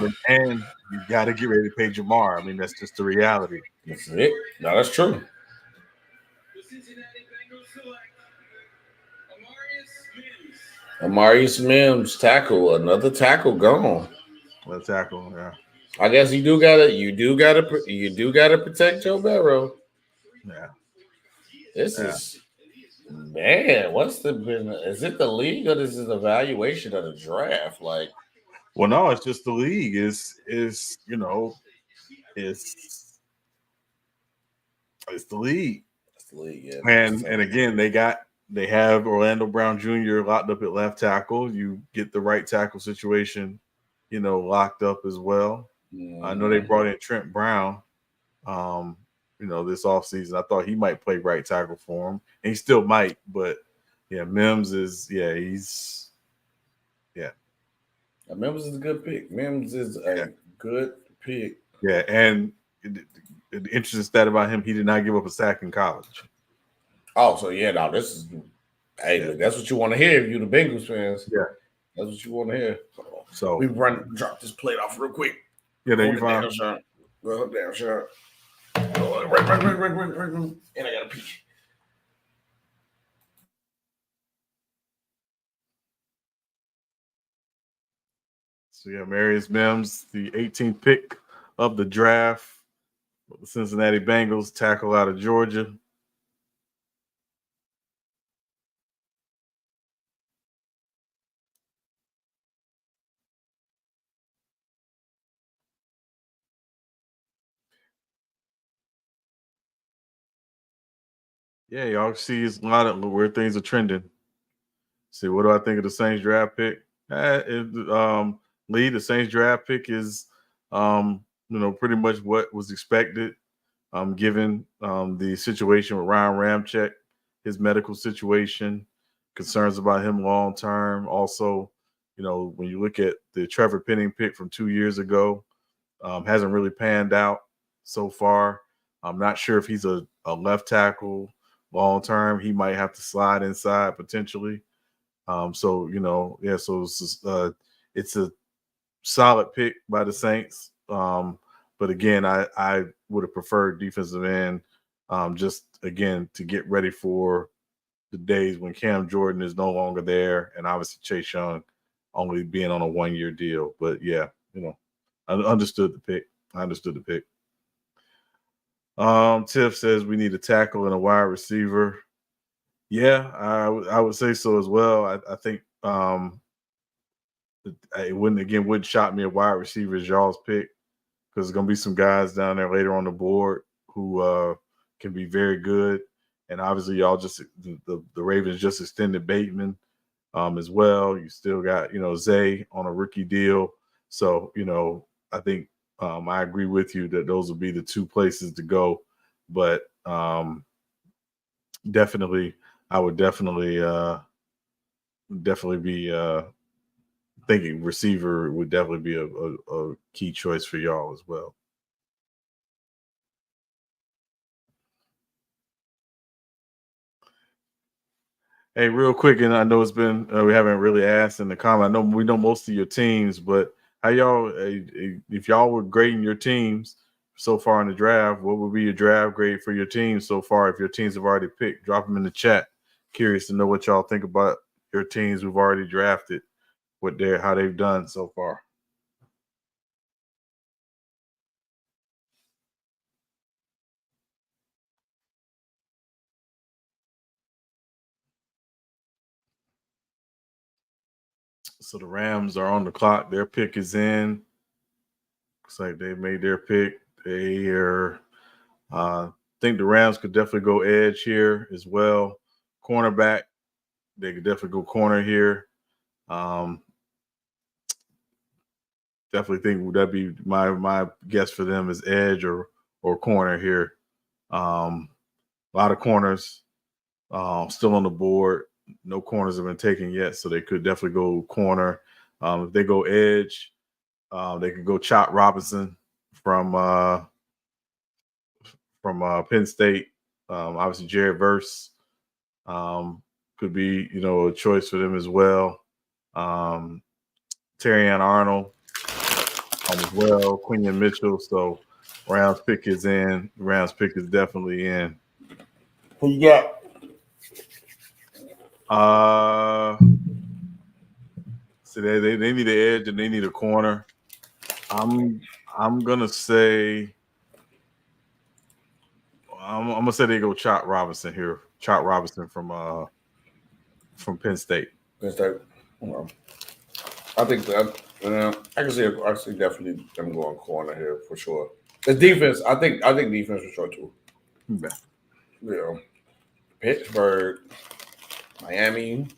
him, and you got to get ready to pay Jamar. I mean, that's just the reality. That's it. No, that's true. The Cincinnati Bengals select Amarius Mims, tackle, another tackle gone. Another tackle, yeah. I guess you do gotta protect Joe Burrow. Yeah. This is. Man, is it the league or is it the evaluation of the draft? Like, well, no, it's just the league. It's the league. It's the league, yeah. And again, they have Orlando Brown Jr. locked up at left tackle. You get the right tackle situation, locked up as well. I know they brought in Trent Brown, this offseason. I thought he might play right tackle for him, and he still might. But yeah, Mims is Mims is a good pick. Mims is a good pick. Yeah, and the interesting stat about him, he did not give up a sack in college. Oh, so this is look, that's what you want to hear if you're the Bengals fans. Yeah, that's what you want to hear. So we drop this plate off real quick. Yeah, there you fine. Well, down, sure. Right. And I got a pee. So Marius Mims, the 18th pick of the draft, the Cincinnati Bengals, tackle out of Georgia. Yeah, y'all see a lot of where things are trending. See, what do I think of the Saints draft pick? Lee, the Saints draft pick is, pretty much what was expected, given the situation with Ryan Ramczyk, his medical situation, concerns about him long term. Also, when you look at the Trevor Penning pick from 2 years ago, hasn't really panned out so far. I'm not sure if he's a left tackle long term. He might have to slide inside potentially. So it's a solid pick by the Saints. But again, I would have preferred defensive end, just again to get ready for the days when Cam Jordan is no longer there, and obviously Chase Young only being on a 1-year deal. But yeah, I understood the pick. Tiff says we need a tackle and a wide receiver. Yeah, I would say so as well. I think it wouldn't shock me a wide receiver is y'all's pick, because there's going to be some guys down there later on the board who can be very good. And obviously y'all the Ravens just extended Bateman as well. You still got, Zay on a rookie deal. So, I think I agree with you that those will be the two places to go. But definitely, I would definitely be thinking receiver would definitely be a key choice for y'all as well. Hey, real quick, and I know it's been we haven't really asked in the comment. I know we know most of your teams, but how y'all, if y'all were grading your teams so far in the draft, what would be your draft grade for your team so far? If your teams have already picked, drop them in the chat. Curious to know what y'all think about your teams who've already drafted, how they've done so far. So the Rams are on the clock. Their pick is in. Looks like they made their pick. They are, think the Rams could definitely go edge here as well. Cornerback, they could definitely go corner here. Definitely think that'd be my guess for them is edge or corner here. A lot of corners still on the board. No corners have been taken yet, so they could definitely go corner. If they go edge, they could go Chop Robinson from Penn State. Obviously, Jared Verse could be a choice for them as well. Terrion Arnold as well. Quinion Mitchell. So Rams pick is in. Rams pick is definitely in. Who you got? So they need an edge and they need a corner. I'm gonna say they go Chop Robinson here. Chop Robinson from Penn State. Penn State. I think that I can see definitely them going corner here for sure. The defense, I think defense for sure too. Yeah. Pittsburgh, Miami.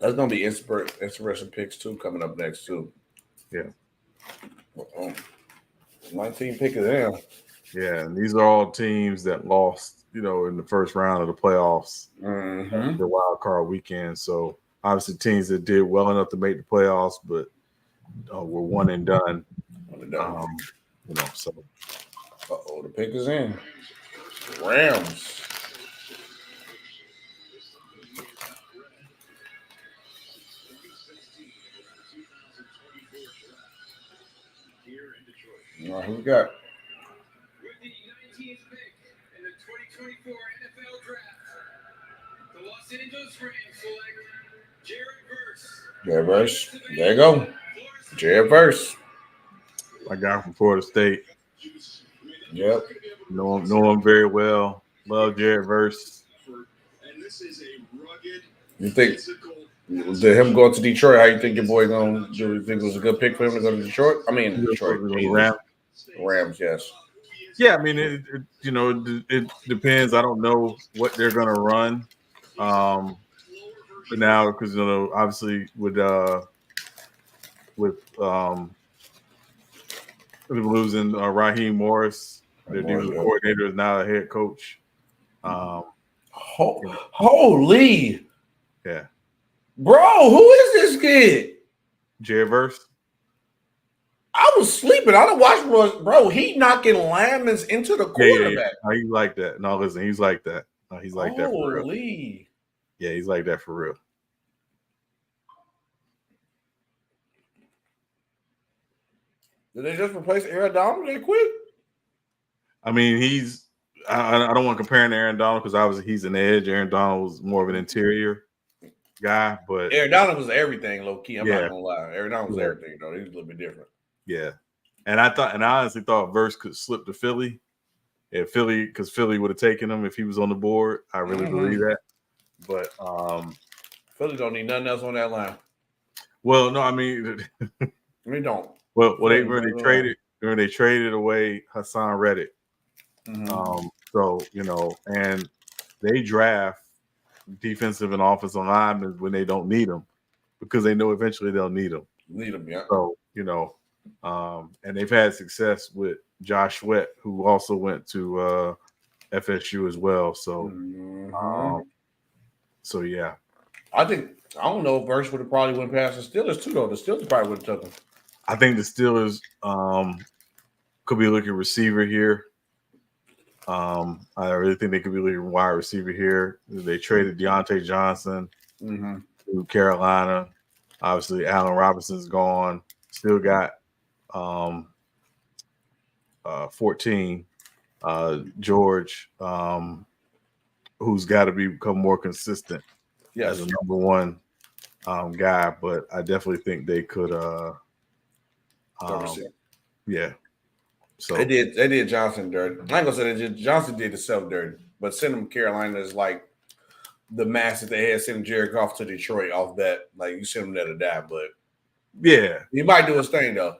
That's gonna be interesting picks too coming up next too. Yeah. 19 pick of them. Yeah, and these are all teams that lost, in the first round of the playoffs, the wild card weekend. So obviously teams that did well enough to make the playoffs, but were one and done. So. The pick is in. Rams. Who we got? With the 19th pick in the 2024 NFL Draft, the Los Angeles Rams select Jared Verse. There you go. Jared Verse. My guy from Florida State. Yep. Know him very well. Love Jared Verse. You think him going to Detroit? How you think your boy going to do? You think it was a good pick for him to go to Detroit? I mean, Detroit. Rams, yes. Yeah, I mean, it depends. I don't know what they're going to run. But now, because obviously with losing Raheem Morris, their defensive coordinator is now a head coach. Holy, yeah, bro, who is this kid? Jared Verse. I was sleeping. I don't watch, bro. He knocking linemen into the quarterback. Yeah. He's like that. No, listen, he's like that. No, he's like that for real. Holy. Yeah, he's like that for real. Did they just replace Aaron Donald that quick? I mean, I don't want to compare him to Aaron Donald because obviously he's an edge. Aaron Donald was more of an interior guy, but Aaron Donald was everything, low key. I'm not gonna lie. Aaron Donald was everything, though. He was a little bit different. Yeah, and I honestly thought Verse could slip to Philly. Because Philly would have taken him if he was on the board. I really believe that. But Philly don't need nothing else on that line. Well, no, I mean, we don't. Well, they traded away Hassan Reddick. So and they draft defensive and offensive linemen when they don't need them because they know eventually they'll need them. Yeah. So and they've had success with Josh Sweat, who also went to FSU as well. So, so yeah. I don't know if Verse would have probably went past the Steelers too, though. The Steelers probably would have took him. I think the Steelers could be looking receiver here. I really think they could be looking wide receiver here. They traded Deontay Johnson to Carolina. Obviously, Allen Robinson's gone. Still got 14. George, who's got to become more consistent as a number one guy. But I definitely think they could. Yeah. So they did Johnson dirty. I ain't gonna say that Johnson did himself dirty, but sending him Carolina is like the mass that they had sending Jared Goff to Detroit off that. Like you send him there to die, but yeah, he might do his thing though.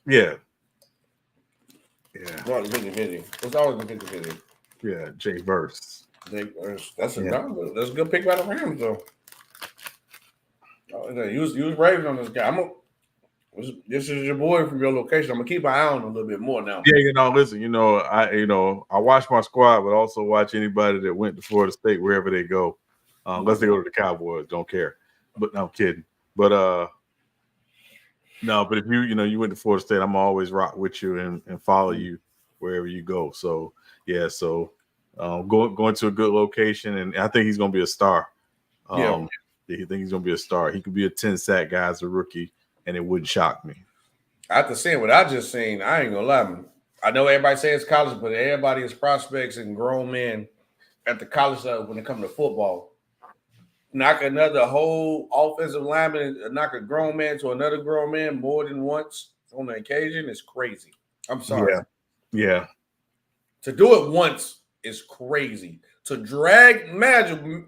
Yeah. It's always been 50-50. Yeah, Jay Verse. That's a good pick by the Rams though. Use Ravens on this guy. This is your boy from your location. I'm gonna keep my eye on him a little bit more now. Yeah, listen, I watch my squad, but also watch anybody that went to Florida State wherever they go, unless they go to the Cowboys. Don't care. But no, I'm kidding. But no, but if you went to Florida State, I'm always rock with you and follow you wherever you go. So yeah, going to a good location, and I think he's gonna be a star. I think he's gonna be a star. He could be a 10-sack guy as a rookie. And it wouldn't shock me. After seeing what I just seen, I ain't gonna lie. I know everybody says college, but everybody is prospects and grown men at the college level when it comes to football. Knock another whole offensive lineman, knock a grown man to another grown man more than once on the occasion is crazy. I'm sorry. Yeah. To do it once is crazy. To drag, imagine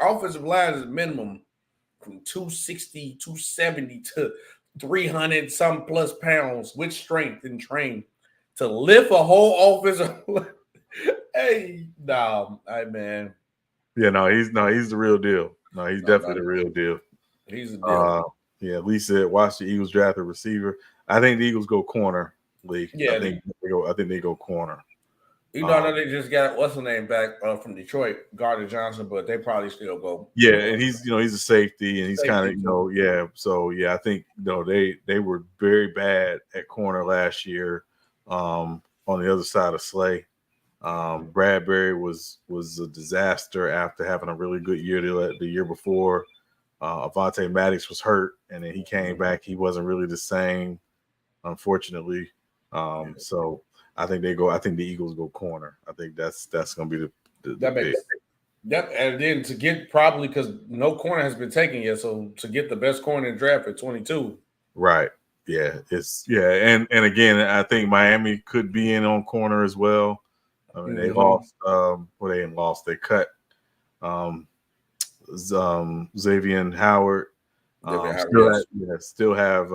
offensive line is minimum from 260, 270 to 300 some plus pounds with strength and train to lift a whole offensive. Hey, man. Yeah, he's the real deal. No, he's definitely the real deal. He's a deal. Yeah, Lee said, watch the Eagles draft a receiver. I think the Eagles go corner, Lee. Yeah, I think they go corner. I know they just got what's the name back from Detroit, Gardner Johnson, but they probably still go. Yeah, and he's a safety, and he's kind of yeah. So yeah, I think they were very bad at corner last year. On the other side of Slay, Bradbury was a disaster after having a really good year the year before. Avonte Maddox was hurt, and then he came back. He wasn't really the same, unfortunately. So I think the Eagles go corner. I think that's going to be the pick. Yep, and then to get probably because no corner has been taken yet, so to get the best corner in the draft at 22. Right. Yeah. And again, I think Miami could be in on corner as well. I mean, they lost. They didn't lost. They cut. Xavier Howard. Still have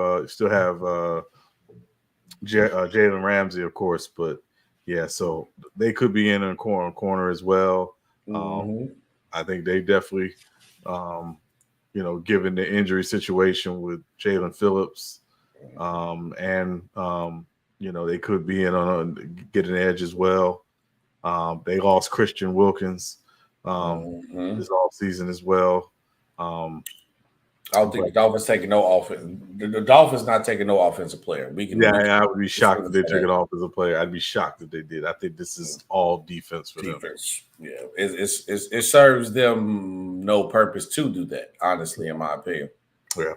Jalen Ramsey, of course, but yeah, so they could be in a corner as well. I think they definitely, given the injury situation with Jalen Phillips, and they could be in on get an edge as well. They lost Christian Wilkins this offseason as well. I don't think the Dolphins taking no offense. The Dolphins not taking no offensive player. I would be shocked if they took an offensive player. I'd be shocked if they did. I think this is all defense for them. Yeah, it serves them no purpose to do that. Honestly, in my opinion. Yeah.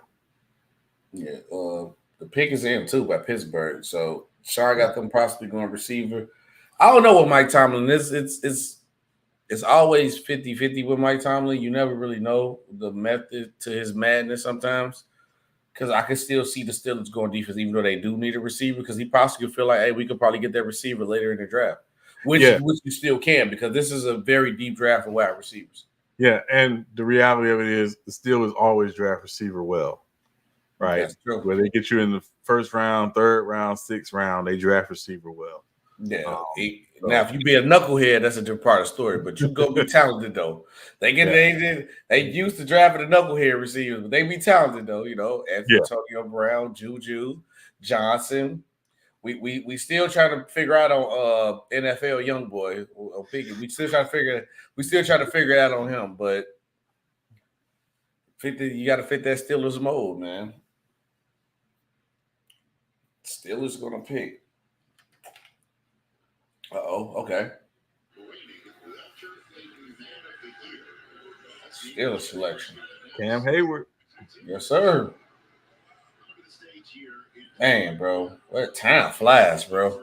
The pick is in too by Pittsburgh. So Sean got them possibly going receiver. I don't know what Mike Tomlin is. It's always 50-50 with Mike Tomlin. You never really know the method to his madness sometimes because I can still see the Steelers going defense even though they do need a receiver because he possibly could feel like, hey, we could probably get that receiver later in the draft, which you still can because this is a very deep draft of wide receivers. Yeah, and the reality of it is the Steelers always draft receiver well, right? That's true. Where they get you in the first round, third round, sixth round, they draft receiver well. Yeah. Now, if you be a knucklehead, that's a different part of the story. But you go be talented though. They used to drafting the knucklehead receivers, but they be talented though. Antonio Brown, Juju, Johnson. We still trying to figure out on NFL young boy. We still trying to figure it out on him. But you got to fit that Steelers mold, man. Steelers gonna pick. Okay. Steelers selection. Cam Hayward. Yes, sir. Man, bro. What time flies, bro.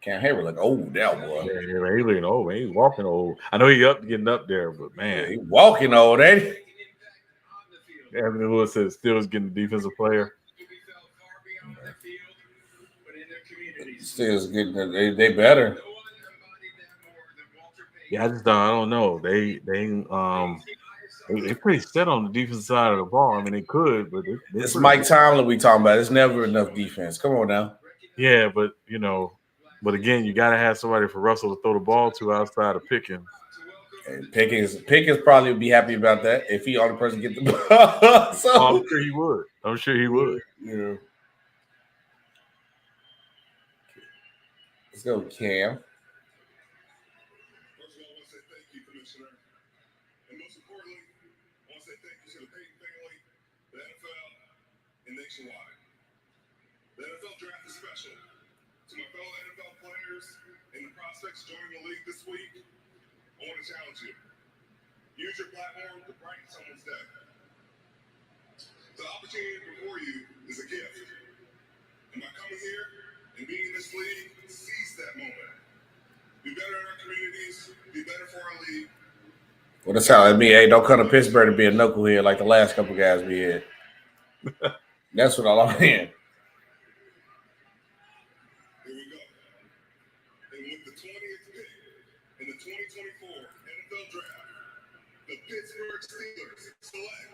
Cam Hayward look old now, boy. Yeah, he looking old, man. He's walking old. I know he's getting up there, but man. He walking old, ain't he? Anthony Lewis said Steelers getting the defensive player. Steelers getting they better. Yeah, I don't know. They pretty set on the defensive side of the ball. I mean, they could, but it's Mike Tomlin we talking about. It's never enough defense. Come on now. Yeah, but again, you got to have somebody for Russell to throw the ball to outside of Pickens. And Pickens probably would be happy about that if he only person get the ball. I'm sure he would. Yeah. Let's go, Cam. First of all, I want to say thank you, Commissioner. And most importantly, I want to say thank you to the Peyton family, the NFL, and nationwide. The NFL Draft Special. To my fellow NFL players and the prospects joining the league this week, I want to challenge you. Use your platform to brighten someone's day. The opportunity before you is a gift. And by coming here and being in this league, seize that moment. Be better in our communities, be better for our league. Well, that's how I mean. Hey, don't come to Pittsburgh to be a knucklehead like the last couple guys we had. That's what I'm in. Here we go. And with the 20th pick in the 2024 NFL Draft, the Pittsburgh Steelers select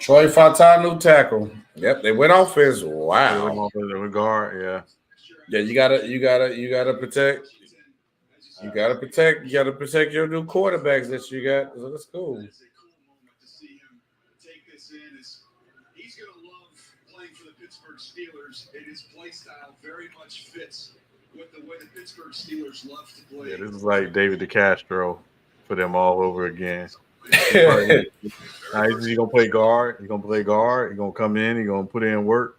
Troy Fautanu tackle. Yep, they went offense. Wow. Guard, yeah. Yeah, you gotta protect. You gotta protect your new quarterbacks that you got. So that's cool. It's a cool moment to see him take this in. He's going to love playing for the Pittsburgh Steelers, and his play style very much fits with the way the Pittsburgh Steelers love to play. Yeah, this is like David DeCastro for them all over again. He's gonna play guard. He's gonna play guard. He's gonna come in. He's gonna put in work.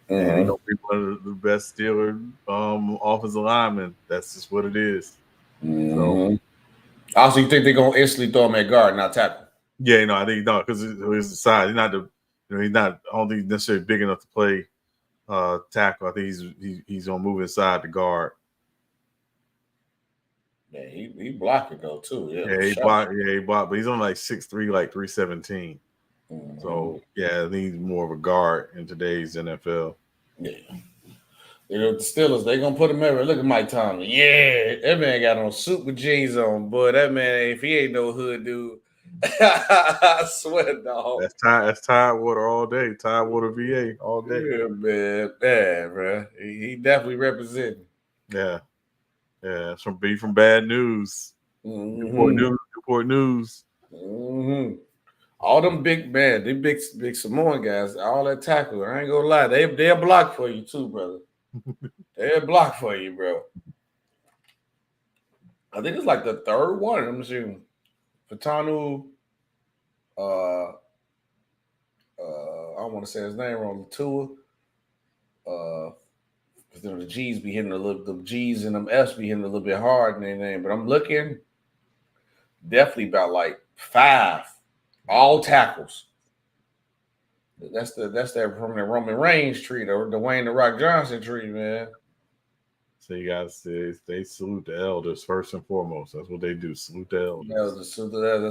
And he's gonna be one of the best Steelers offensive linemen. That's just what it is. So, also, you think they're gonna instantly throw him at guard, not tackle? Yeah, I think no, because his the size. He's not he's not. I don't think he's necessarily big enough to play tackle. I think he's gonna move inside the guard. Yeah, he blocked it though too. Yeah, he blocked, but he's on like 6'3", like 317. So yeah, I think he's more of a guard in today's NFL. Yeah. The Steelers, they gonna put him everywhere. Look at Mike Tomlin. Yeah, that man got on super jeans on, boy. That man, if he ain't no hood dude, I swear, dog. That's Tidewater all day. Tidewater VA all day. Yeah, man, bro. He definitely representing. Yeah. Yeah, it's from Bad News. Newport News. All them big big Samoan guys, all that tackle. I ain't gonna lie, they'll block for you too, brother. They'll block for you, bro. I think it's like the third one. I'm assuming Fatanu. I don't want to say his name wrong. Tua. The G's be hitting the G's and them F's be hitting a little bit hard in their name, but I'm looking definitely about like 5 all tackles. That's that from the Roman Reigns tree, or the Dwayne the Rock Johnson tree, man. So you guys say they salute the elders first and foremost. That's what they do. Salute the elders.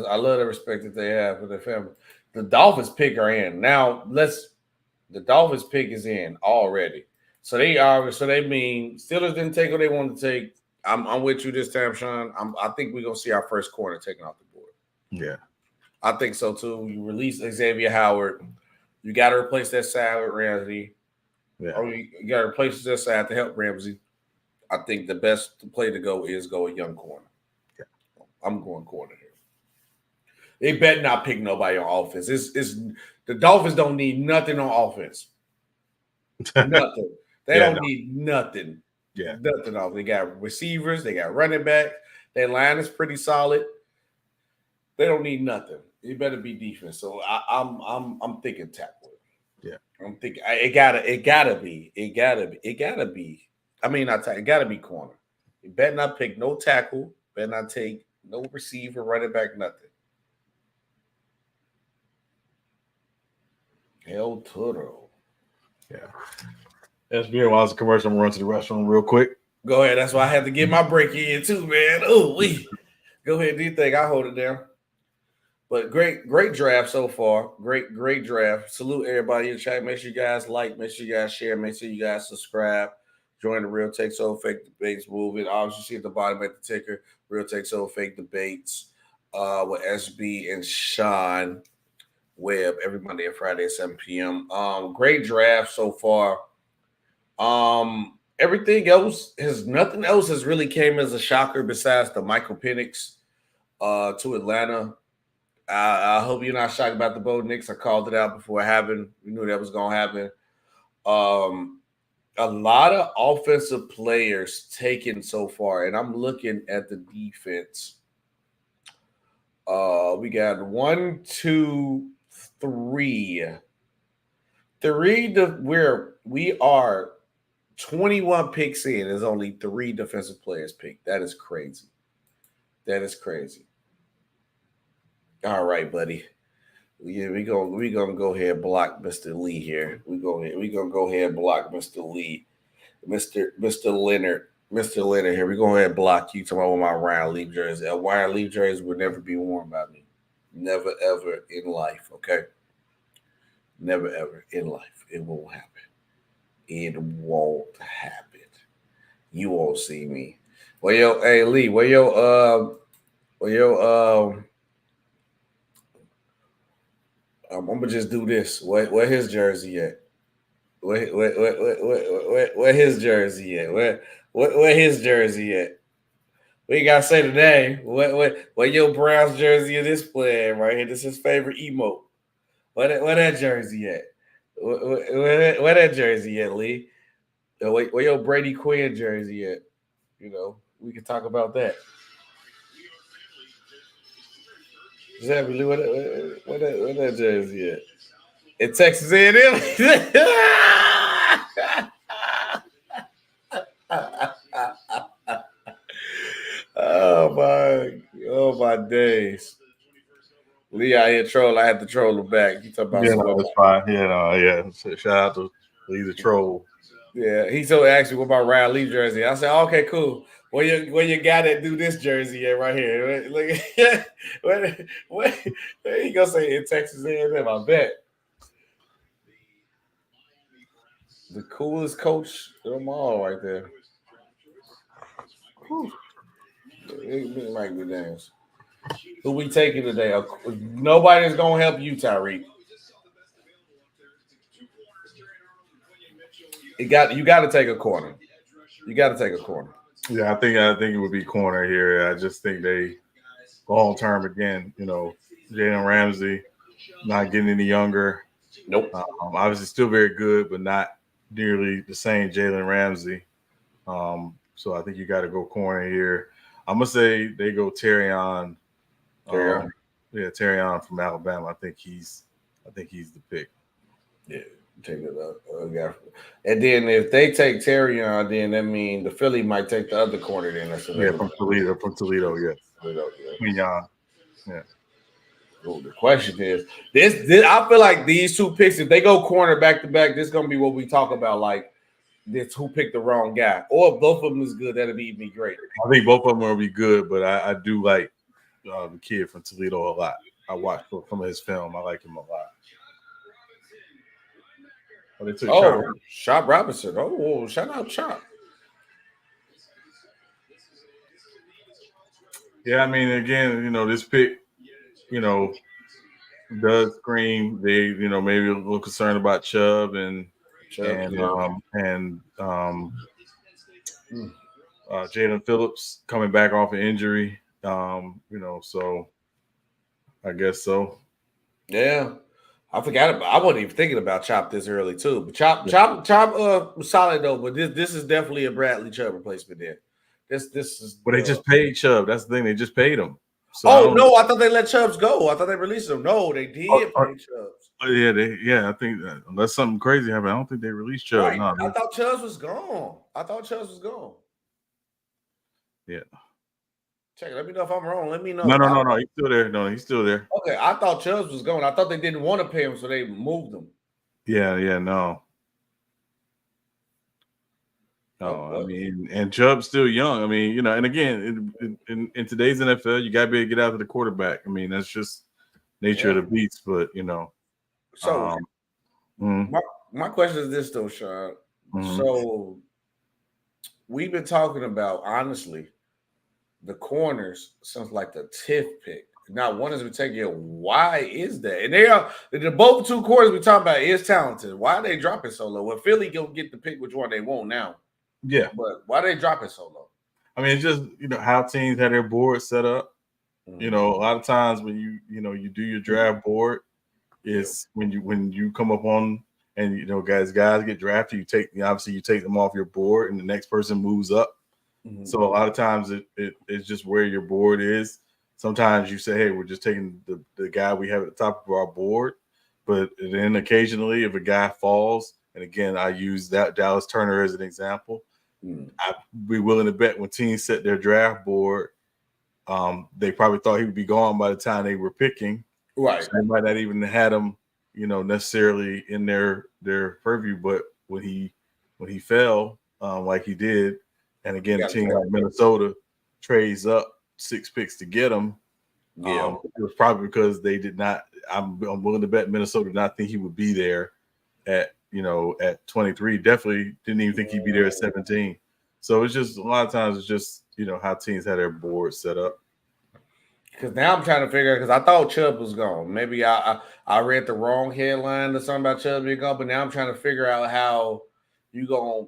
I love the respect that they have for their family. The Dolphins pick are in now. The Dolphins pick is in already. So they mean Steelers didn't take what they wanted to take. I'm with you this time, Sean. I think we're gonna see our first corner taken off the board. Yeah, I think so too. You release Xavier Howard. You got to replace that side with Ramsey. Yeah. Or you got to replace that side to help Ramsey. I think the best play to go is go a young corner. Yeah. I'm going corner here. They better not pick nobody on offense. It's the Dolphins don't need nothing on offense. Nothing. They don't need nothing. Yeah. Nothing off. They got receivers. They got running back. Their line is pretty solid. They don't need nothing. It better be defense. So I'm thinking tackle. Yeah. I'm thinking it gotta be. I mean, it gotta be corner. You better not pick no tackle. Better not take no receiver, running back, nothing. El Toro. Yeah. SBA, while it's a commercial, I'm gonna run to the restroom real quick. Go ahead. That's why I had to get my break in too, man. Oh, go ahead. Do you think I hold it down? But great draft so far. Great draft. Salute everybody in the chat. Make sure you guys like. Make sure you guys share. Make sure you guys subscribe. Join the Real Take So Fake Debates movement. Obviously, see at the bottom at the ticker, Real Take So Fake Debates with SB and Sean Webb every Monday and Friday at 7 p.m. Great draft so far. Everything else nothing else has really came as a shocker besides the Michael Penix to Atlanta. I hope you're not shocked about the Bo Nix. I called it out before it happened. We knew that was going to happen. A lot of offensive players taken so far, and I'm looking at the defense. We got 1, 2, 3. We are 21 picks in. There's only 3 defensive players picked. That is crazy. All right, buddy. Yeah, we gonna go ahead and block Mr. Lee here. We gonna go ahead and block Mr. Lee, Mr. Leonard here. We go ahead and block you. Talking about my Ryan Leaf jersey. A Ryan Leaf jersey will never be worn by me. Never ever in life. Okay. Never ever in life. It won't happen. It won't happen. You won't see me. Well, hey Lee, I'm gonna just do this. Where his jersey at? Where his jersey at? Where his jersey at? you gotta say today? What your Browns jersey is this playing right here? This is his favorite emote. Where that jersey at? Where that jersey at, Lee? Where your Brady Quinn jersey at? You know, we can talk about that. Exactly. What that jersey at? In Texas A&M. oh my days. Lee out here troll. I had to troll him back. He talking about that's fine. Yeah. Shout out to Lee the troll. Yeah, he so asked me what about Ryan Lee jersey. I said, okay, cool. Where you guy that do this jersey at right here? Look, what he gonna say in Texas A&M? I bet the coolest coach of them all right there. It might be names. Who we taking today? Nobody's gonna help you, Tyreek. You got to take a corner. You got to take a corner. Yeah, I think it would be corner here. I just think they long term again. You know, Jalen Ramsey not getting any younger. Nope. Obviously, still very good, but not nearly the same Jalen Ramsey. So I think you got to go corner here. I'm gonna say they go Terrion. Terrion from Alabama. I think he's the pick. Yeah. Take it guy. And then if they take Terrion, then that means the Philly might take the other corner. Then that's from Toledo. Yeah. Yeah. Well, the question is this. I feel like these two picks, if they go corner back to back, this is gonna be what we talk about. Like this, who picked the wrong guy, or if both of them is good, that'd be great. I think both of them will be good, but I do like the kid from Toledo a lot. I watched some of his film. I like him a lot. Chop Robinson. Oh, shout out Chop. Yeah, I mean, again, this pick, does scream. They, maybe a little concerned about Chubb and Jalen Phillips coming back off an injury. So I guess so. Yeah. I forgot about. I wasn't even thinking about Chop this early too. But Chop was solid though. But this is definitely a Bradley Chubb replacement. There, this is. But they just paid Chubb. That's the thing. They just paid him. So I thought they let Chubbs go. I thought they released him. No, they did pay Chubbs. I think unless something crazy happened, I don't think they released Chubb. Right. No, I thought Chubbs was gone. Yeah. Check. Let me know if I'm wrong. Let me know. No. He's still there. No, he's still there. Okay, I thought Chubbs was gone. I thought they didn't want to pay him, so they moved him. Yeah, no. No, I mean, and Chubb's still young. I mean, and again, in today's NFL, you got to be able to get out to the quarterback. I mean, that's just nature of the beast. But So, my question is this though, Sean. Mm-hmm. So, we've been talking about honestly the corners since like the 10th pick. Now, one has been taken. Why is that? And both two corners we talking about is talented. Why are they dropping so low? Well, Philly gonna get the pick which one they want now. Yeah, but why are they dropping so low? I mean, it's just how teams have their board set up. Mm-hmm. A lot of times when you do your draft board, is when you come up on and guys get drafted, you take them off your board and the next person moves up. Mm-hmm. So a lot of times it's just where your board is. Sometimes you say, hey, we're just taking the guy we have at the top of our board. But then occasionally if a guy falls, and again, I use that Dallas Turner as an example, I'd be willing to bet when teams set their draft board, they probably thought he would be gone by the time they were picking. Right. So they might not even had him, necessarily in their purview. But when he fell, like he did, and again, a team like Minnesota trades up 6 picks to get him. Yeah, it was probably because they did not. I'm willing to bet Minnesota did not think he would be there at 23. Definitely didn't even think he'd be there at 17. So it's just a lot of times it's just how teams had their board set up. Because now I'm trying to figure out, because I thought Chubb was gone. Maybe I read the wrong headline or something about Chubb being gone, but now I'm trying to figure out how you gonna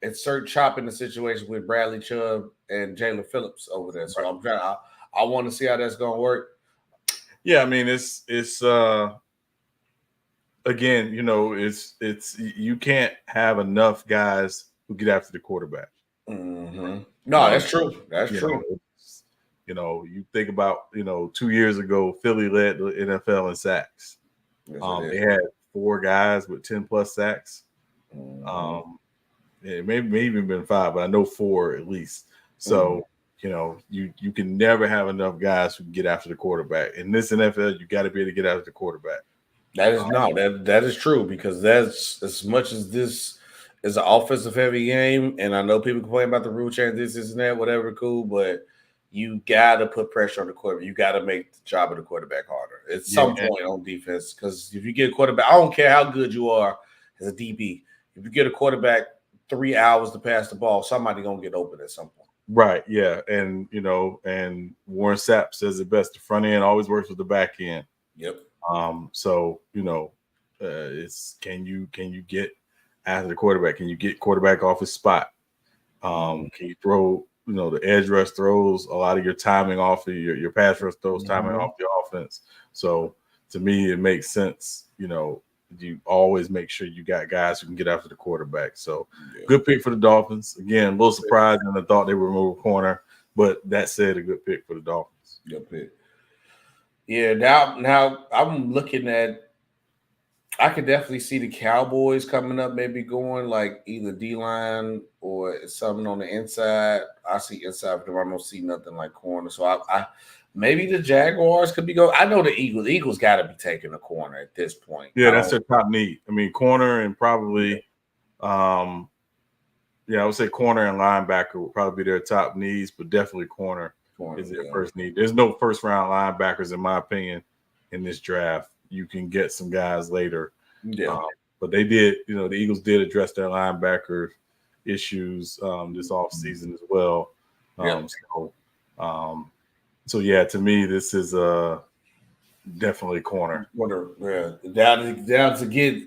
insert Chop in the situation with Bradley Chubb and Jalen Phillips over there. So I'm trying. I want to see how that's going to work. Yeah, I mean, it's again, it's you can't have enough guys who get after the quarterback. Mm-hmm. No, that's true. That's true. You think about 2 years ago, Philly led the NFL in sacks. Yes, They had 4 guys with 10+ sacks. Mm-hmm. It may even been 5, but I know 4 at least. So you can never have enough guys who can get after the quarterback. In this NFL, you got to be able to get after the quarterback. That is that is true, because that's as much as this is an offensive heavy game, and I know people complain about the rule change, this and that, whatever, cool, but you got to put pressure on the quarterback. You got to make the job of the quarterback harder at some point on defense, because if you get a quarterback, I don't care how good you are as a DB, if you get a quarterback 3 hours to pass the ball, somebody gonna get open at some point. Right. Yeah. And and Warren Sapp says it best: the front end always works with the back end. Yep. So it's can you get after the quarterback? Can you get quarterback off his spot? Can you throw the edge rush throws a lot of your timing off of your pass rush throws, timing off the offense. So to me, it makes sense. You always make sure you got guys who can get after the quarterback. So good pick for the Dolphins. Again, a little surprised, and I thought they would remove a corner, but that said, a good pick for the Dolphins. Good pick. Yeah, now I'm looking at, I could definitely see the Cowboys coming up, maybe going like either D-line or something on the inside. I see inside, but I don't see nothing like corner. So I maybe the Jaguars could be going. I know the Eagles. The Eagles got to be taking a corner at this point. Yeah, that's their top need. I mean, corner and probably, I would say corner and linebacker will probably be their top needs, but definitely corner is their first need. There's no first-round linebackers, in my opinion, in this draft. You can get some guys later. Yeah. But they did, the Eagles did address their linebacker issues this offseason as well. So yeah, to me, this is definitely corner. Down to get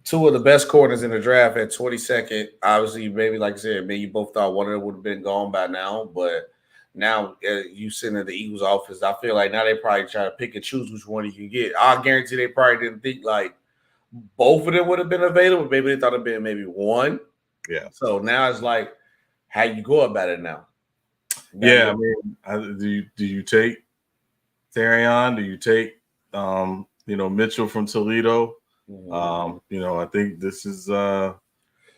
2 of the best corners in the draft at 22nd. Obviously, maybe like I said, maybe you both thought one of them would have been gone by now, but now you sitting in the Eagles office, I feel like now they probably try to pick and choose which one you can get. I guarantee they probably didn't think like both of them would have been available. Maybe they thought it'd been maybe one. Yeah. So now it's like, how you go about it now? I mean, do you take Therion? Do you take Mitchell from Toledo? I think this is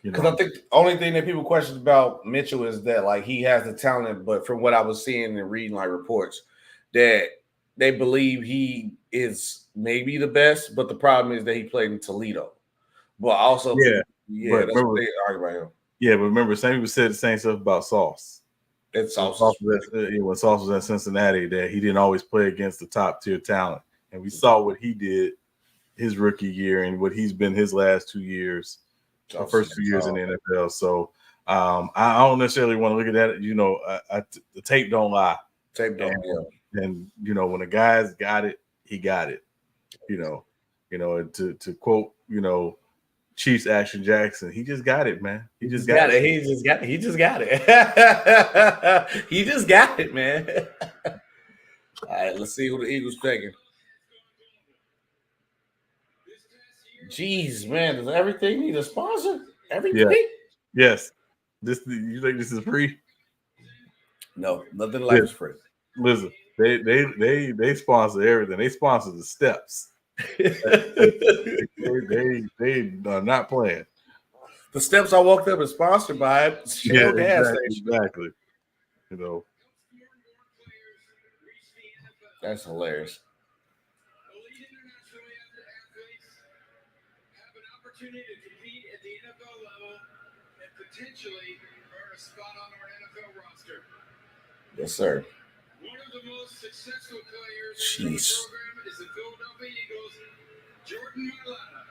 because I think the only thing that people question about Mitchell is that like he has the talent, but from what I was seeing and reading like reports, that they believe he is maybe the best, but the problem is that he played in Toledo. But also, that's what they argue about him. Yeah, but remember, some people said the same stuff about Sauce. When Sauce was at Cincinnati, that he didn't always play against the top tier talent, and we saw what he did his rookie year and what he's been his last 2 years, the first 2 years in the NFL. So I don't necessarily want to look at that. The tape don't lie. Tape don't lie. And when a guy's got it, he got it. And to quote Chiefs Action Jackson, he just got it, man. He just got it. He just got it. He just got it, man. All right, let's see who the Eagles taking. Jeez, man, does everything need a sponsor? Everything? Yeah. Yes. You think this is free? No, nothing like is free. Listen, they sponsor everything. They sponsor the steps. they are not playing. The steps I walked up is sponsored by Shell gas station. Exactly. That's hilarious. Elite international athletes have an opportunity to compete at the NFL level and potentially earn a spot on our NFL roster. Yes, sir. One of the most successful players in the program is the Philadelphia Eagles, Jordan Mailata.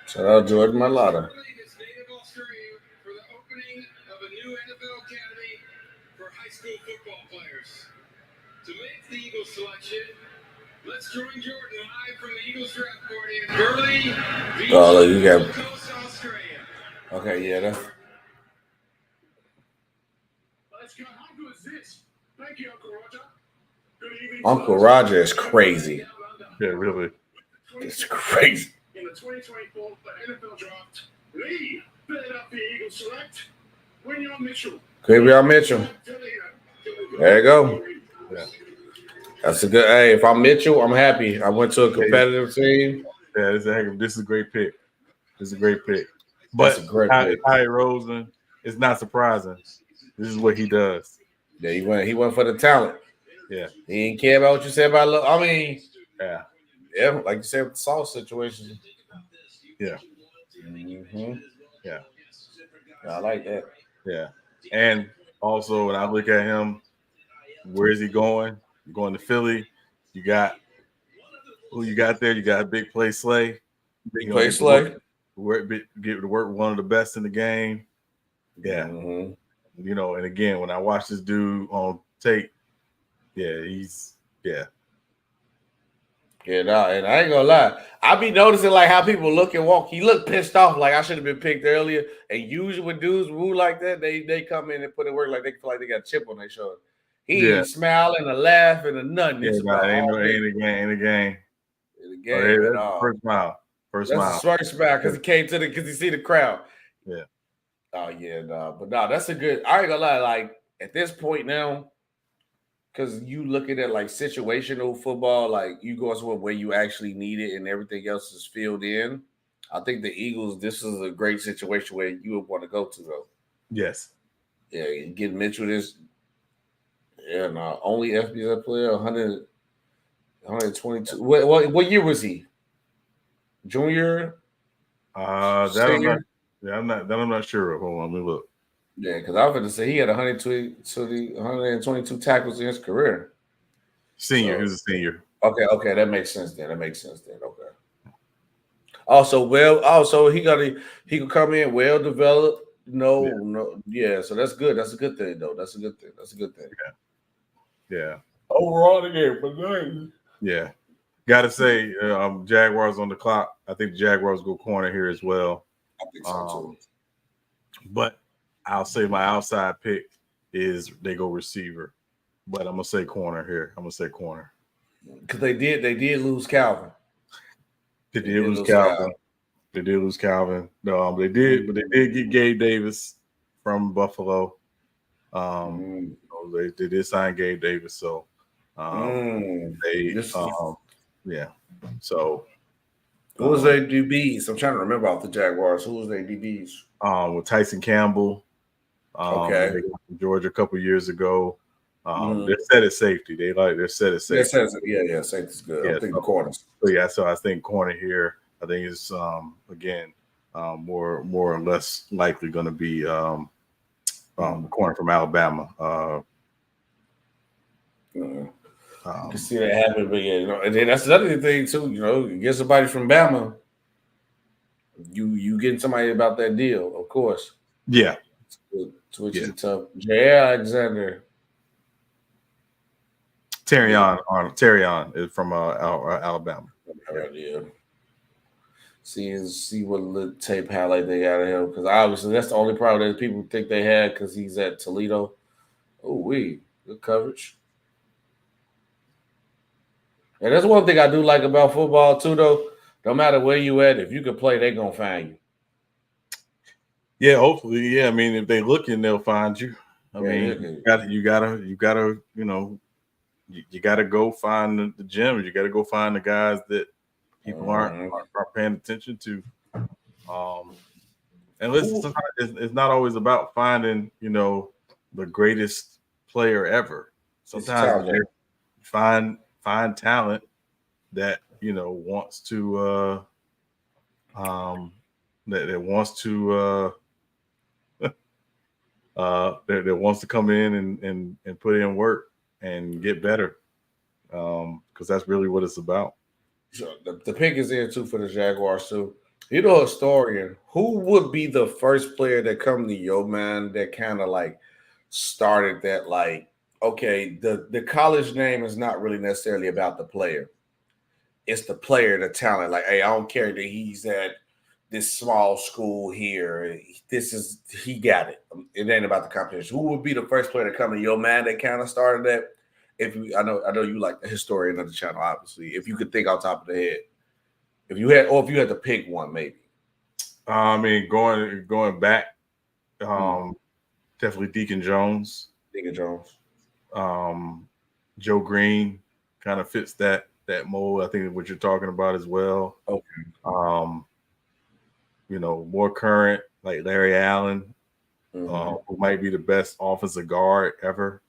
Shout out Jordan Mailata. His native Australia for the opening of a new NFL academy for high school football players. To make the Eagles selection, let's join Jordan live from the Eagles draft party in Burleigh Beach, you got Coast, Australia. Okay, yeah, Thank you, Uncle Roger. Good evening. Uncle Roger is crazy. Yeah, really. It's crazy. In the 2024 NFL Draft, the Philadelphia Eagles select Quinyon Mitchell. Quinyon Mitchell. There you go. Yeah. That's a good. Hey, if I'm Mitchell, I'm happy. I went to a competitive team. Yeah, this is a great pick. This is a great pick. But That's a great pick. Ty Rosen, it's not surprising. This is what he does. Yeah, he went for the talent. Yeah. He didn't care about what you said about. I mean, yeah, like you said with the Sauce situation. Yeah. Mm-hmm. Yeah. I like that. Yeah. And also, when I look at him, where is he going? You're going to Philly. You got who you got there? You got Big Play Slay. Big Play Slay. Get to work with one of the best in the game. Yeah. Mm-hmm. And again, when I watch this dude on tape, he's. Yeah, and I ain't gonna lie. I be noticing like how people look and walk. He looked pissed off, like I should have been picked earlier. And usually when dudes move like that, they come in and put in work like they feel like they got a chip on their shoulder. He ain't smiling or laughing or nothing. Ain't a game. First smile. That's the first smile because he came to because he see the crowd. Yeah. Oh yeah, but that's a good. I ain't gonna lie. Like at this point now, because you looking at like situational football, like you go to where you actually need it and everything else is filled in. I think the Eagles, this is a great situation where you would want to go to though. Yes. Yeah, get Mitchell this. Yeah, no, only FBS player, 122. What year was he? Junior? Senior? I'm not sure. Hold on, let me look. Yeah, because I was going to say he had 122 tackles in his career. Senior, he was a senior. Okay, that makes sense then. Okay. Also, he could come in well developed. No, yeah. So that's good. That's a good thing, though. That's a good thing. Yeah. Overall, again, but yeah. Got to say, Jaguars on the clock. I think the Jaguars go corner here as well. I think so too. But I'll say my outside pick is they go receiver, but I'm gonna say corner here. Because they did lose Calvin. They did lose Calvin. No, they did get Gabe Davis from Buffalo. They did sign Gabe Davis, so yeah. So who was their DBs? I'm trying to remember off the Jaguars. Who was their DBs? With Tyson Campbell. Okay. They got from Georgia a couple years ago. They're set at safety. They're set at safety. Yeah, safety's good. I'm thinking corners. So I think corner here. I think it's again more or less likely going to be corner from Alabama. You can see that happen, but and then that's another thing too. You get somebody from Bama, you getting somebody about that deal, of course. Yeah. Twitchy tough. J. Alexander. Terrion is from Alabama. Yeah. See what little tape highlight they got of him, because obviously that's the only problem that people think they had because he's at Toledo. Oh, good coverage. And that's one thing I do like about football too, though. No matter where you at, if you can play, they're gonna find you. Yeah, hopefully. Yeah, I mean, if they looking, they'll find you. I mean, you gotta go find the gym. You gotta go find the guys that people aren't paying attention to. And listen, sometimes it's not always about finding, the greatest player ever. Sometimes you find talent that wants to that wants to come in and put in work and get better, because that's really what it's about. So the pick is in too for the Jaguars too. Historian, who would be the first player that come to your mind that kind of like started that, like, okay, the college name is not really necessarily about the player. It's the player, the talent. Like, hey, I don't care that he's at this small school here. He got it. it ain't about the competition. Who would be the first player to come in your mind that kind of started that? If you, I know you like the historian of the channel, obviously. If you could think on top of the head, if you had to pick one, maybe. I mean, going back, definitely Deacon Jones. Joe Green kind of fits that mold. I think what you're talking about as well. Okay. More current, like Larry Allen, who might be the best offensive guard ever.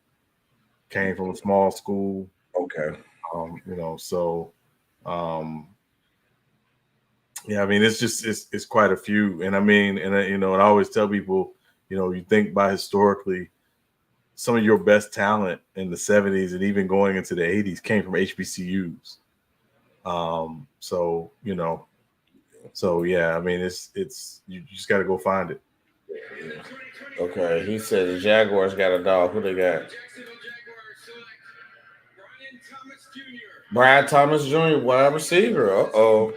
Came from a small school. Okay. Yeah, I mean, it's quite a few. And I mean, and I always tell people, you think by historically, some of your best talent in the 70s and even going into the 80s came from HBCUs. Yeah, I mean, it's you just got to go find it. Okay, he said the Jaguars got a dog. Who they got? Brian Thomas Jr., wide receiver. Uh-oh.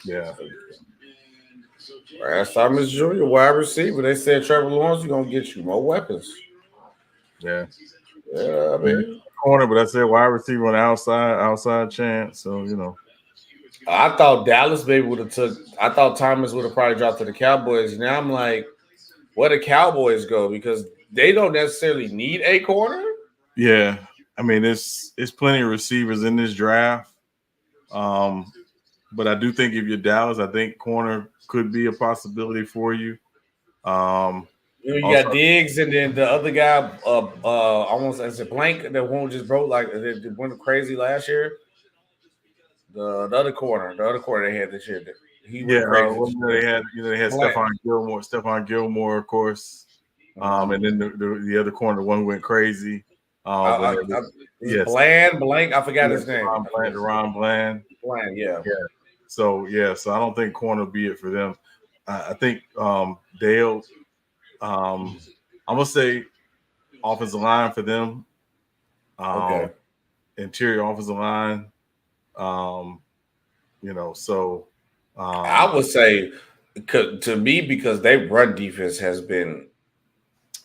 Yeah. Brian Thomas Jr., wide receiver. They said Trevor Lawrence is going to get you more weapons. Yeah. Yeah, I mean. Corner, but I said wide receiver on the outside chance. So, I thought Dallas maybe would have I thought Thomas would have probably dropped to the Cowboys. Now I'm like, where the Cowboys go? Because they don't necessarily need a corner. Yeah. I mean, it's plenty of receivers in this draft. But I do think if you're Dallas, I think corner could be a possibility for you. You got Diggs, and then the other guy, almost as a blank, that one just broke like it went crazy last year. The other corner they had this year. He went crazy. They had Stephon Gilmore, of course. And then the other corner, the one who went crazy. Yes. Blank. I forgot his name. Ron Bland. Bland, yeah. So I don't think corner will be it for them. I think Dale. I'm gonna say offensive line for them. Okay. Interior offensive line. I would say to me, because their run defense has been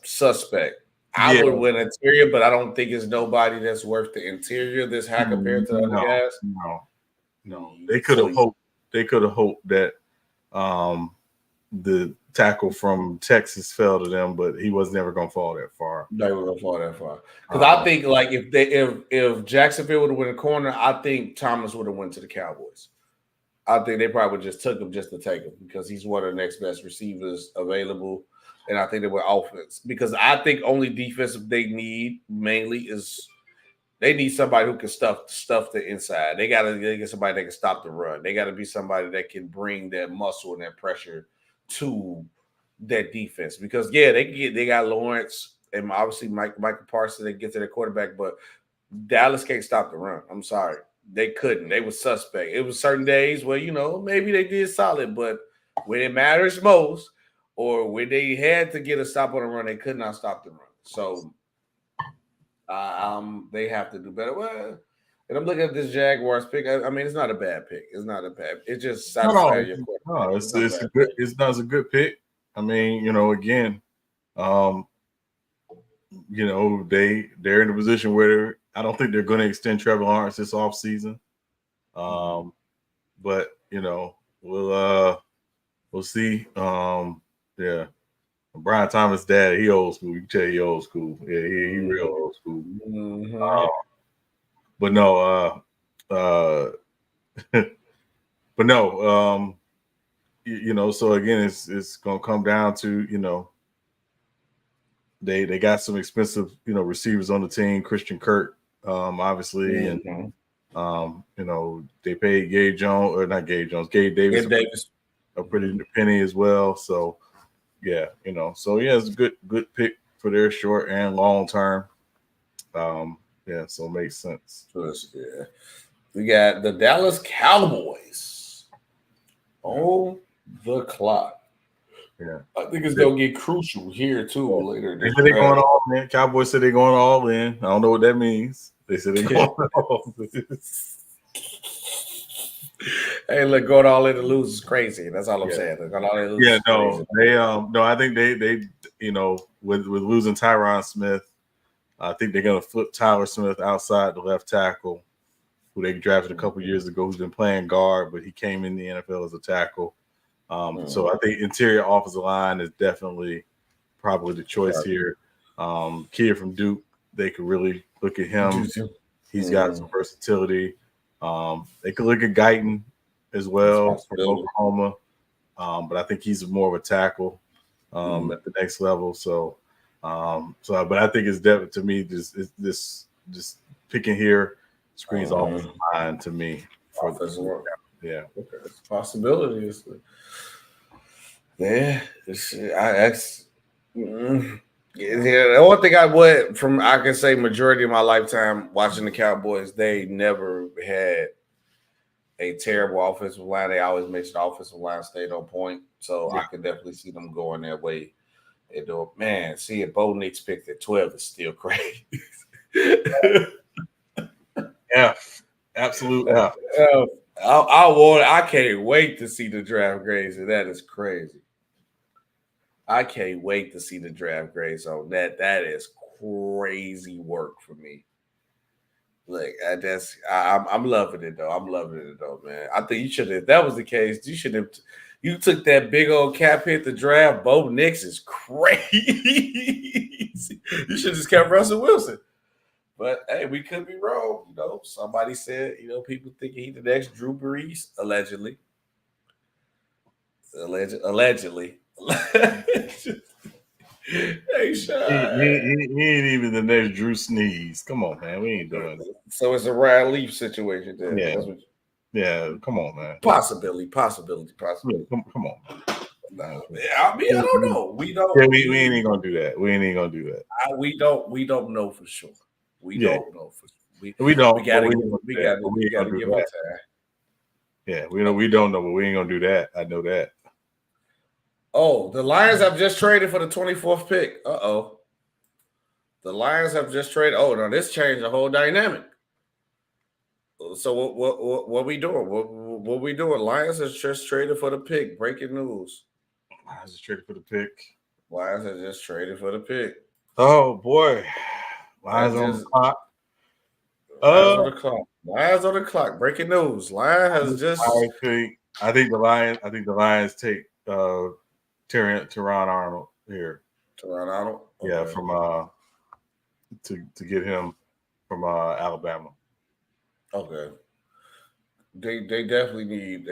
suspect. I would win interior, but I don't think it's nobody that's worth the interior this high compared to the other guys. No. They could have hoped that the tackle from Texas fell to them, but he was never going to fall that far. They were going to fall that far. Because I think like if Jacksonville would have won a corner, I think Thomas would have went to the Cowboys. I think they probably just took him just to take him because he's one of the next best receivers available. And I think they were offense because I think only defensive they need mainly is they need somebody who can stuff the inside. They got to get somebody that can stop the run. They got to be somebody that can bring that muscle and that pressure to that defense because they got Lawrence and obviously Michael Parsons. They get to their quarterback, but Dallas can't stop the run. I'm sorry, they couldn't. They were suspect. It was certain days where maybe they did solid, but when it matters most. Or when they had to get a stop on the run, they could not stop the run. So they have to do better. Well, and I'm looking at this Jaguars pick. I mean, it's not a bad pick. It's not a bad. It just satisfies your question. No, it's a good pick. I mean, again, they're in a position where I don't think they're going to extend Trevor Lawrence this offseason. But we'll see. Yeah. Brian Thomas' dad, he old school. You can tell he old school. Yeah, he real old school. Mm-hmm. But no, so again, it's gonna come down to, they got some expensive, receivers on the team, Christian Kirk, obviously, and they paid Gabe Davis a pretty penny as well. So it's a good pick for their short and long term. So it makes sense. Yeah. We got the Dallas Cowboys on the clock. Yeah, I think it's gonna get crucial here too later. They said they're going all in. Cowboys said they're going all in. I don't know what that means. They said they're going all in. Hey, look, going all in to lose is crazy. That's all I'm Yeah. saying. Going all in to lose Yeah, is crazy. no, I think they with losing Tyron Smith, I think they're gonna flip Tyler Smith outside the left tackle, who they drafted a couple years ago, who's been playing guard, but he came in the NFL as a tackle. So I think interior offensive line is definitely probably the choice here. Kid from Duke, they could really look at him. He's got some versatility. They could look at Guyton as well from Oklahoma, but I think he's more of a tackle at the next level. But I think it's definitely, to me, just picking here screens off the line to me for the yeah. Okay, it's a possibility. Yeah, yeah. The one thing I can say majority of my lifetime watching the Cowboys, they never had a terrible offensive line. They always made sure the offensive line stayed on point. So I can definitely see them going that way. And man, seeing Bo Nix picked at 12 is still crazy. F, absolute F. I can't wait to see the draft grades. And that is crazy. I can't wait to see the draft grades on that. That is crazy work for me. Like I'm loving it though. I'm loving it though, man. I think you should have. If that was the case, you should have. You took that big old cap hit to draft. Bo Nix is crazy. You should have just kept Russell Wilson. But hey, we could be wrong. Somebody said, people think he's the next Drew Brees, allegedly. Allegedly. Hey, Sean. He ain't even the next Drew Sneeze. Come on, man. We ain't doing it. So it's a Ryan Leaf situation then. Yeah. Come on, man. Possibility. Yeah, come on. No, I don't know. We don't. Yeah, we ain't gonna do that. We ain't even gonna do that. We don't know for sure. We don't know for sure. We don't. We gotta give him time. Yeah, we don't know, but we ain't gonna do that. I know that. Oh, the Lions have just traded for the 24th pick. Uh-oh. The Lions have just traded. Oh, no, this changed the whole dynamic. So what we doing? What we doing? Lions has just traded for the pick. Breaking news. Lions has traded for the pick. Lions has just traded for the pick. Oh boy. Lions on the clock. Lions on the clock. Breaking news. Lions has just I think the Lions take Teron Arnold here. Teron Arnold? Okay. Yeah, from to get him from Alabama. Okay. They definitely need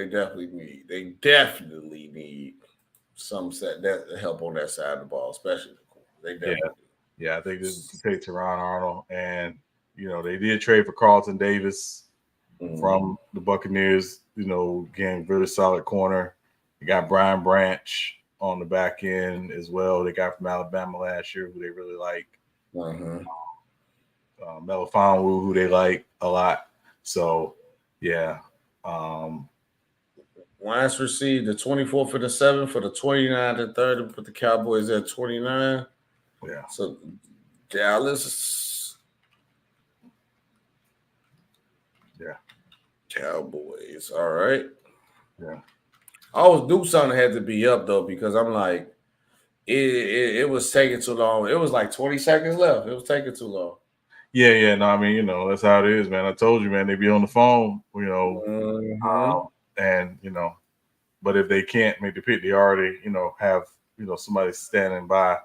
some that help on that side of the ball, especially they definitely. Yeah, I think this is to take Teron Arnold, and they did trade for Carlton Davis from the Buccaneers. Again, very solid corner. They got Brian Branch on the back end as well. They got from Alabama last year, who they really like. Melifonwu, who they like a lot. So, yeah. Lions received the 24th for the 7th for the 29th and 30th, put the Cowboys at 29. Yeah. So, Dallas. Yeah. Cowboys. All right. Yeah. I always knew something had to be up, though, because I'm like, it was taking too long. It was like 20 seconds left. It was taking too long. Yeah. No, I mean, that's how it is, man. I told you, man, they be on the phone, and, but if they can't make the pick, they already, have, somebody standing by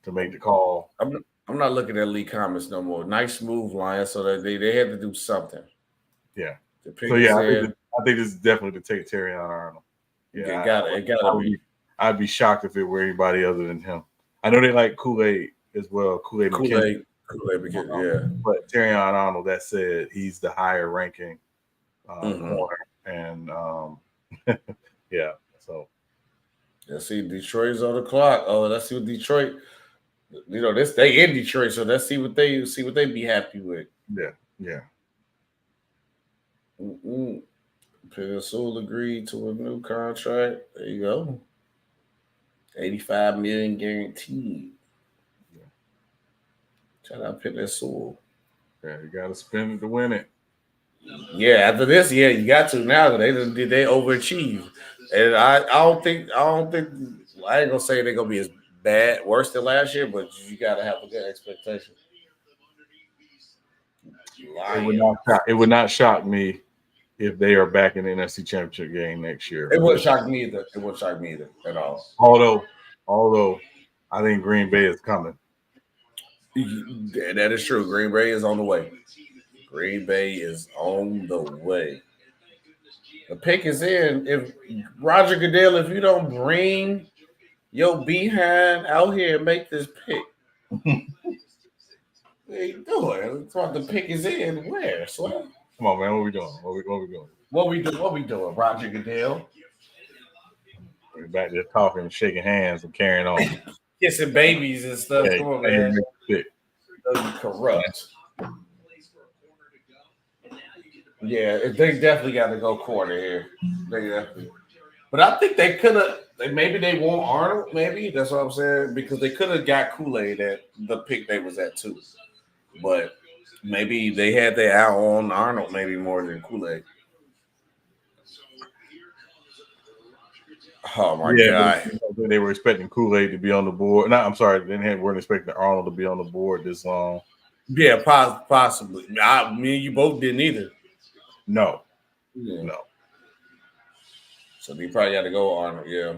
to make the call. I'm not looking at Lee comments no more. Nice move, Lions. So that they had to do something. Yeah. So yeah, I think this is definitely to take Teron Arnold. Yeah, it gotta be. I'd be shocked if it were anybody other than him. I know they like Kool-Aid as well. Kool-Aid, yeah. But Teron Arnold, that said, he's the higher ranking corner, and yeah. So let's see, Detroit's on the clock. Oh, let's see what Detroit. They in Detroit, so let's see what they be happy with. Yeah. Pegasul agreed to a new contract. There you go. $85 million guaranteed. Yeah. Shout out Pegasul. Yeah, you got to spend it to win it. Yeah, after this, yeah, you got to now. They overachieve, and I don't think I ain't gonna say they're gonna be as worse than last year, but you gotta have a good expectation. It would not shock me if they are back in the NFC Championship game next year. It wouldn't shock me either. It wouldn't shock me either at all. Although I think Green Bay is coming. That is true. Green Bay is on the way. Green Bay is on the way. The pick is in. If Roger Goodell, if you don't bring your behind out here and make this pick, what are you doing? It's what the pick is in. Where? Slam? Come on, man. What we doing? What we doing? What we doing, Roger Goodell? We're back there talking, shaking hands, and carrying on. Kissing babies and stuff. Yeah, come on, man. You corrupt. Yeah, they definitely got to go corner here. They definitely. But I think they could have. Maybe they want Arnold. Maybe that's what I'm saying, because they could have got Kool-Aid at the pick they was at too. But maybe they had their eye on Arnold maybe more than Kool-Aid. Oh my God! They were expecting Kool-Aid to be on the board. No, I'm sorry, they weren't expecting Arnold to be on the board this long. Yeah, possibly. Me and you both didn't either. No. So they probably got to go Arnold. Yeah.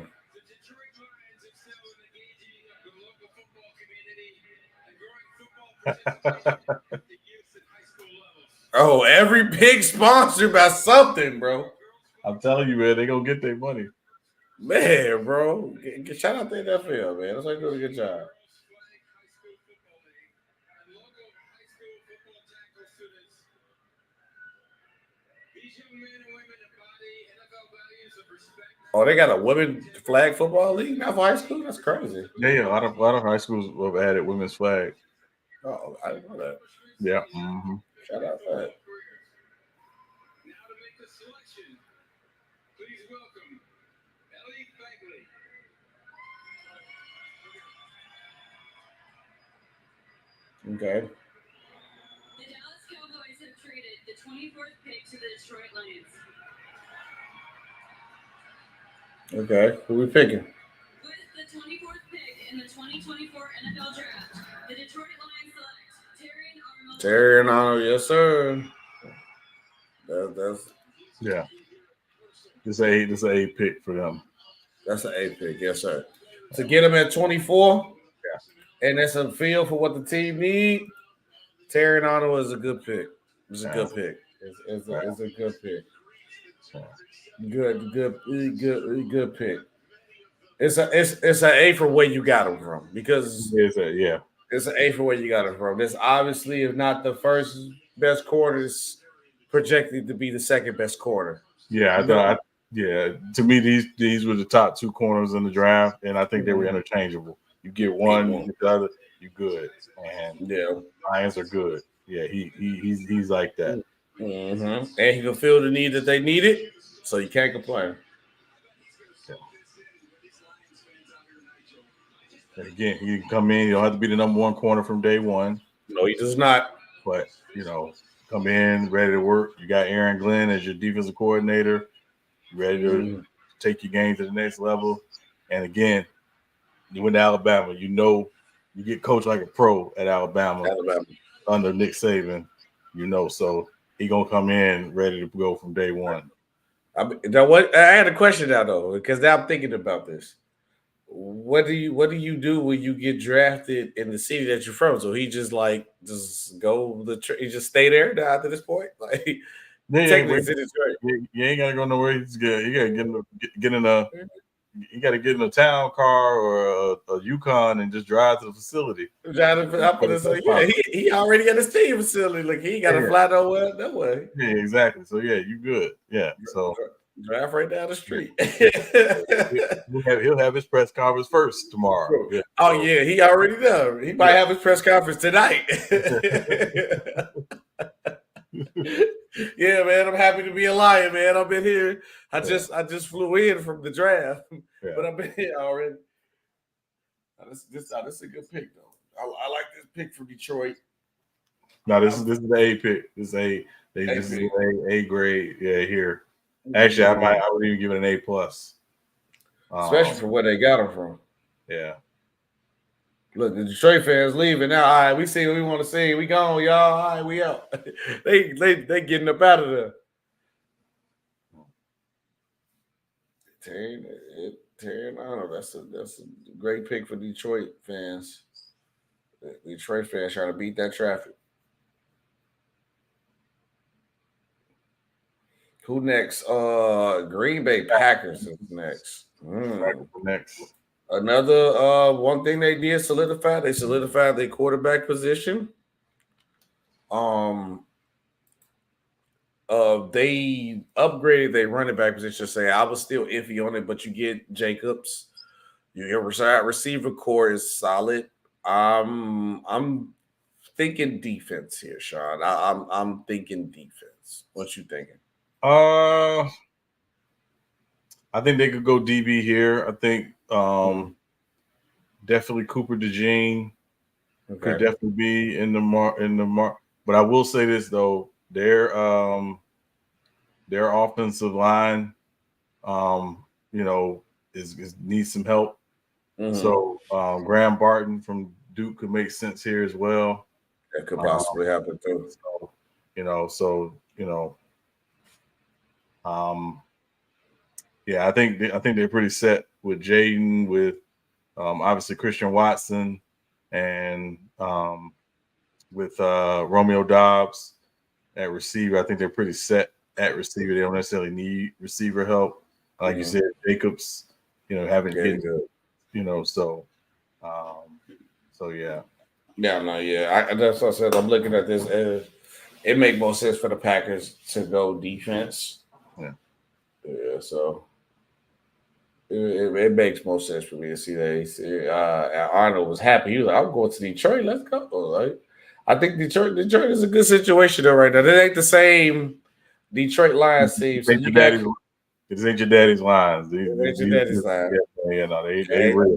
Oh, every pick sponsored by something, bro. I'm telling you, man, they gonna get their money. Man, bro. Shout out to NFL, man. That's like doing a good job. Oh, they got a women flag football league now for high school? That's crazy. Yeah. A lot of high schools have added women's flag. Oh, I didn't know that. Yeah. Mm-hmm. Shout out to that. Now to make the selection, please welcome Ellie Bagley. Okay. The Dallas Cowboys have traded the 24th pick to the Detroit Lions. Okay, who we picking? With the 24th pick in the 2024 NFL Draft, the Detroit Lions select Terry and Arnold, yes, sir. That's yeah. This is an 8 pick for them. That's an 8 pick, yes, sir. To get them at 24, and that's a feel for what the team need. Terry and Arnold is a good pick. It's a good pick. It's a good pick. Good pick. It's an A for where you got them from, because it's an A for where you got them from. This obviously, if not the first best quarter, is projected to be the second best quarter. Yeah, to me, these were the top 2 corners in the draft, and I think they were interchangeable. You get one, you get the other, you good. And Lions are good. Yeah, he's like that. Mm-hmm. And he can feel the need that they needed, so you can't complain. And again, he can come in. You don't have to be the number 1 corner from day one. No, he does not. But come in ready to work. You got Aaron Glenn as your defensive coordinator, ready to take your game to the next level. And again, you went to Alabama. You get coached like a pro at Alabama. Under Nick Saban. So he gonna come in ready to go from day one. I had a question now though, because now I'm thinking about this. What do you do when you get drafted in the city that you're from? So he he just stay there now after this point? Like technically it's in Detroit. You ain't gotta go nowhere. He's good. You gotta you got to get in a town car or a Yukon and just drive to the facility. He already got his team facility. Like he got to fly nowhere. No way. Yeah, exactly. So you good. Yeah. So drive right down the street. He'll have his press conference first tomorrow. Yeah. Oh yeah, he already done. He might have his press conference tonight. Yeah, man, I'm happy to be a Lion, man. I've been here. I just flew in from the draft, but I've been here already. This is a good pick, though. I like this pick for Detroit. No, this is the A pick. This is A grade. Yeah, here. Actually, I would even give it an A plus. Especially for where they got him from. Yeah. Look, the Detroit fans leaving now. All right, we see what we want to see. We gone, y'all. All right, we out. they getting up out of there. Terry, that's a great pick for Detroit fans. Detroit fans trying to beat that traffic. Who next? Green Bay Packers is next. Next. Another one thing they did solidify. They solidified their quarterback position. They upgraded their running back position. Say I was still iffy on it, but you get Jacobs. Your receiver core is solid. I'm thinking defense here, Sean. I'm thinking defense. What you thinking? I think they could go DB here. I think definitely Cooper DeJean could definitely be in the mark. But I will say this though, their offensive line, is needs some help. So Graham Barton from Duke could make sense here as well. That could possibly happen too. Yeah, I think they're pretty set with Jaden, with obviously Christian Watson, and with Romeo Dobbs at receiver. I think they're pretty set at receiver. They don't necessarily need receiver help. Like you said, Jacobs, haven't hit good. So yeah. Yeah. That's what I said. I'm looking at this as it makes more sense for the Packers to go defense. Yeah. So it makes more sense for me to see that. Arnold was happy. He was like, "I'm going to Detroit. Let's go." Like, I think Detroit is a good situation though right now. It ain't the same Detroit Lions team. So you got it ain't your daddy's lines. It ain't your daddy's lines. Yeah, no, they real.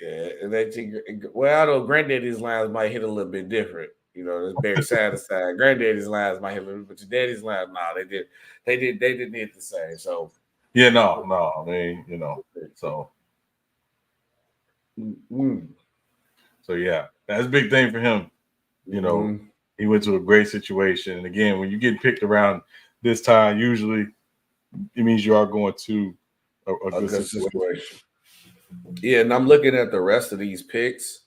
Yeah, and I know granddaddy's lines might hit a little bit different. It's very satisfied. Granddaddy's lines might hit a little bit, but your daddy's lines, they didn't hit the same. So yeah, no, I mean, so. So yeah, that's a big thing for him. He went to a great situation, and again, when you get picked around this time, usually it means you are going to a good situation. Yeah, and I'm looking at the rest of these picks.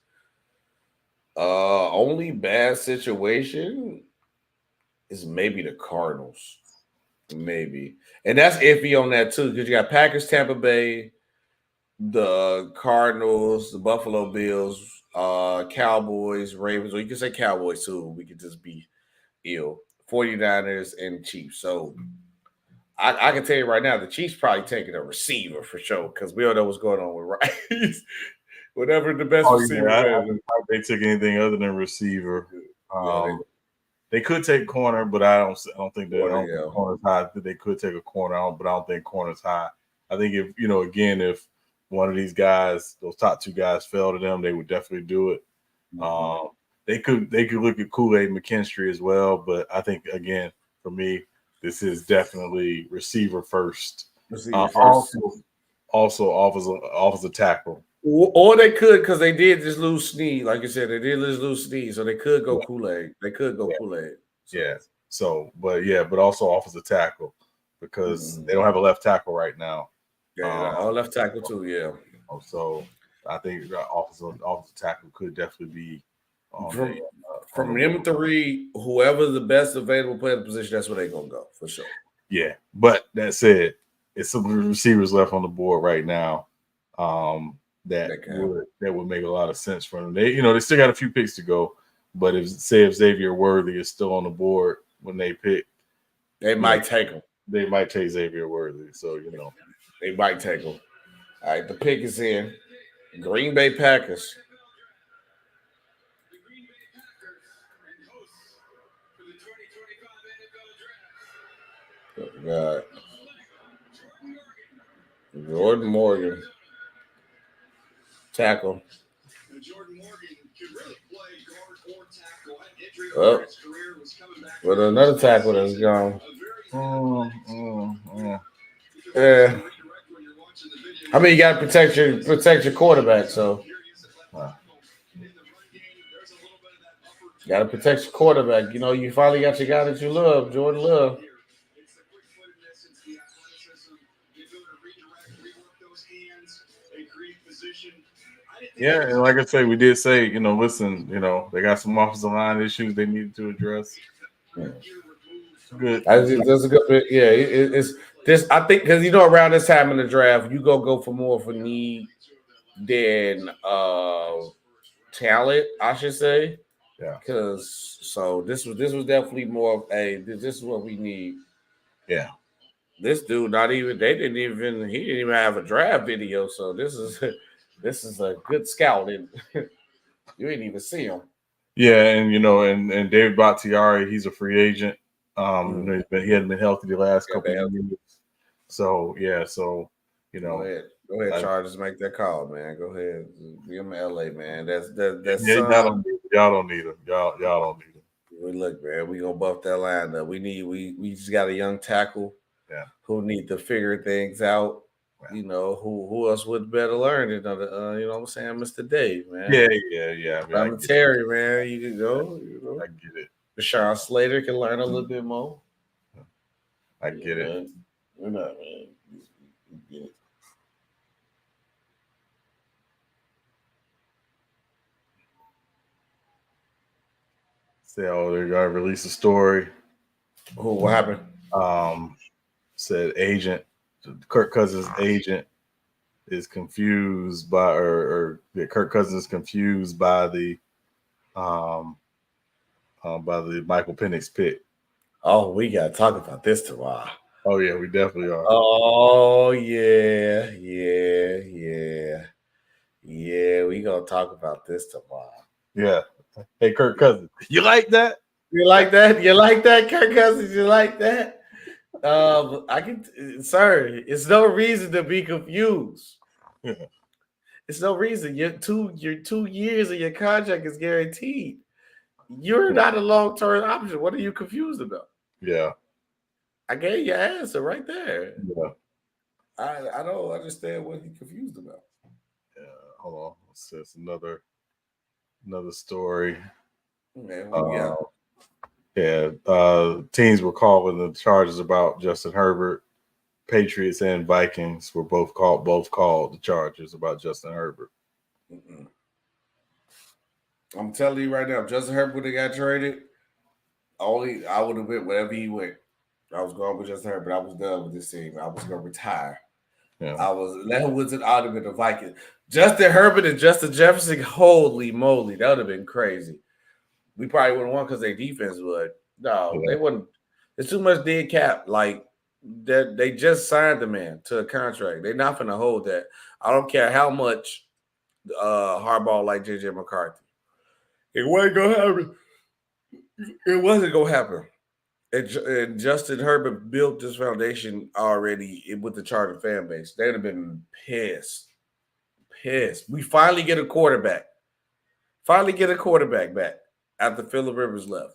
Only bad situation is maybe the Cardinals. Maybe. And that's iffy on that too, because you got Packers, Tampa Bay, the Cardinals, the Buffalo Bills, Cowboys, Ravens, or you can say Cowboys too. We could just be ill. 49ers and Chiefs. So I can tell you right now, the Chiefs probably taking a receiver for sure, because we don't know what's going on with Rice. Whatever the best receiver is. I don't think they took anything other than receiver. They could take corner, but I don't think that corner's high. They could take a corner, but I don't think corner's high. I think if if one of these guys, those top two guys, fell to them, they would definitely do it. They could look at Kool-Aid McKinstry as well, but I think again for me, this is definitely receiver first. Also offers a tackle. Or they could, because they did just lose Snead. Like you said, they did just lose Snead, so they could go Kool-Aid. They could go Kool-Aid. So. But also offers a tackle, because they don't have a left tackle right now. Yeah, all left tackle too. Yeah. So I think offers a tackle could definitely be from them three. Whoever the best available player in the position, that's where they're gonna go for sure. Yeah, but that said, it's some receivers left on the board right now. That would make a lot of sense for them. They still got a few picks to go, but if Xavier Worthy is still on the board when they pick, they might take him. They might take Xavier Worthy, so they might take him. All right, the pick is in. Green Bay Packers. God. Jordan Morgan. Tackle. Jordan Morgan Well, another tackle that's gone. Yeah. I mean, you got to protect your quarterback, so. Got to protect your quarterback. You know, you finally got your guy that you love, Jordan Love. Yeah, and like I say, we did say, you know, listen, you know, they got some offensive line issues they needed to address. Yeah. Good. That's a good bit. Yeah, it's this. I think because you know around this time in the draft, you go for more for need than talent, I should say. Yeah. Because so this was definitely more of this is what we need. Yeah. This dude he didn't even have a draft video, so this is a good scout and you didn't even see him. Yeah, and you know, and David Bakhtiari, he's a free agent. You know, he hadn't been healthy the last couple of years. So yeah, you know, go ahead, Chargers, make that call, man. Go ahead, be in LA, man. That's y'all don't need him. Y'all don't need him. We look, man. We gonna buff that line up. We just got a young tackle. Yeah. Who need to figure things out. Yeah. You know, who else would better learn it? You know what I'm saying, Mr. Dave, man. Yeah. I mean, Terry, man, you can go. You know. I get it. Rashawn Slater can learn a little bit more. I get it. Man. We're not, man. Get it. So they're gonna release a story. What happened? Said Kirk Cousins' agent is confused by, or Kirk Cousins is confused by the Michael Penix pick. Oh, we gotta talk about this tomorrow. Oh yeah, we definitely are. Oh yeah. We gonna talk about this tomorrow. Yeah. Hey, Kirk Cousins, you like that? You like that? You like that, Kirk Cousins? You like that? Sir, it's no reason to be confused. Yeah. It's no reason. Your 2 years of your contract is guaranteed. You're not a long-term option. What are you confused about? Yeah. I gave you an answer right there. Yeah. I don't understand what you're confused about. Yeah. Hold on. It's another story. Teams were calling the charges about Justin Herbert. Patriots and Vikings were both called the charges about Justin Herbert. Mm-mm. I'm telling you right now, if Justin Herbert would have got traded, I would have went wherever he went. I was going with Justin Herbert. I was done with this team. I was going to retire. Yeah. That was an out of the Vikings. Justin Herbert and Justin Jefferson, holy moly, that would have been crazy. We probably would have won because their defense would. No, they wouldn't. It's too much dead cap. Like that, they just signed the man to a contract. They're not going to hold that. I don't care how much Harbaugh like JJ McCarthy. It wasn't going to happen. It wasn't going to happen. And Justin Herbert built this foundation already with the Charger fan base. They'd have been pissed. We finally get a quarterback. Back after Phillip Rivers left.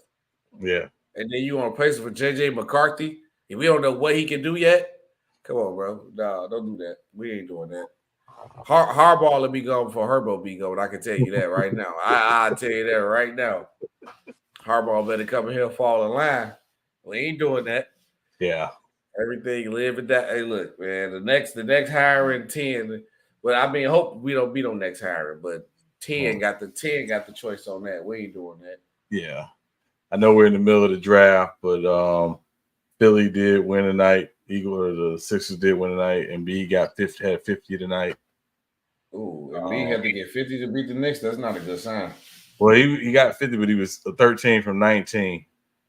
Yeah. And then you want to replace it with JJ McCarthy, and we don't know what he can do yet. Come on, bro. No, don't do that. We ain't doing that. Harbaugh will be gone before Herbo be gone. I can tell you that right now. I'll tell you that right now. Harbaugh better come in here and fall in line. We ain't doing that. Yeah. Everything live and die. Hey, look, man. The next hiring 10. Well, I mean, hope we don't beat on next hiring, but 10 got the choice on that. We ain't doing that. Yeah. I know we're in the middle of the draft, but Philly did win tonight. The Sixers did win tonight, and B had 50 tonight. Ooh, and B had to get 50 to beat the Knicks. That's not a good sign. Well, he got 50, but he was 13 from 19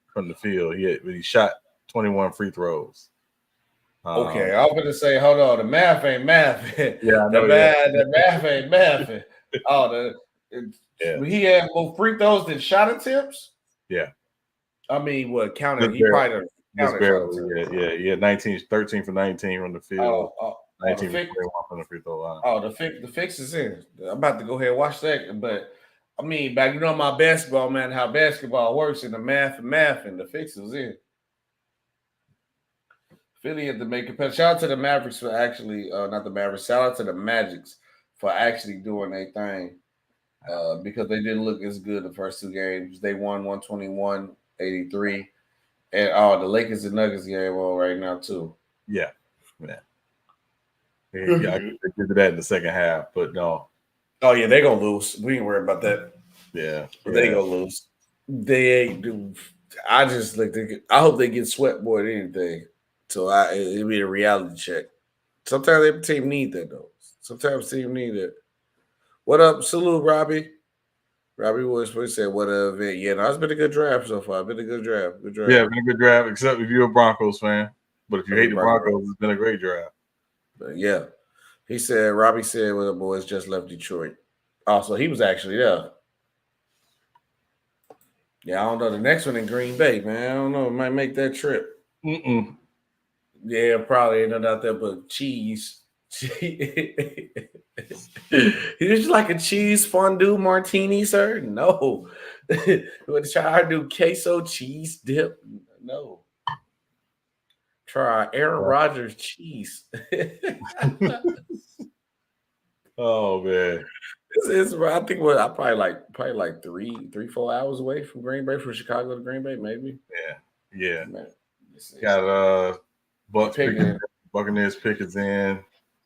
from the field. He shot 21 free throws. Okay, I'm going to say, hold on, the math ain't math. Yeah, I know. The math ain't math. He had more free throws than shot attempts? Yeah. I mean, what counted? He probably counted. Yeah. He had 13 for 19 from the field. 19 for 21 from the free throw line. The fix is in. I'm about to go ahead and watch that, but I mean, back my basketball, man, how basketball works and the math and the fixes in. Philly had to make a shout out to the Mavericks for actually, not the Mavericks, shout out to the Magics for actually doing their thing because they didn't look as good the first two games. They won 121-83. And the Lakers and Nuggets game on right now, too. Yeah. I did that in the second half, but no. Oh, yeah, they're going to lose. We ain't worried about that. Yeah. They going to lose. They ain't do. I just like I hope they get swept more than anything. So it'll be a reality check. Sometimes every team need that, though. Sometimes team need that. What up? Salute, Robbie. Robbie was supposed to say, what up? Yeah, no, it's been a good draft so far. Been a good draft. Good draft. Yeah, been a good draft, except if you're a Broncos fan. But if you hate the Broncos, it's been a great draft. But yeah. Robbie said, well, the boys just left Detroit. Also, he was actually there. Yeah, I don't know. The next one in Green Bay, man. I don't know. It might make that trip. Yeah, probably ain't nothing out there but cheese. He's like a cheese fondue martini, sir? No. Would try to do queso cheese dip? No. Try Aaron Rodgers cheese. Oh man. I think I probably like 3-4 hours away from Green Bay, from Chicago to Green Bay, maybe. Yeah. Man, got Buccaneers Pickens in.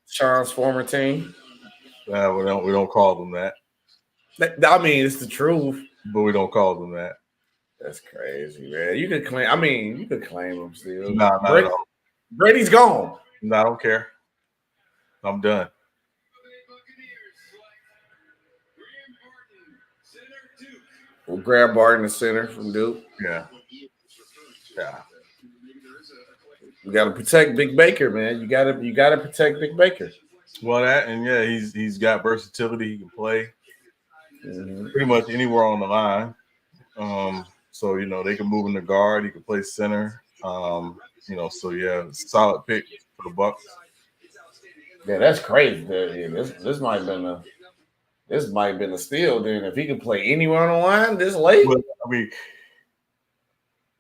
Sean's former team. We don't call them that. I mean, it's the truth. But we don't call them that. That's crazy, man. You could claim them still. Nah, Brady's gone. No, I don't care. I'm done. We'll grab Barton, the center from Duke. Yeah. You got to protect Big Baker, man. You got to protect Big Baker. Well, he's got versatility. He can play pretty much anywhere on the line. So they can move in the guard. He can play center. Solid pick for the Bucs. Yeah, that's crazy. This might have been a steal. Then if he can play anywhere on the line this late, but, I mean,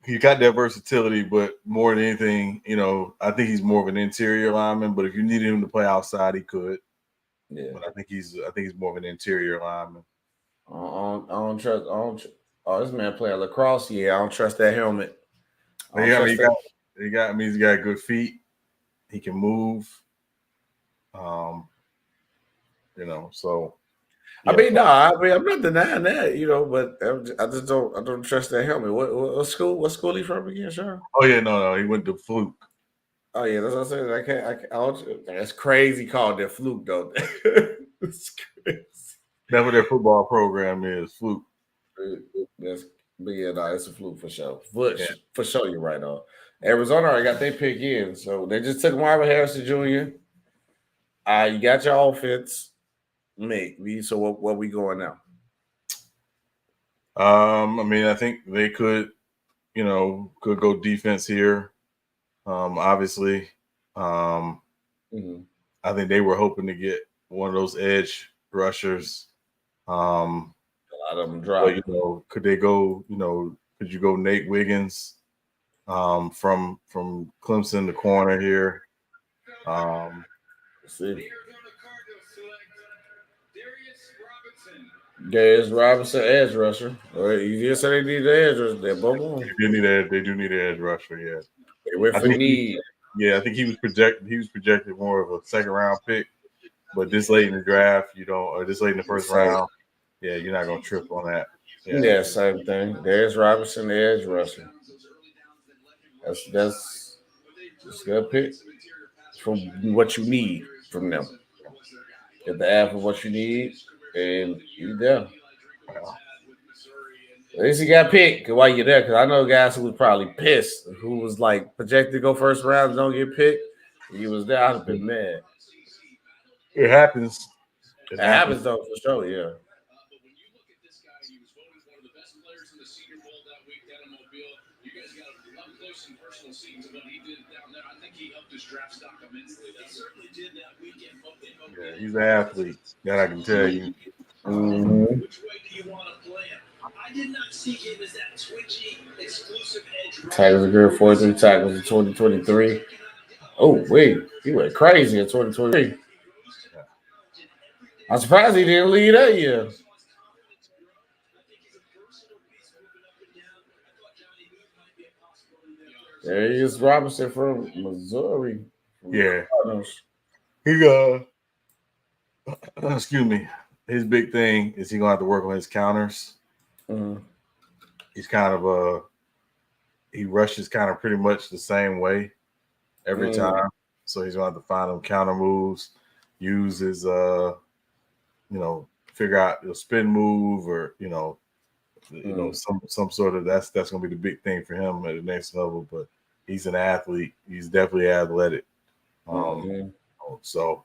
he got that versatility, but more than anything, I think he's more of an interior lineman. But if you needed him to play outside, he could. Yeah, but I think he's more of an interior lineman. I don't trust. Oh, this man playing lacrosse. Yeah, I don't trust that helmet. He's got good feet. He can move. So. Yeah. I'm not denying that, but I don't trust that helmet. What school he from again, Sean? Oh yeah, no, he went to Fluke. Oh yeah, that's what I said. That's crazy called that Fluke though. That's crazy. That's what their football program is, Fluke. It's a fluke for sure. For sure, you're right on. Arizona already got their pick in, so they just took Marvin Harrison Jr. You got your offense. So what we going now? I think they could go defense here. Obviously, I think they were hoping to get one of those edge rushers. A lot of them drop. But, could they go? Could you go Nate Wiggins from Clemson, the corner here? Let's see. Darius Robinson, edge rusher. You just said they need the edge rusher. They're both on. They do need an edge rusher. Yeah. They went for need. I think he was projected more of a second round pick, but this late in the draft, or this late in the first round, you're not gonna trip on that. Yeah, same thing. Darius Robinson, the edge rusher. That's a good pick from what you need from them. Get the app of what you need. And you there. At least you got picked while you're there, because I know guys who was probably pissed, who was like projected to go first round, don't get picked. He was there. I'd have been mad. It happens. It happens though, for sure. Yeah. Yeah, he's an athlete. That I can tell you. Mm-hmm. Which way do you want to play him? I did not see him as that twitchy, exclusive edge. Tackles a good 43 tackles in 2023. Oh, wait. He went crazy in 2023. I'm surprised he didn't lead that year. There he is, Robinson from Missouri. Yeah. Cardinals. He excuse me. His big thing is he gonna have to work on his counters. Mhm. He's kind of he rushes kind of pretty much the same way every time. So he's gonna have to find them counter moves, use his figure out the spin move or some sort of that's gonna be the big thing for him at the next level. But he's an athlete. He's definitely athletic. So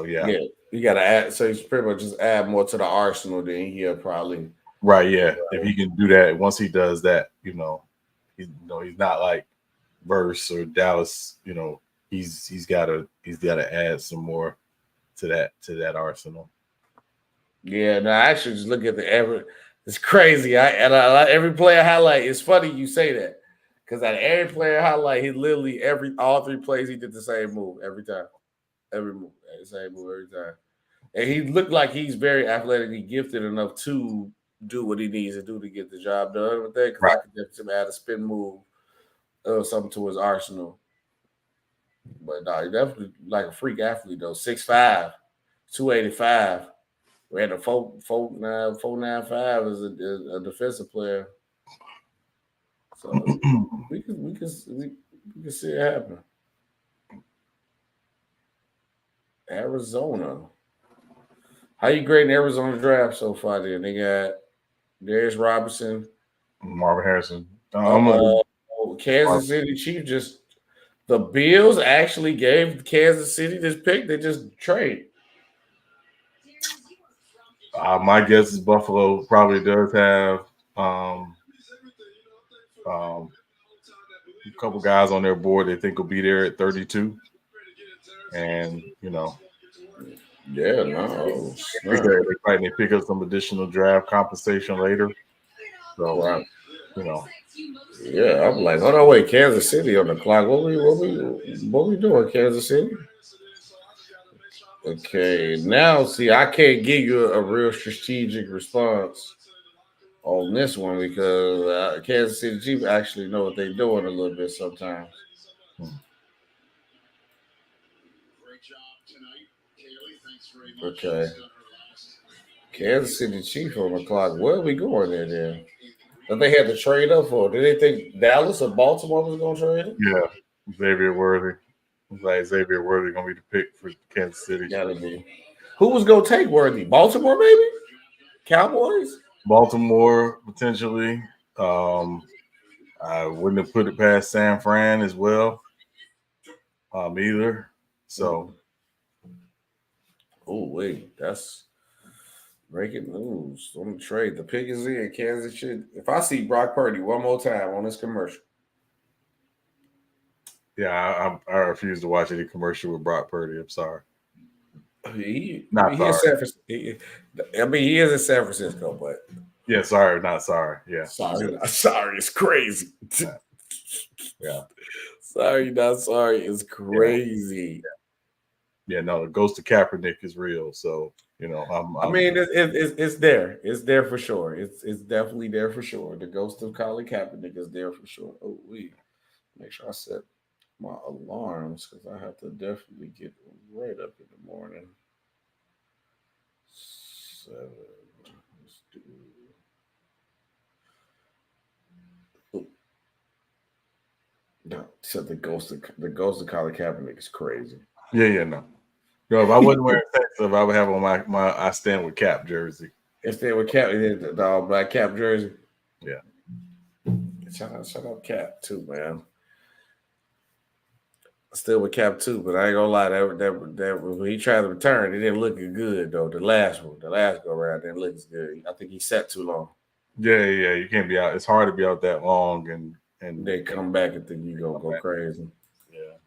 yeah, you gotta add. So he's pretty much just add more to the arsenal than he'll probably. Right, yeah. If he can do that, once he does that, he's not like Verse or Dallas. He's got to add some more to that arsenal. Yeah, no, I actually just look at the average. It's crazy. Every player highlight. It's funny you say that because at every player highlight, he literally all 3 plays he did the same move every time, every move, the same move every time, and he looked like he's very athletically gifted enough to do what he needs to do to get the job done with that. Because I could definitely add a spin move or something to his arsenal. But no, he definitely like a freak athlete though. 6'5", 285. We had a 4.95 as a defensive player, so we can see it happen. Arizona, how you grading Arizona draft so far? Then they got Darius Robinson, Marvin Harrison, Kansas City Chiefs. The Bills actually gave Kansas City this pick. They just trade. My guess is Buffalo probably does have a couple guys on their board they think will be there at 32, and yeah, no, they pick up some additional draft compensation later. So, right. Yeah, I'm like, hold on, wait, Kansas City on the clock. What we doing, Kansas City? Okay, now see, I can't give you a real strategic response on this one because Kansas City Chiefs actually know what they're doing a little bit sometimes. Okay. Kansas City Chiefs on the clock. Where are we going there then? That they had to trade up for? Did they think Dallas or Baltimore was going to trade it? Yeah, Xavier Worthy. Like Xavier Worthy going to be the pick for Kansas City. Gotta be. Who was going to take Worthy? Baltimore, maybe? Cowboys? Baltimore, potentially. I wouldn't have put it past San Fran as well. Either. So. Oh, wait. That's breaking news on the trade. The pick is in Kansas City. If I see Brock Purdy one more time on this commercial. Yeah, I refuse to watch any commercial with Brock Purdy. I'm sorry. He is in San Francisco, but yeah, sorry, not sorry. Yeah, sorry, it's crazy. Yeah, sorry, not sorry, it's crazy. Yeah, no, the ghost of Kaepernick is real. So it's there. It's there for sure. It's definitely there for sure. The ghost of Colin Kaepernick is there for sure. Oh, make sure I set my alarms because I have to definitely get right up in the morning. 7. Let's do. No, so the ghost of Colin Kaepernick is crazy. Yeah, no. No, if I wasn't wearing Texas, I would have on my I stand with Cap jersey. I stand with Cap, the all black Cap jersey. Yeah. Shout out Cap too, man. Still with Cap too, but I ain't gonna lie, that when he tried to return, it didn't look good though. The last go around didn't look as good. I think he sat too long. Yeah, you can't be out. It's hard to be out that long and they come back and think you gonna go crazy. Yeah.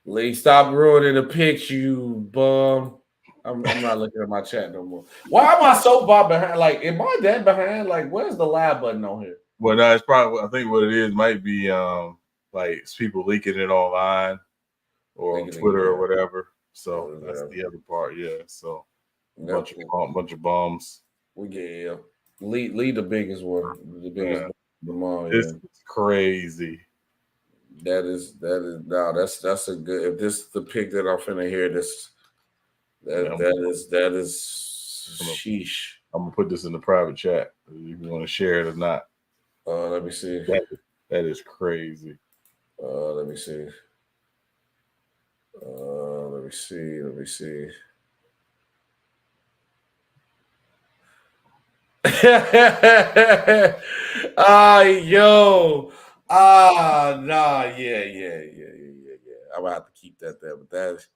Lee, stop ruining the pitch, you bum. I'm not looking at my chat no more. Why am I so far behind? Like, am I that behind? Like, where's the live button on here? Well, no, it's probably. I think what it is might be like people leaking it online or on Twitter or whatever. So that's the other part. Yeah. So bunch of bums. Yeah. Lead the biggest one. The biggest bum. This is crazy. That is that's a good. If this is the pick that I'm finna hear, that is sheesh. I'm gonna put this in the private chat if you want to share it or not. Let me see. That is crazy. Let me see. Let me see. Yeah. I'm gonna have to keep that there, but that's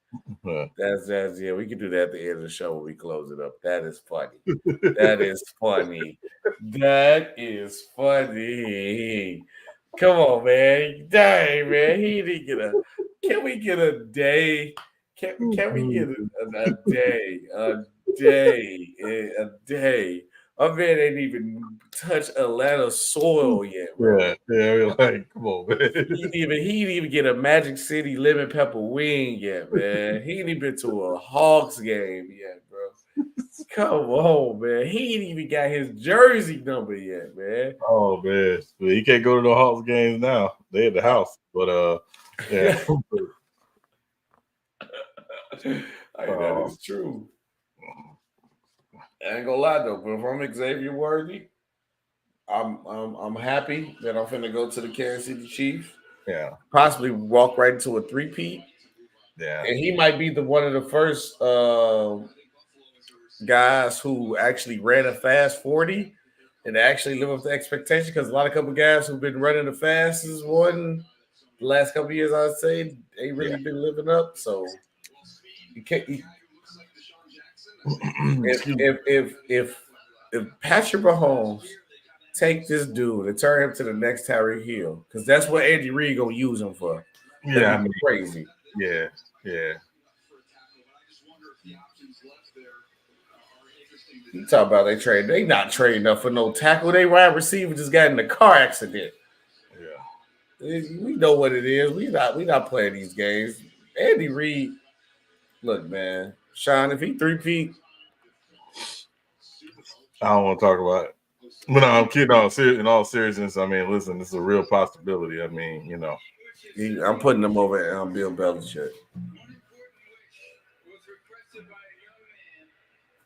yeah. We can do that at the end of the show when we close it up. That is funny. That is funny. That is funny. Come on, man. Dang, man. He didn't get a. Can we get a day? Can we get a day? A day. Our man ain't even touched Atlanta soil yet, bro. Yeah. Like, come on, man. He didn't even get a Magic City lemon pepper wing yet, man. He ain't even been to a Hawks game yet, bro. Come on, man. He ain't even got his jersey number yet, man. Oh man, he can't go to the Hawks games now. They at the house, but yeah. That is true. I ain't gonna lie though, but if I'm Xavier Worthy, I'm happy that I'm finna go to the Kansas City Chiefs. Yeah. Possibly walk right into a three-peat. Yeah. And he might be one of the first guys who actually ran a fast 40 and actually live up to expectation, because a lot of couple guys who've been running the fastest one the last couple of years, I'd say, ain't really been living up. So you can't. If Patrick Mahomes take this dude and turn him to the next Tyreek Hill, because that's what Andy Reid gonna use him for. Yeah, I mean, crazy. Yeah. You talk about they not trading up for no tackle. They wide receiver just got in a car accident. Yeah, we know what it is. We not playing these games. Andy Reid, look, man, Sean, if he three-peat, I don't want to talk about it. But no, I'm kidding. In all seriousness, I mean, listen, this is a real possibility. I mean, you know, I'm putting them over at Bill Belichick.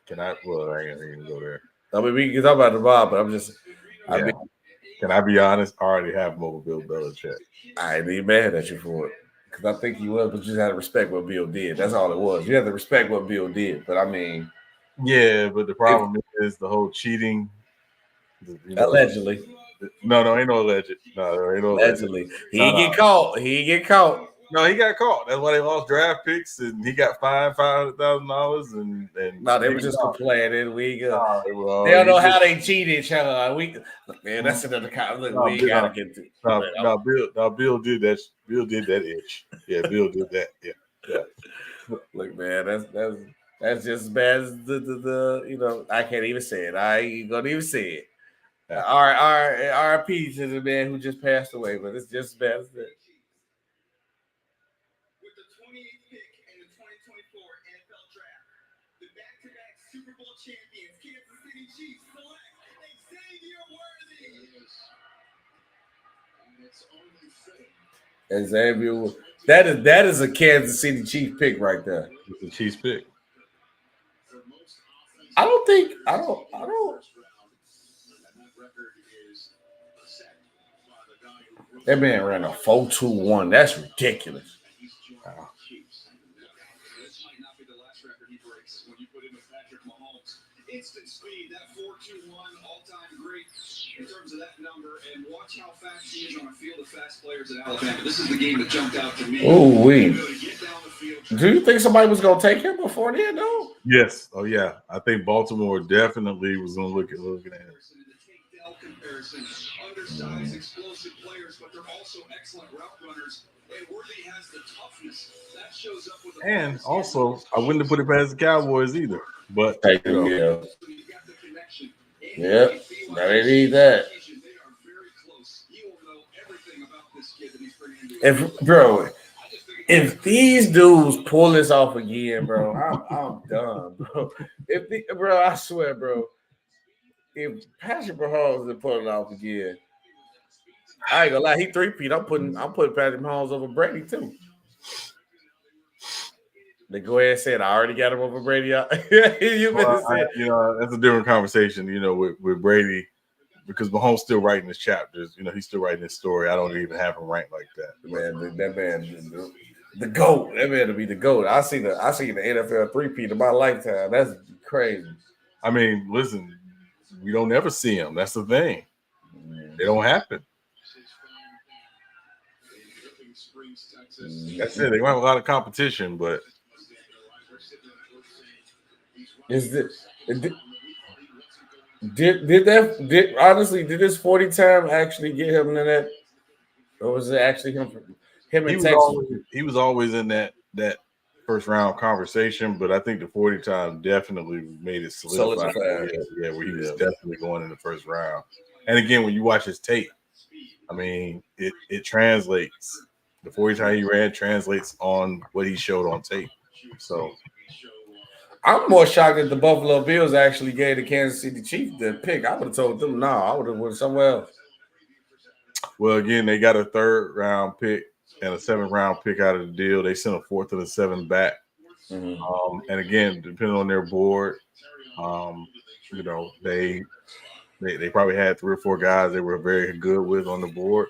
I ain't gonna go there. I mean, we can talk about the Bob, but I'm just. Can I be honest? I already have mobile Bill Belichick. I ain't even mad at you for it, because I think you was, but you just had to respect what Bill did. That's all it was. You had to respect what Bill did. But I mean, yeah, but the problem is the whole cheating. Allegedly. No, ain't no alleged. No, ain't no allegedly. He get caught. No, he got caught. That's why they lost draft picks, and he got fined $500,000. And no, they were just complaining. They don't know how they cheated. Man, that's another kind. Look, we gotta get to. Bill did that. Bill did that itch. Yeah, Bill did that. Yeah. Look, man, that's just as bad as the I can't even say it. I ain't gonna even say it. RIP to the man who just passed away, but it's just as bad as that. With the 28th pick in the 2024 NFL Draft, the back-to-back Super Bowl champions, Kansas City Chiefs, select Xavier Worthy. Xavier, that is a Kansas City Chief pick right there. It's a Chiefs pick. I don't. That man ran a 4.21. That's ridiculous. Wow. This might not be the last record he breaks when you put in with Patrick Mahomes. Instant speed, that 4.21 all-time great in terms of that number. And watch how fast he is on a field of fast players at Alabama. This is the game that jumped out to me. Oh, wait. Do you think somebody was going to take him before then, though? Yes. Oh, yeah. I think Baltimore definitely was going to look at him. comparison. Undersized, explosive players, but they're also excellent route runners. And Worthy has the toughness that shows up with the And also, I wouldn't have put it past the Cowboys either. But you know, yep, now they need that. If these dudes pull this off again, bro, I'm done, bro. Bro, I swear, bro, if Patrick Mahomes is pulling it off again, I ain't gonna lie, he 3-peat. I'm putting Patrick Mahomes over Brady too. They go ahead and say it. I already got him over Brady. You know, that's a different conversation. You know, with Brady, because Mahomes still writing his chapters. You know, he's still writing his story. I don't even have him ranked like that. Man, that man, the GOAT. That man to be the GOAT. I see the NFL 3-peat in my lifetime. That's crazy. I mean, listen, we don't ever see him. That's the thing. They don't happen. That's it. They don't have a lot of competition, but is this did this 40 time actually get him in that, or was it actually him in Texas? He was always in that first round conversation, but I think the 40 time definitely made it solidified. Yeah, where he was definitely going in the first round. And again, when you watch his tape, I mean, it translates. The 40 time he ran translates on what he showed on tape. So I'm more shocked that the Buffalo Bills actually gave the Kansas City Chiefs the pick. I would have told them, no, I would have went somewhere else. Well, again, they got a 3rd round pick and a 7th round pick out of the deal. They sent a 4th and a 7th back. Mm-hmm. And again, depending on their board, you know, they probably had 3 or 4 guys they were very good with on the board.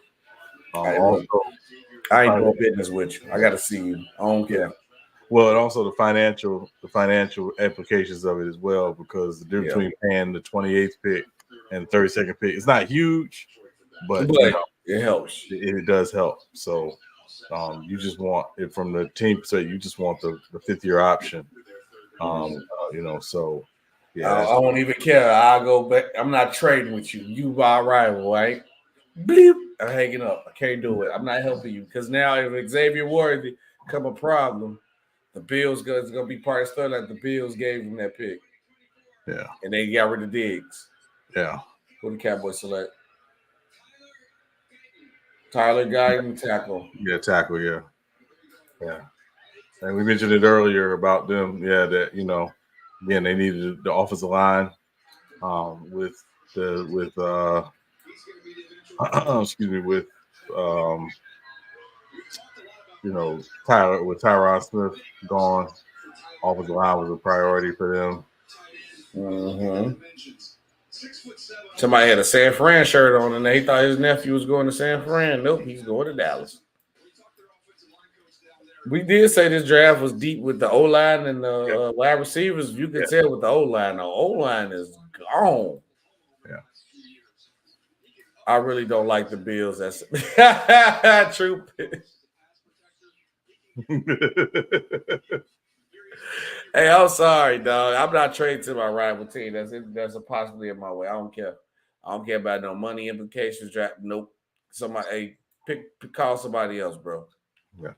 I ain't doing business with you. I got to see you. I don't care. Yeah. Well, and also the financial implications of it as well, because the difference between paying the 28th pick and the 32nd pick, it's not huge, but you know, it helps. It does help. So you just want it from the team perspective. You just want the 5th-year option. You know, so yeah. I won't even care. I'll go back. I'm not trading with you. You our rival, right? Bleep. I'm hanging up. I can't do it. I'm not helping you, because now if Xavier Ward become a problem, the Bills is going to be part of the story. Like the Bills gave him that pick. Yeah. And they got rid of Diggs. Yeah. Who the Cowboys select? Tyler Guyton, tackle. Yeah, tackle, yeah. Yeah. And we mentioned it earlier about them, that, you know, again, they needed the offensive line with you know, Tyron Smith gone, offensive line was a priority for them. Mm-hmm. Somebody had a San Fran shirt on, and they thought his nephew was going to San Fran. Nope, he's going to Dallas. We did say this draft was deep with the O-line and the wide receivers. You can tell with the O-line. The O-line is gone. Yeah. I really don't like the Bills. That's true. Hey, I'm sorry, dog. I'm not trading to my rival team. That's a possibility in my way. I don't care. I don't care about no money implications. Draft. Nope. Somebody, call somebody else, bro. Yeah.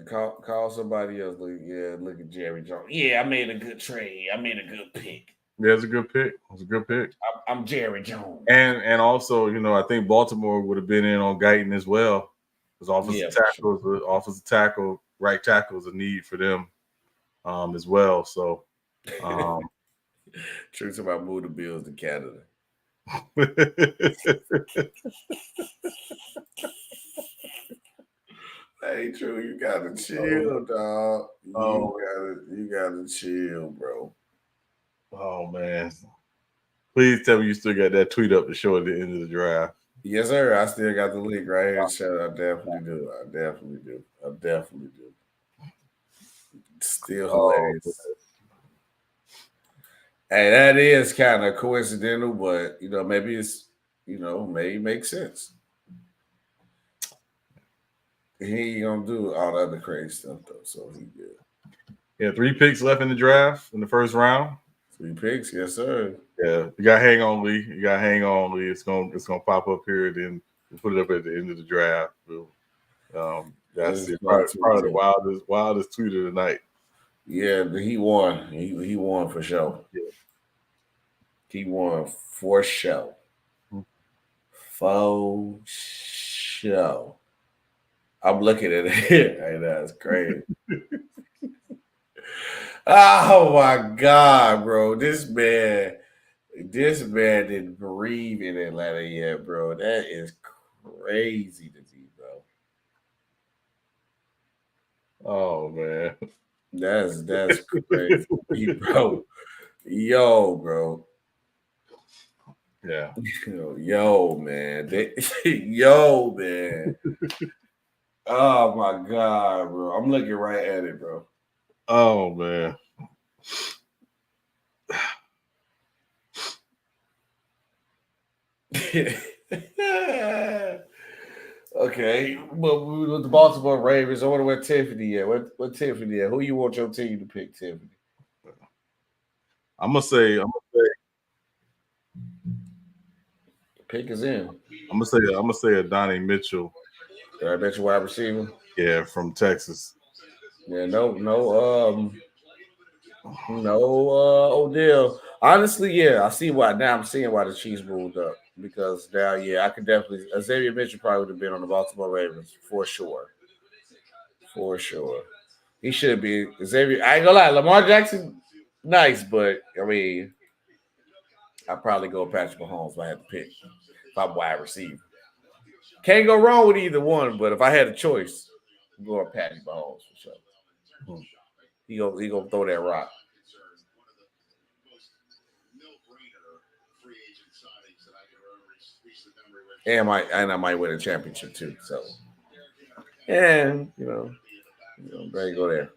Call somebody else. Look at Jerry Jones. Yeah, I made a good trade. I made a good pick. Yeah, it's a good pick. It's a good pick. I'm Jerry Jones. And also, you know, I think Baltimore would have been in on Guyton as well. Because offensive tackle, right tackle is a need for them as well. So Truth about move the Bills to Canada. Hey, True, you gotta chill, dog. You gotta chill, bro. Oh man. Please tell me you still got that tweet up to show at the end of the draft. Yes, sir. I still got the link right here. I definitely do. Still hilarious. Hey, that is kind of coincidental, but you know, maybe it's may make sense. He ain't gonna do all the other crazy stuff though, so he good. Yeah, 3 picks left in the draft in the first round. 3 picks, yes, sir. Yeah, you got to hang on, Lee. You got to hang on, Lee. It's gonna pop up here. Then we'll put it up at the end of the draft. That's it. Probably the wildest tweet of the night. Yeah, he won. He won for sure. Yeah. He won for sure. For sure. I'm looking at it. Hey, that's crazy. Oh my God, bro. This man didn't breathe in Atlanta yet, bro. That is crazy to me, bro. Oh man. That's crazy, bro. Yo, bro. Yeah. Yo, man. Yo, man. Oh my God, bro. I'm looking right at it, bro. Oh man. Okay, but with the Baltimore Ravens, I wonder where Tiffany at. What Tiffany at? Who you want your team to pick, Tiffany? I'm gonna say Pick is in. I'm gonna say Adonai Mitchell. I bet you wide receiver. Yeah, from Texas. Yeah, no, Odell. Honestly, yeah, I see why now. I'm seeing why the Chiefs moved up because now, yeah, I could definitely. Xavier Mitchell probably would have been on the Baltimore Ravens for sure. For sure, he should be Xavier. I ain't gonna lie, Lamar Jackson, nice, but I mean, I'd probably go Patrick Mahomes if I had to pick. If I'm wide receiver, can't go wrong with either one. But if I had a choice, I'm going Patrick Mahomes for sure. He gonna throw that rock. And I might win a championship too. So, and there you go there.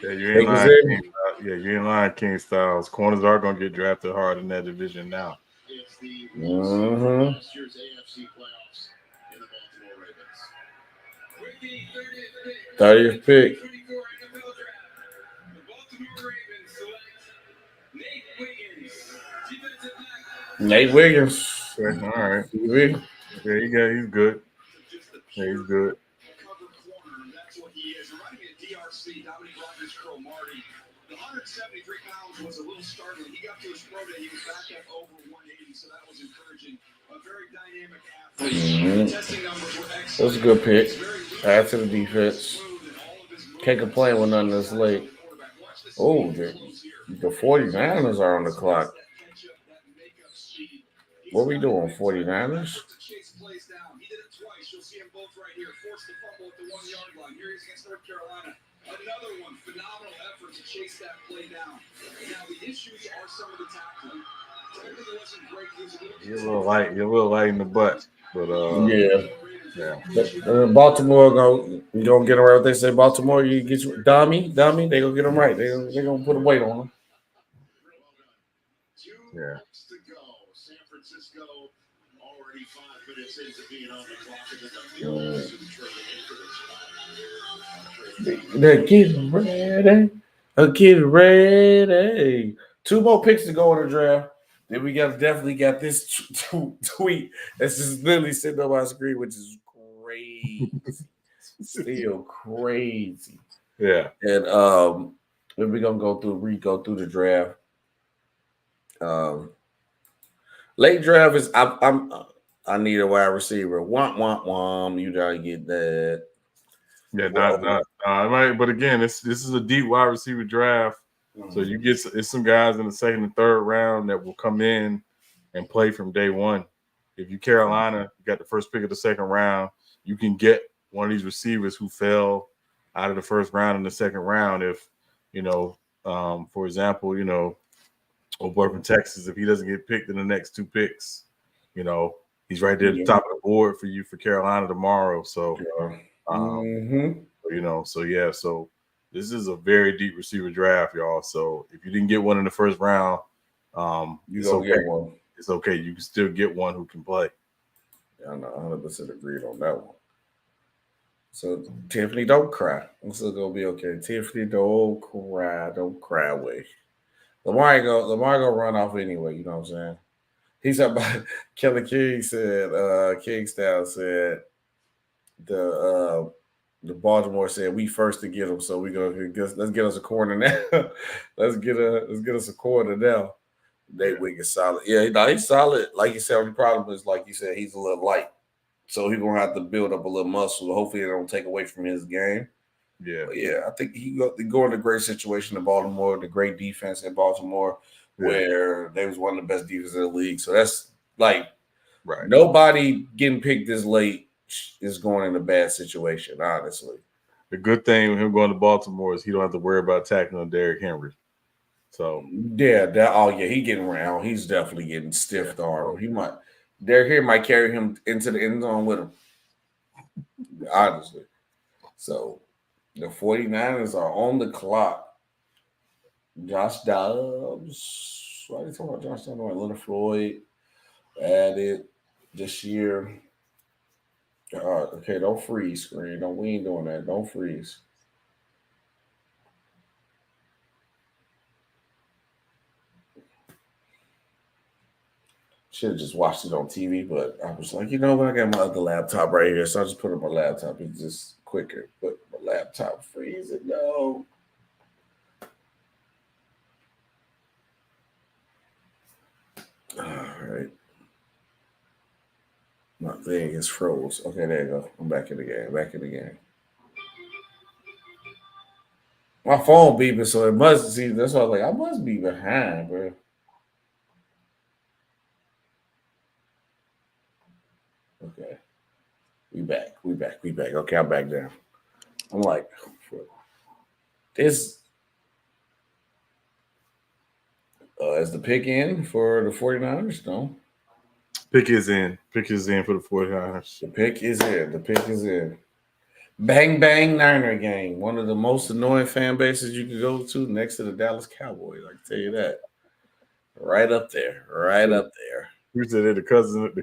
Yeah, you're in line, King Styles. Corners are gonna get drafted hard in that division now. Mm-hmm. 30th pick. Nate Wiggins. Okay, all right. There you go. He's good. Yeah, he's good. The 173 pounds was a little startling. He got to his pro day. He was back up over 180, so that was encouraging. A very dynamic athlete. Testing numbers were excellent. That was a good pick. Add to the defense. Can't complain with none this late. Oh, the 49ers are on the clock. What are we doing, 49ers? You'll see them both right here. Forced the fumble at the 1-yard line. Here he's against North Carolina. Another one. Phenomenal effort to chase that play down. Now the issues are some of the tackling. Tackling wasn't great. You're a little light in the butt, but yeah. Baltimore you gonna get them right. They say Baltimore, you get you dummy. They gonna get them right. They gonna put a weight on them. Yeah. San Francisco already 5 minutes into being on the clock. They're getting ready. Get ready. 2 more picks to go in the draft. Then we definitely got this tweet that's just literally sitting on my screen, which is crazy. Still crazy. Yeah. And then we're gonna go through the draft. Late draft is I need a wide receiver. Womp. You gotta get that. Yeah, not right. But again, this is a deep wide receiver draft. So you get some guys in the second and third round that will come in and play from day one. If you Carolina, you got the first pick of the second round, you can get one of these receivers who fell out of the first round in the second round. If for example, old boy from Texas, if he doesn't get picked in the next 2 picks, he's right there at the top of the board for you for Carolina tomorrow. So, so this is a very deep receiver draft, y'all. So if you didn't get one in the first round, you gonna get one. it's okay. You can still get one who can play. Yeah, I'm not 100% agreed on that one. So Tiffany, don't cry. I'm still gonna be okay. Tiffany, don't cry. Don't cry away. Lamar gonna run off anyway. You know what I'm saying? He's about Kelly King said. King Style said the Baltimore said we first to get him, so we let's get us a corner now. let's get us a corner now. Nate Wiggins solid. Yeah, he's solid. Like you said, the problem is like you said, he's a little light. So he's gonna have to build up a little muscle. Hopefully, it don't take away from his game. Yeah, but yeah. I think he go in a great situation in Baltimore, the great defense in Baltimore, where they was one of the best defenses in the league. So that's like nobody getting picked this late is going in a bad situation. Honestly, the good thing with him going to Baltimore is he don't have to worry about tackling on Derrick Henry. So yeah, he getting around. He's definitely getting stiffed arm. Derrick Henry might carry him into the end zone with him. Honestly. So the 49ers are on the clock. Josh Dobbs. Why are you talking about Josh Dobbs? Leonard Floyd added this year. Okay, don't freeze screen. We ain't doing that. Don't freeze. Should have just watched it on TV, but I was like, you know what? I got my other laptop right here, so I just put it on my laptop. It's just quicker. But my laptop freezing. No. All right. My thing is froze. Okay, there you go. I'm back in the game. My phone beeping, so it must see. That's why I was like, I must be behind, bro. Okay. We back. Okay, I'm back down. I'm like, this is the pick in for the 49ers? No. Pick is in for the 49ers. The pick is in. Bang, bang, Niner gang. One of the most annoying fan bases you could go to next to the Dallas Cowboys. I can tell you that. Right up there. You said they're the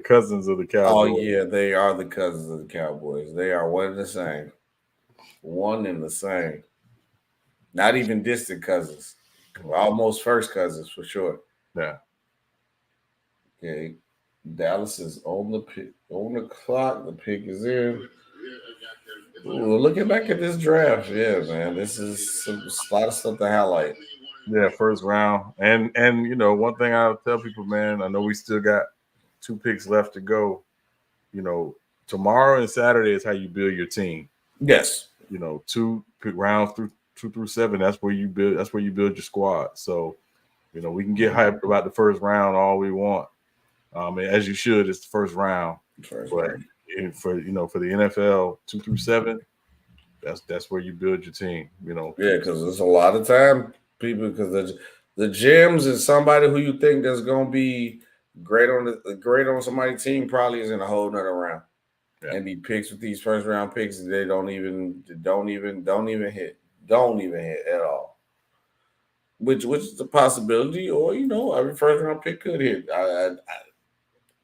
cousins of the Cowboys. Oh, yeah, they are the cousins of the Cowboys. They are one and the same. One and the same. Not even distant cousins. Almost first cousins for sure. Yeah. Okay. Dallas is on the clock. The pick is in. Ooh, looking back at this draft, yeah, man, this is a lot of stuff to highlight. Yeah, first round, and you know, one thing I'll tell people, man, I know we still got 2 picks left to go. You know, tomorrow and Saturday is how you build your team. Yes, you know, 2 pick rounds through 2 through 7. That's where you build. That's where you build your squad. So, you know, we can get hyped about the first round all we want. As you should, it's the first round. For the NFL 2 through 7, that's where you build your team. You know, because there's a lot of time people because the gems is somebody who you think that's gonna be great on somebody's team probably is in a whole nother round. Yeah. And be picks with these first round picks they don't even hit at all. Which is a possibility, or every first round pick could hit. I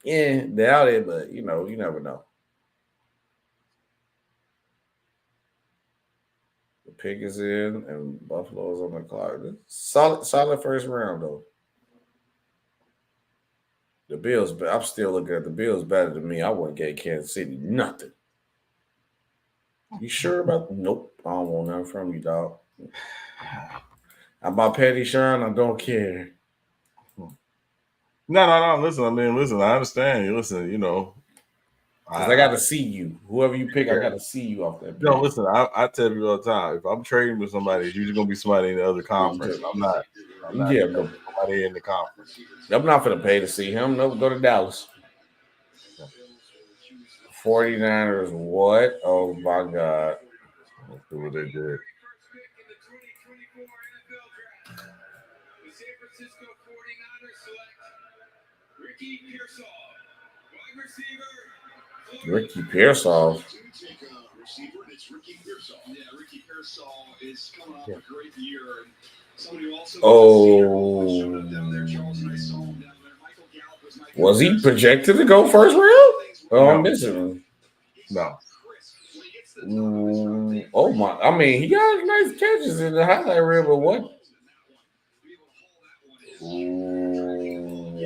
doubt it, but you never know. The pick is in, and Buffalo's on the clock. Solid first round though. The Bills, but I'm still looking at the Bills better than me. I wouldn't get Kansas City nothing. You sure about? Nope, I don't want nothing from you, dog. I'm about Petty Sean. I don't care. No. Listen, I understand you. Listen, because I got to see you. Whoever you pick, I got to see you off that. No, listen, I tell people all the time. If I'm trading with somebody, it's usually gonna be somebody in the other conference. I'm not somebody in the conference. I'm not gonna pay to see him. No, go to Dallas. 49ers, what? Oh my God. Let's see what they did. Ricky Pearsall. Was he projected to go first round? Oh, I'm missing him. No. Oh my! I mean, he got nice catches in the highlight reel, but what?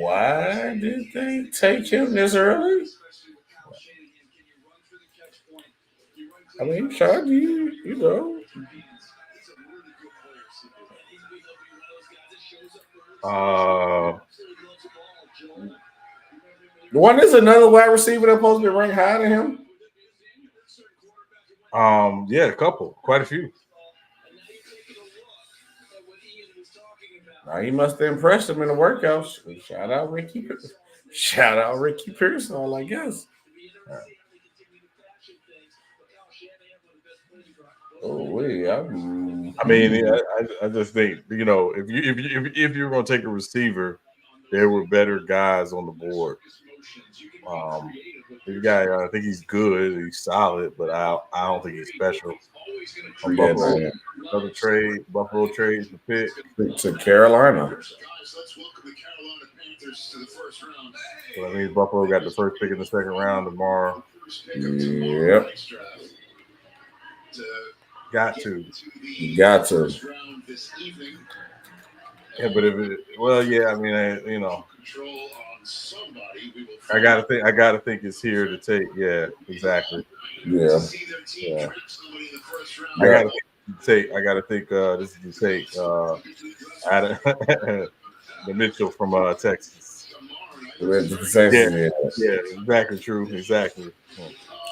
Why did they take him this early? I mean, Sean, you know. The one is another wide receiver that's supposed to be ranked higher than him. Yeah, a couple, quite a few. Now he must have impressed him in the workouts. Shout out Ricky. Shout out Ricky Pearsall, I guess. Oh wait, I mean, I just think, you know, if you're going to take a receiver, there were better guys on the board. The guy, I think he's good, he's solid, but I don't think he's special. Buffalo trade the pick to Carolina. So that means Buffalo got the first pick in the second round tomorrow. Yep. Got to. Yeah, but I mean, you know, I gotta think it's here to take. Yeah, exactly. Yeah. I gotta think this is to take the Mitchell from Texas. Yeah, exactly true. Exactly.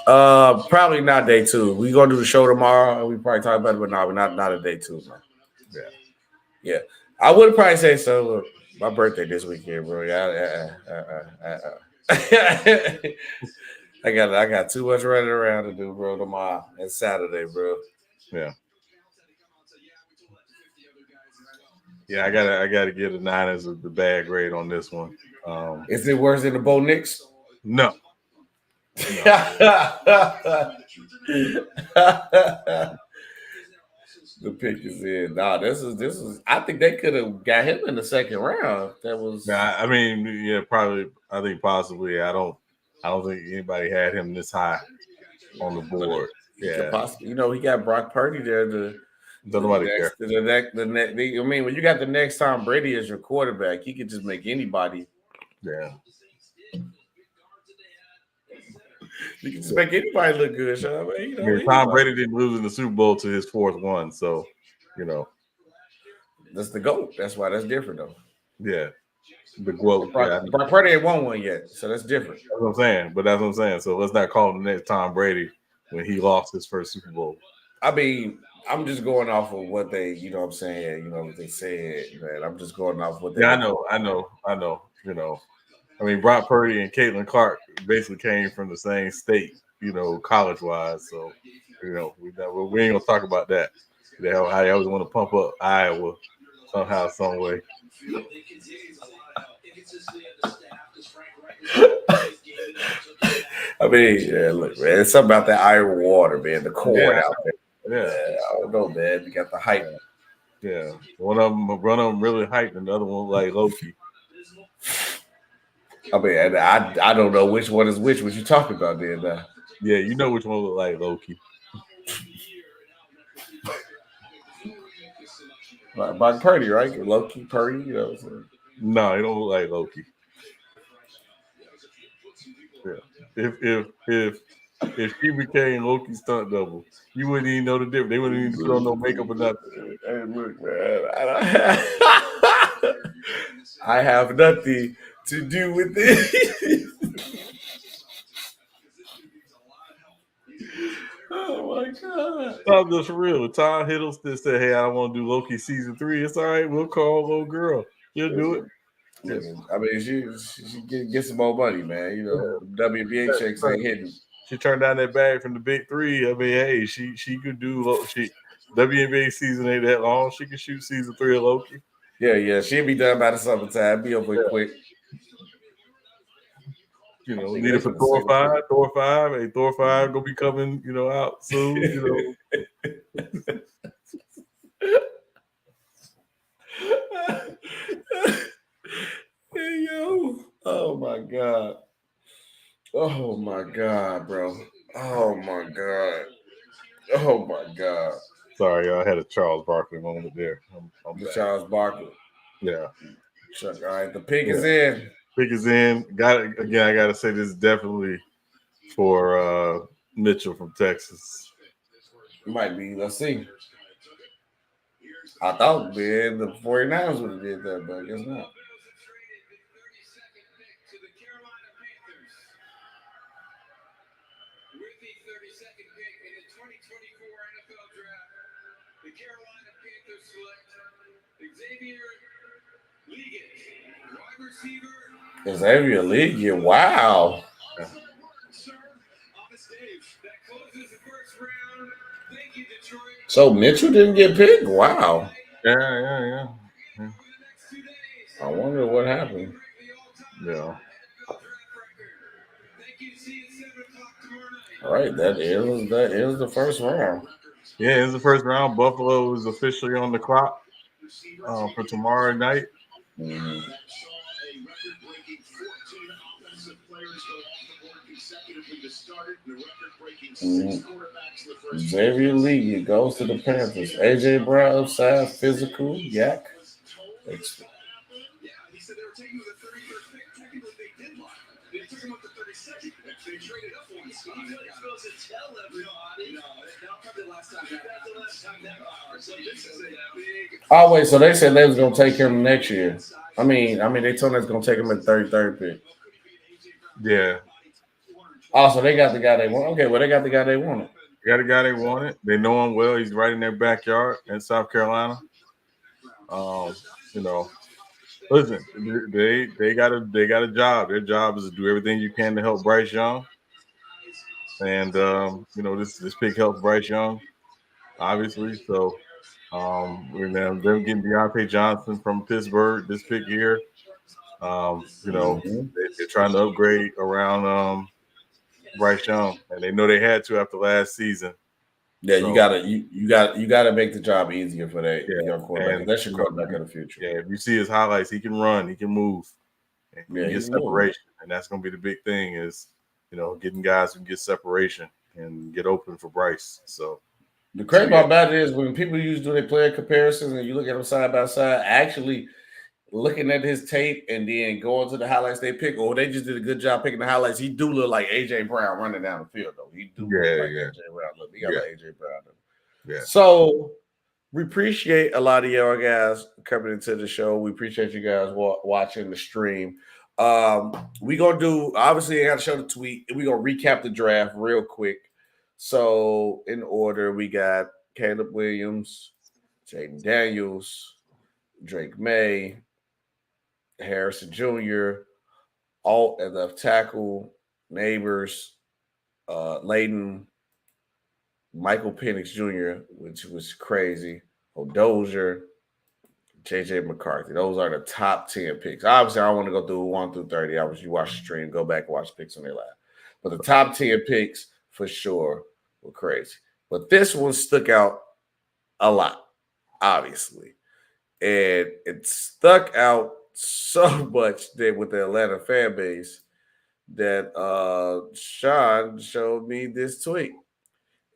Probably not day 2. We gonna do the show tomorrow, and we probably talk about it, but no, we're not a day 2, man. Yeah. I would probably say so. Look, my birthday this weekend, bro. I got too much running around to do, bro. Tomorrow and Saturday, bro. Yeah. Yeah, I gotta get the Niners the bad grade on this one. Is it worse than the Bo Knicks? No. The pick is in. Nah, this is. I think they could have got him in the second round. That was. I mean, yeah, probably. I think possibly. I don't think anybody had him this high on the board. Yeah, possibly. You know, he got Brock Purdy there. Nobody care. I mean, when you got the next Tom Brady as your quarterback, he could just make anybody. Yeah. You can just make anybody look good, Sean. I mean, Tom Brady didn't lose in the Super Bowl to his 4th one, so you know that's the GOAT. That's why that's different, though. Yeah, the GOAT. Brock Purdy ain't won one yet, so that's different. That's what I'm saying. So let's not call him the next Tom Brady when he lost his first Super Bowl. I mean, I'm just going off of what they, you know what I'm saying, you know what they said, man. I'm just going off what they. Yeah, I know. You know, I mean, Brock Purdy and Caitlin Clark basically came from the same state, you know, college-wise. So, you know, we ain't gonna talk about that. How they always want to pump up Iowa somehow, some way. I mean, yeah, look, man, it's something about that Iowa water, man. The corn out there. Yeah, I don't know, man. You got the hype. Yeah, one of them really hyped, and the other one like low-key. I mean, I don't know which one is which. What you talking about there now? Yeah, you know which one look like low-key. Brock Purdy, right? Low-key Purdy, you know what I'm saying? No, he don't look like low-key. Yeah. If she became Loki's stunt double, you wouldn't even know the difference. They wouldn't even put on no makeup or nothing. Hey, look, man, I have nothing to do with this. Oh my God! I'm just real. Todd Hiddleston said, "Hey, I want to do Loki season 3. It's all right. We'll call little girl. She'll do it." Yeah. I mean, she get some more money, man. You know, WNBA checks ain't hitting. She turned down that bag from the big 3. I mean, hey, she could do. WNBA season ain't that long. She could shoot season 3 of Loki. Yeah. She'll be done by the summertime. Be over quick. You know, need it for Thor 5. Hey, Thor 5 gonna be coming, you know, out soon. You know. Hey yo! Oh my Oh my God, bro. Oh my God. Oh my God. Sorry, I had a Charles Barkley moment there. I'm The back. Charles Barkley. Yeah. Chuck. All right, the pick is Yeah. in. Pick is in. Got it again. I got to say this is definitely for Mitchell from Texas. Might be. Let's see. I thought, man, the 49ers would have did that, but I guess not. With the 32nd pick in the 2024 NFL Draft, the Carolina Panthers select Xavier Legate, wide receiver. Xavier League, wow. Yeah. That closes the first round. Thank you, Detroit. So Mitchell didn't get picked? Wow. Yeah. I wonder what happened. Yeah. All right, that is the first round. Yeah, it's the first round. Buffalo is officially on the clock for tomorrow night. Mhm. Xavier League goes to the Panthers. AJ Brown upside, physical, yak. He said they were taking the 31st pick. Technically, they did lie. They took him up to 32nd. They traded up one spot. You're not supposed to tell everybody. No, that'll probably the last time. That's the last time that matters. So this is a big. Oh wait, so they said they was gonna take him next year. I mean, they told us gonna take him at 33rd pick. Yeah. Also, they got the guy they want. Okay, well they got the guy they wanted. They got a guy they wanted. They know him well. He's right in their backyard in South Carolina. You know, listen, they got a job. Their job is to do everything you can to help Bryce Young. And this pick helps Bryce Young, obviously. So we're now them getting Deontay Johnson from Pittsburgh this pick here. They're trying to upgrade around Bryce Young, and they know they had to after last season. Yeah, So, you gotta make the job easier for that young quarterback. and That's your quarterback of the future. Yeah, if you see his highlights, he can run, he can move, and he Yeah, can get he can separation, and that's going to be the big thing is getting guys who can get separation and get open for Bryce. So the crazy part about it is when people do their player comparisons and you look at them side by side, actually looking at his tape and then going to the highlights they pick, or they just did a good job picking the highlights. He do look like AJ Brown running down the field, though. He do look like AJ Brown. Look, he got like AJ Brown. Yeah. So we appreciate a lot of y'all guys coming into the show. We appreciate you guys watching the stream. We gonna do obviously I gotta show the tweet. We gonna recap the draft real quick. So in order, we got Caleb Williams, Jaden Daniels, Drake May, Harrison Jr., alt at left tackle, Neighbors, Layden, Michael Penix Jr., which was crazy, O'Dozier, JJ McCarthy. Those are the top 10 picks. Obviously, I don't want to go through 1 through 30. Obviously, you watch the stream, go back and watch the picks on their live. But the top 10 picks for sure were crazy. But this one stuck out a lot, obviously. And it stuck out so much that with the Atlanta fan base that Sean showed me this tweet.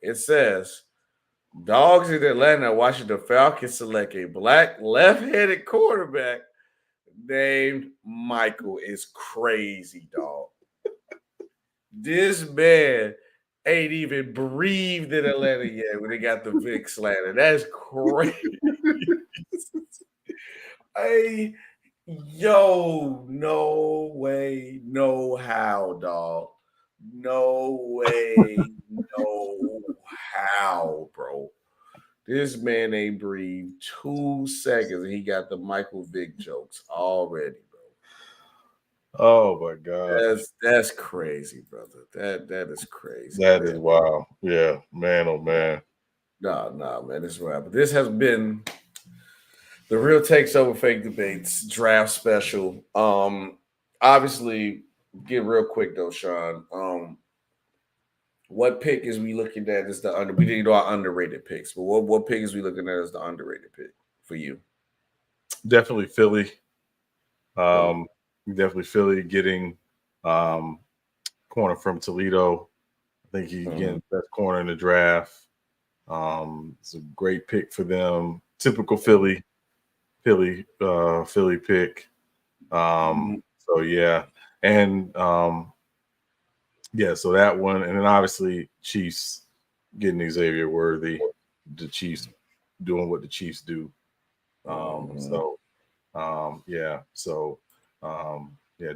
It says, dogs in Atlanta are watching the Falcons select a black left-handed quarterback named Michael. Is crazy, dog. This man ain't even breathed in Atlanta yet when they got the Vic slanted. That's crazy. Hey, yo, no way, no how, dog. No way, no how, bro. This man ain't breathed 2 seconds and he got the Michael Vick jokes already, bro. Oh my God. That's crazy, brother. That is crazy. That is wild. Yeah, man, oh man. No, man, it's right. But this has been the Real Takes Over Fake Debates Draft Special. Obviously, get real quick though, Sean. What pick is we looking at as the under? We didn't do our underrated picks, but what pick is we looking at as the underrated pick for you? Definitely Philly. Definitely Philly getting corner from Toledo. I think he's getting the best corner in the draft. It's a great pick for them. Typical Philly pick. So yeah, and yeah, so that one, and then obviously Chiefs getting Xavier Worthy, the Chiefs doing what the Chiefs do.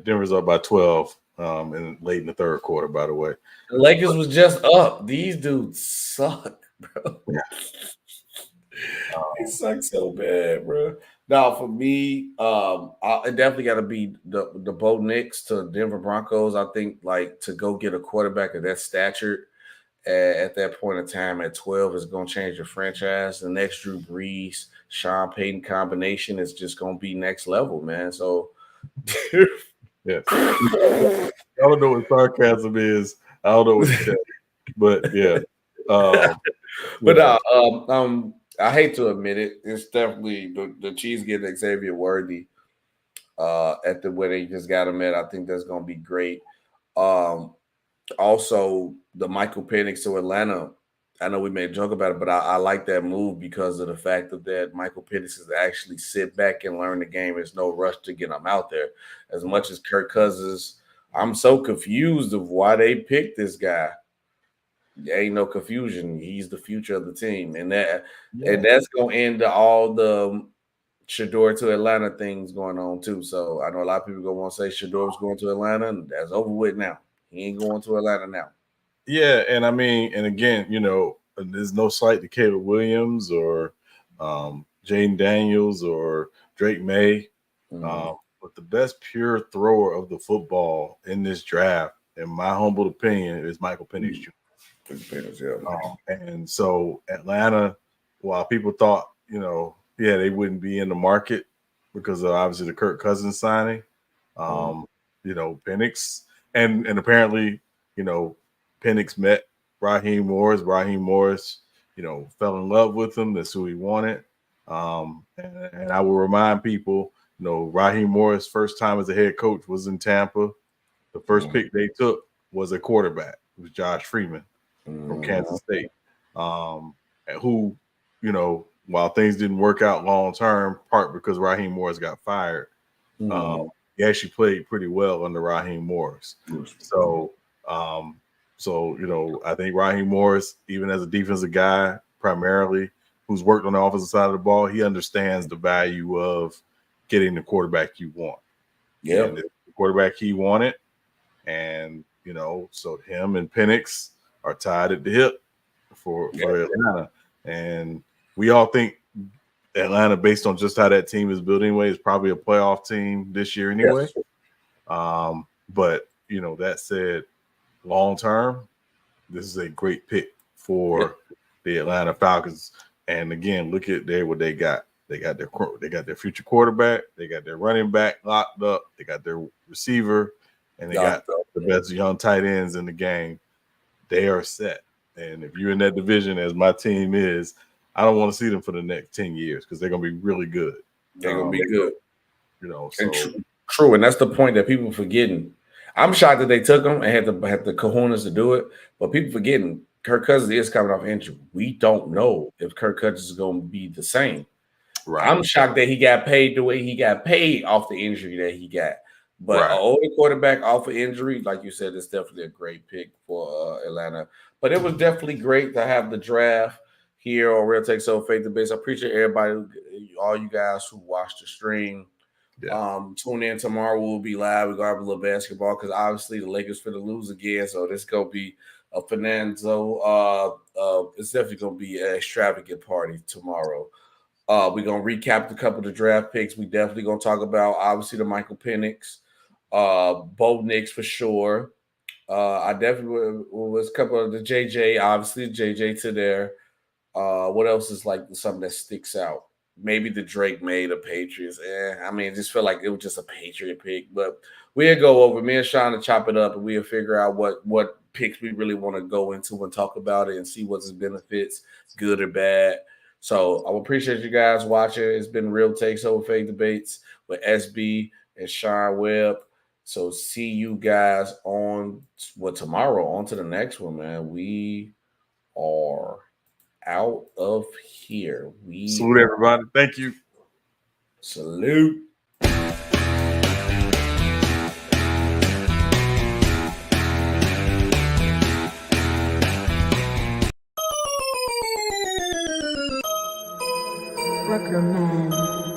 Denver's up by 12 and late in the third quarter, by the way. The Lakers was just up. These dudes suck, bro. He sucks so bad, bro. Now, for me, I definitely got to be the Bo Nix to Denver Broncos. I think like to go get a quarterback of that stature at that point in time at 12 is going to change the franchise. The next Drew Brees, Sean Payton combination is just going to be next level, man. So, yeah, I don't know what sarcasm is. I don't know what to say, but yeah. I hate to admit it. It's definitely the Chiefs getting Xavier Worthy at the where they just got him at. I think that's going to be great. Also, the Michael Penix to Atlanta. I know we made a joke about it, but I like that move because of the fact that Michael Penix is actually sit back and learn the game. There's no rush to get him out there. As much as Kirk Cousins, I'm so confused of why they picked this guy. There ain't no confusion. He's the future of the team, and that's gonna end all the Shador to Atlanta things going on too. So I know a lot of people gonna want to say Shador's going to Atlanta, and that's over with now. He ain't going to Atlanta now. Yeah, and I mean, and again, there's no slight to Caleb Williams or Jaden Daniels or Drake May, but the best pure thrower of the football in this draft, in my humble opinion, is Michael Penix Jr. And so Atlanta, while people thought, they wouldn't be in the market because of obviously the Kirk Cousins signing, Penix and apparently, Penix met Raheem Morris. Raheem Morris, fell in love with him. That's who he wanted. And I will remind people, Raheem Morris' first time as a head coach was in Tampa. The first pick they took was a quarterback. It was Josh Freeman from Kansas State, who, while things didn't work out long term, part because Raheem Morris got fired, he actually played pretty well under Raheem Morris. So, I think Raheem Morris, even as a defensive guy, primarily who's worked on the offensive side of the ball, he understands the value of getting the quarterback you want. Yeah, the quarterback he wanted, and so him and Penix are tied at the hip for Atlanta. And we all think Atlanta, based on just how that team is built anyway, is probably a playoff team this year anyway. Yes. But, that said, long term, this is a great pick for the Atlanta Falcons. And again, look at what they got. They got their future quarterback. They got their running back locked up. They got their receiver. And they got the best young tight ends in the game. They are set. And if you're in that division, as my team is, I don't want to see them for the next 10 years because they're going to be really good. They're going to be good. So. True. And that's the point that people forgetting. I'm shocked that they took him and had the cojones to do it. But people forgetting Kirk Cousins is coming off injury. We don't know if Kirk Cousins is going to be the same. Right. I'm shocked that he got paid the way he got paid off the injury that he got. But an older quarterback off of injury, like you said, it's definitely a great pick for Atlanta. But it was definitely great to have the draft here on Real Take So Faith the Base. I appreciate everybody, all you guys who watched the stream. Yeah. Tune in tomorrow. We'll be live. We're going to have a little basketball because obviously the Lakers finna lose again. So this going to be a Fernando. It's definitely going to be an extravagant party tomorrow. We're going to recap a couple of the draft picks. We definitely going to talk about, obviously, the Michael Penix. Bo Nix for sure. I definitely was a couple of the JJ, obviously JJ to there. What else is like something that sticks out? Maybe the Drake made the Patriots. I mean, it just felt like it was just a Patriot pick. But we'll go over me and Sean to chop it up, and we'll figure out what picks we really want to go into and talk about it and see what's its benefits, good or bad. So I appreciate you guys watching. It's been Real Takes Over Fake Debates with SB and Sean Webb. So see you guys on tomorrow. On to the next one, man. We are out of here. Salute everybody. Thank you. Salute. Ruckerman.